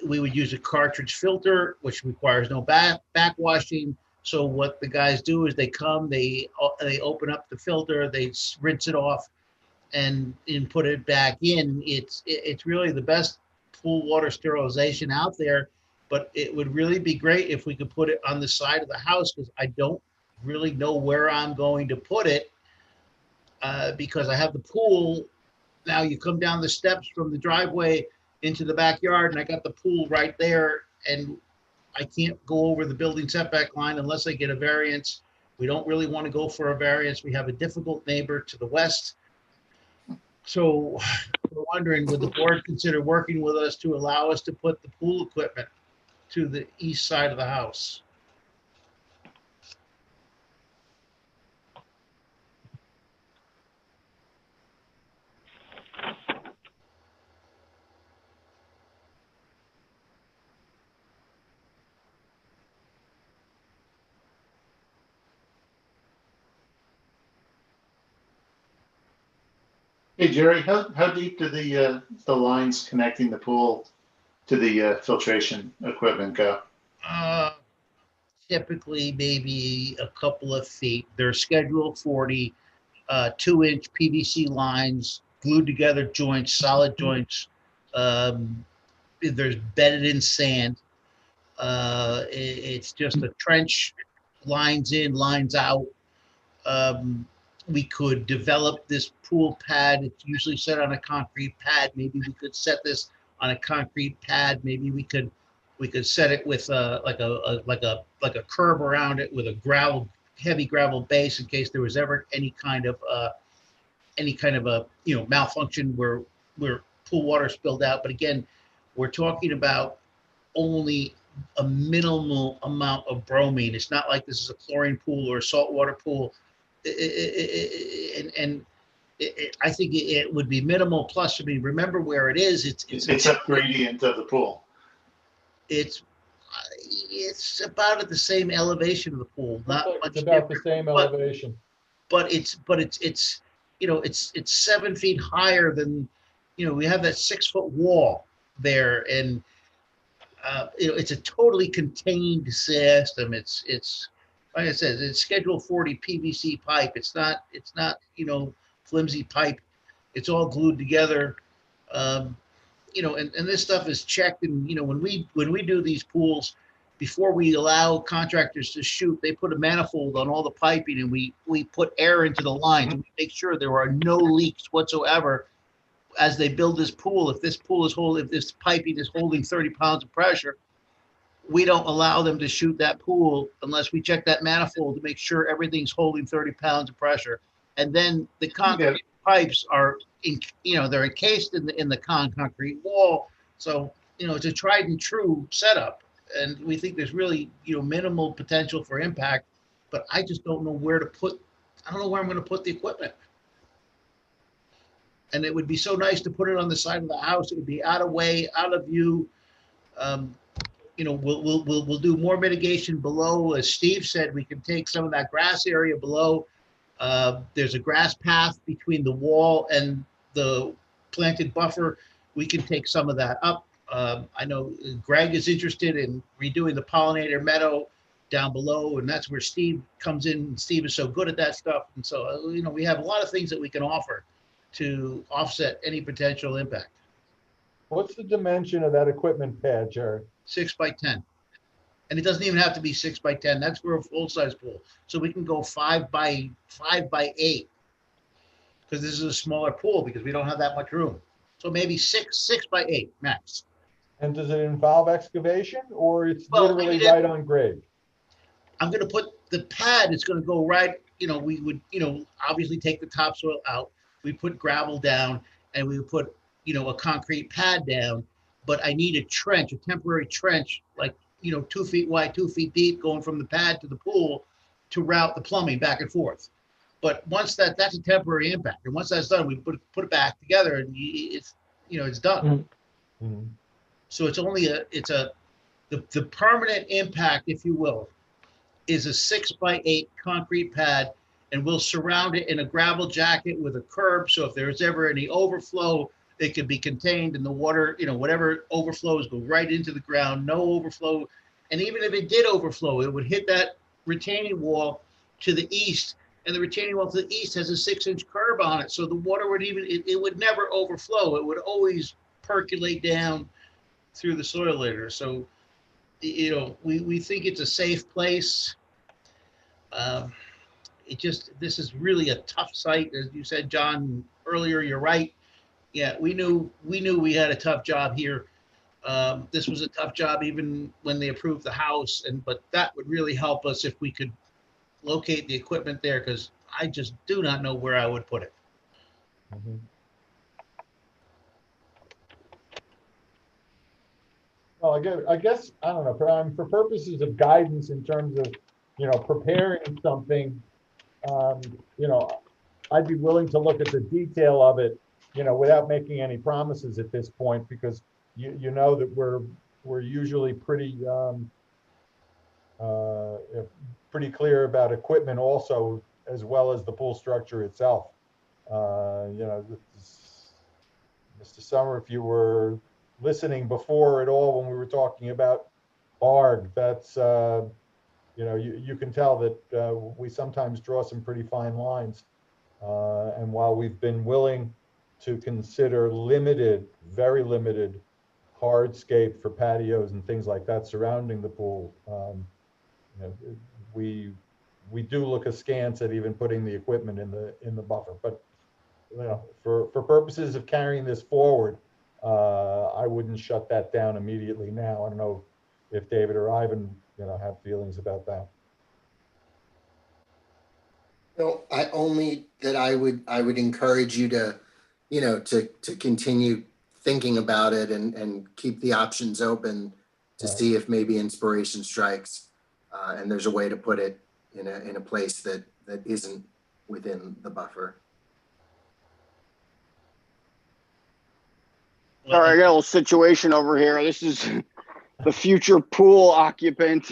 We would use a cartridge filter, which requires no backwashing. So what the guys do is they come, they open up the filter, they rinse it off, and put it back in. It's really the best pool water sterilization out there. But it would really be great if we could put it on the side of the house, because I don't really know where I'm going to put it, because I have the pool Now you come down the steps from the driveway into the backyard, and I got the pool right there, and I can't go over the building setback line unless I get a variance. We don't really want to go for a variance. We have a difficult neighbor to the west. So we're wondering, would the board consider working with us to allow us to put the pool equipment to the east side of the house? Hey, Jerry, how deep do the lines connecting the pool to the filtration equipment go? Typically maybe a couple of feet. They're Schedule 40, 2-inch PVC lines, glued together joints, solid joints. There's bedded in sand. It's just a trench, lines in, lines out. We could develop this pool pad. It's usually set on a concrete pad. Maybe we could set this on a concrete pad. Maybe we could set it with like a curb around it with a heavy gravel base in case there was ever any kind of a malfunction where pool water spilled out. But again, we're talking about only a minimal amount of bromine. It's not like this is a chlorine pool or a saltwater pool. I think it would be minimal. Plus, I mean, remember where it is. It's up gradient of the pool. It's about at the same elevation of the pool. Not much It's about the different, same elevation. but it's 7 feet higher than, we have that 6-foot wall there, and it's a totally contained system. It's like I said, it's Schedule 40 PVC pipe. It's not flimsy pipe. It's all glued together. And this stuff is checked. And when we do these pools, before we allow contractors to shoot, they put a manifold on all the piping, and we put air into the lines, and we make sure there are no leaks whatsoever as they build this pool. If this piping is holding 30 pounds of pressure, we don't allow them to shoot that pool unless we check that manifold to make sure everything's holding 30 pounds of pressure. And then the concrete pipes are, they're encased in the concrete wall. So, it's a tried and true setup. And we think there's really, minimal potential for impact, but I just don't know where I'm going to put the equipment. And it would be so nice to put it on the side of the house. It would be out of way, out of view. We'll do more mitigation below. As Steve said, we can take some of that grass area below. There's a grass path between the wall and the planted buffer. We can take some of that up. I know Greg is interested in redoing the pollinator meadow down below, and that's where Steve comes in. Steve is so good at that stuff. And so, we have a lot of things that we can offer to offset any potential impact. What's the dimension of that equipment pad, Jerry? 6 by 10. And it doesn't even have to be 6 by 10. That's for a full-size pool. So we can go 5 by 8, because this is a smaller pool because we don't have that much room. So maybe 6 by 8 max. And does it involve excavation, or it's literally right on grade? I'm going to put the pad. It's going to go right. We would, obviously take the topsoil out. We put gravel down, and we would put, a concrete pad down. But I need a trench, a temporary trench, like, 2 feet wide, 2 feet deep, going from the pad to the pool to route the plumbing back and forth. But once that's a temporary impact. And once that's done, we put it back together, and it's done. Mm-hmm. So it's only the permanent impact, if you will, is a 6 by 8 concrete pad, and we'll surround it in a gravel jacket with a curb. So if there's ever any overflow, it can be contained in the water, whatever overflows go right into the ground, no overflow. And even if it did overflow, it would hit that retaining wall to the east, and the retaining wall to the east has a 6-inch curb on it. So the water would it would never overflow. It would always percolate down through the soil layer. So, we think it's a safe place. This is really a tough site. As you said, John, earlier, you're right. Yeah, we knew we had a tough job here. This was a tough job even when they approved the house, but that would really help us if we could locate the equipment there, because I just do not know where I would put it. Well, I guess, I don't know, for purposes of guidance in terms of, preparing something, I'd be willing to look at the detail of it, without making any promises at this point, because you know that we're usually pretty clear about equipment also, as well as the pool structure itself. Mr. Summer, if you were listening before at all when we were talking about ARG, that's you can tell that we sometimes draw some pretty fine lines. And while we've been willing to consider very limited hardscape for patios and things like that surrounding the pool, we do look askance at even putting the equipment in the buffer. But for purposes of carrying this forward, I wouldn't shut that down immediately now. I don't know if David or Ivan, have feelings about that. No, I would encourage you to, to continue thinking about it and keep the options open to see if maybe inspiration strikes, and there's a way to put it in a place that isn't within the buffer. All right, I got a little situation over here. This is the future pool occupant.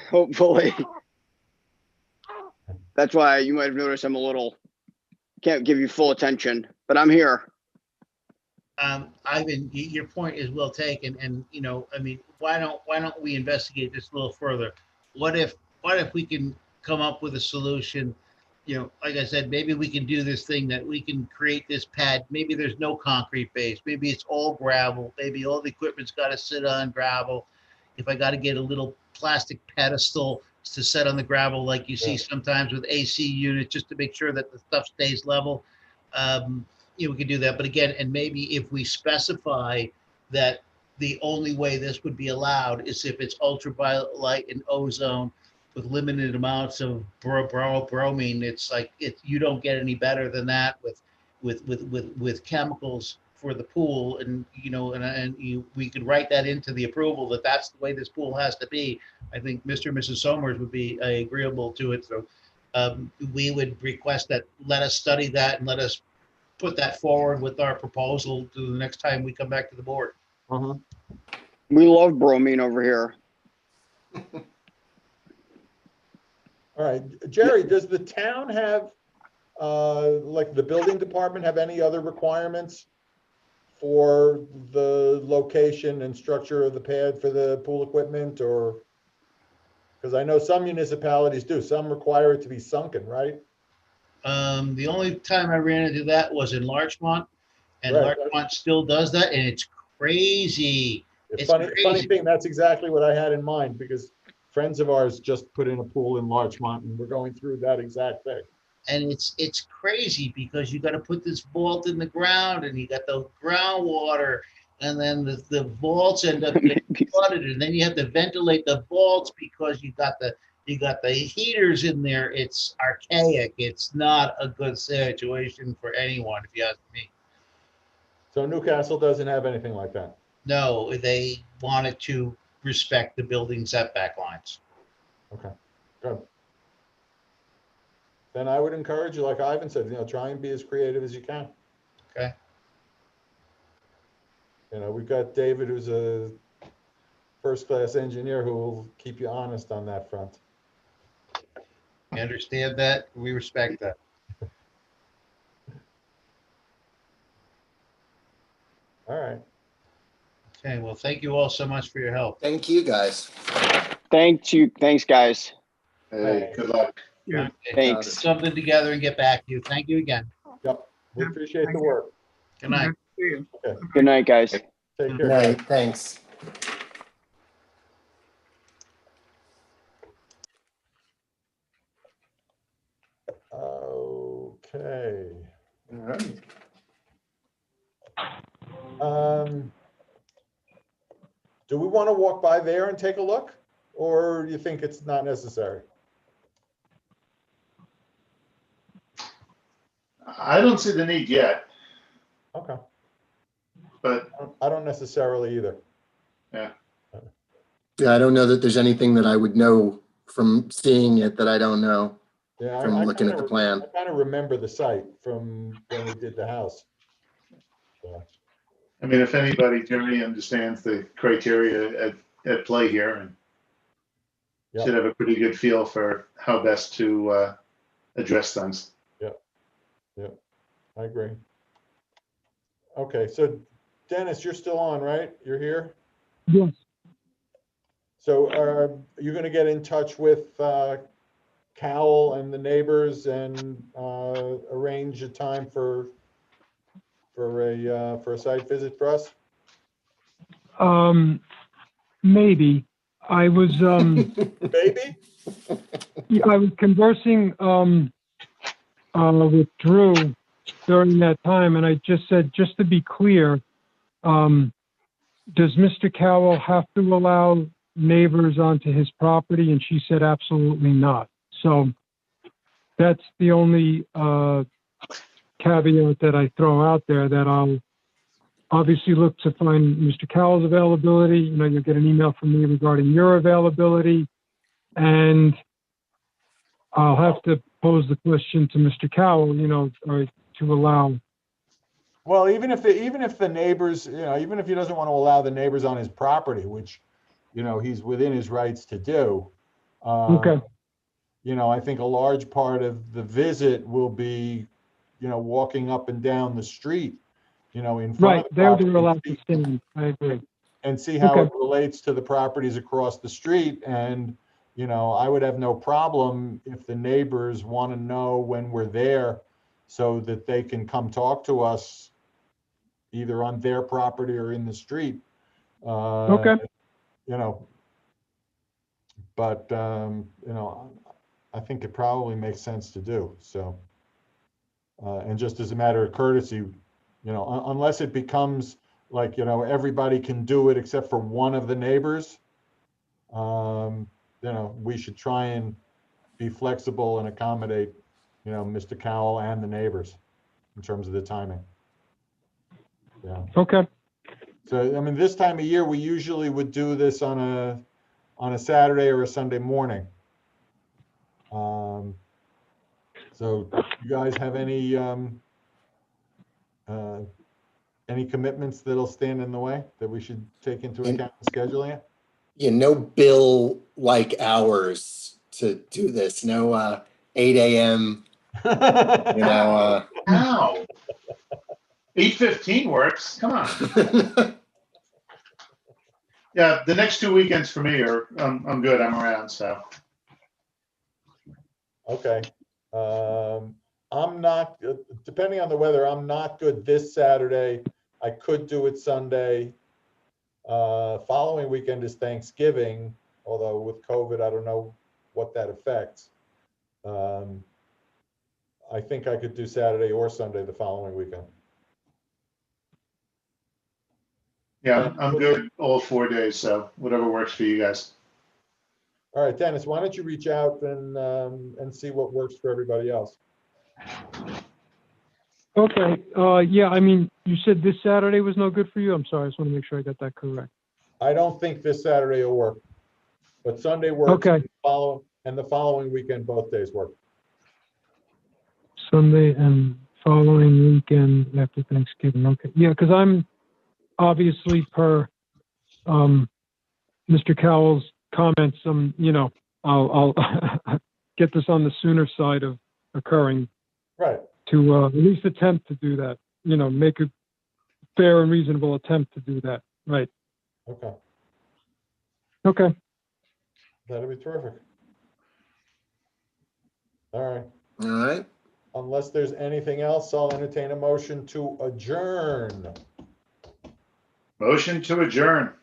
Hopefully. That's why you might have noticed I'm can't give you full attention, but I'm here. Ivan, your point is well taken, and why don't we investigate this a little further? What if we can come up with a solution? Like I said, maybe we can do this thing that we can create this pad. Maybe there's no concrete base. Maybe it's all gravel. Maybe all the equipment's got to sit on gravel. If I got to get a little plastic pedestal to set on the gravel, like you see sometimes with AC units, just to make sure that the stuff stays level. We can do that. But again, and maybe if we specify that the only way this would be allowed is if it's ultraviolet light and ozone with limited amounts of bromine, you don't get any better than that with chemicals for the pool, and we could write that into the approval that that's the way this pool has to be. I think Mr. and Mrs. Somers would be agreeable to it. So we would request that let us study that and let us put that forward with our proposal to the next time we come back to the board. We love bromine over here. All right, Jerry, does the town have, like the building department, have any other requirements for the location and structure of the pad for the pool equipment, or? Because I know some municipalities do, some require it to be sunken, right? The only time I ran into that was in Larchmont, and Larchmont still does that, and it's crazy. It's funny crazy. thing, that's exactly what I had in mind, because friends of ours just put in a pool in Larchmont, and we're going through that exact thing. And it's crazy because you got to put this vault in the ground, and you got the groundwater, and then the vaults end up getting flooded, and then you have to ventilate the vaults because you got the heaters in there. It's archaic. It's not a good situation for anyone, if you ask me. So Newcastle doesn't have anything like that? No, they wanted to respect the building setback lines. Okay, good. Then I would encourage you, like Ivan said, try and be as creative as you can. Okay. We've got David, who's a first-class engineer, who will keep you honest on that front. We understand that. We respect that. All right. Okay, well, thank you all so much for your help. Thank you, guys. Thanks, guys. Hey, good luck. Okay, Thanks. put something together and get back to you. Thank you again. Yep, we appreciate the work. Good night. Okay. Good night, guys. Take Good care. night. Thanks. Okay. All right. Do we want to walk by there and take a look? Or you think it's not necessary? I don't see the need yet, Okay. but I don't necessarily either. yeah. Yeah, I don't know that there's anything that I would know from seeing it that I don't know Yeah, from looking at the plan. I kind of remember the site from when we did the house. So, I mean, if anybody generally understands the criteria at play here and yeah, should have a pretty good feel for how best to address things. yeah, I agree. Okay, so Dennis, you're still on, right? You're here? Yes. So are you going to get in touch with Cowell and the neighbors and arrange a time for a site visit for us? Maybe. I was Maybe? I was conversing with Drew during that time, and I just said, just to be clear, does Mr. Cowell have to allow neighbors onto his property? And she said, absolutely not. So that's the only caveat that I throw out there, that I'll obviously look to find Mr. Cowell's availability. You know, you'll get an email from me regarding your availability, and I'll have to pose the question to Mr. Cowell, you know, or to allow. Well, even if the neighbors, you know, even if he doesn't want to allow the neighbors on his property, which, you know, he's within his rights to do. Okay. You know, I think a large part of the visit will be, you know, walking up and down the street, you know, in front Right, of the they're property allowed to stand. I agree. and see how Okay. it relates to the properties across the street. And, you know, I would have no problem if the neighbors want to know when we're there so that they can come talk to us either on their property or in the street. Okay. You know, but, you know, I think it probably makes sense to do so. And just as a matter of courtesy, you know, unless it becomes like, you know, everybody can do it except for one of the neighbors, you know, we should try and be flexible and accommodate, you know, Mr. Cowell and the neighbors in terms of the timing. Yeah. Okay. So, I mean, this time of year, we usually would do this on a Saturday or a Sunday morning. So you guys have any commitments that'll stand in the way that we should take into account in scheduling it? You know, Bill like hours to do this. No 8 a.m. You know. Ow. 8:15 works. Come on. Yeah, the next 2 weekends for me are I'm good. I'm around, so. Okay. I'm not, depending on the weather, I'm not good this Saturday. I could do it Sunday. Following weekend is Thanksgiving, although with COVID, I don't know what that affects. I think I could do Saturday or Sunday the following weekend. Yeah, I'm good all 4 days, so whatever works for you guys. All right, Dennis, why don't you reach out and see what works for everybody else? Okay. Yeah, I mean, you said this Saturday was no good for you? I'm sorry, I just want to make sure I got that correct. I don't think this Saturday will work, but Sunday works. Okay. And the following weekend, both days work. Sunday and following weekend after Thanksgiving. Okay. Yeah, because I'm obviously per Mr. Cowell's comments, you know, I'll get this on the sooner side of occurring. Right. To at least attempt to do that, you know, make a fair and reasonable attempt to do that. Right. Okay. Okay. That'll be terrific. All right. All right. Unless there's anything else, I'll entertain a motion to adjourn. Motion to adjourn.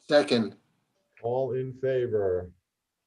Second. All in favor?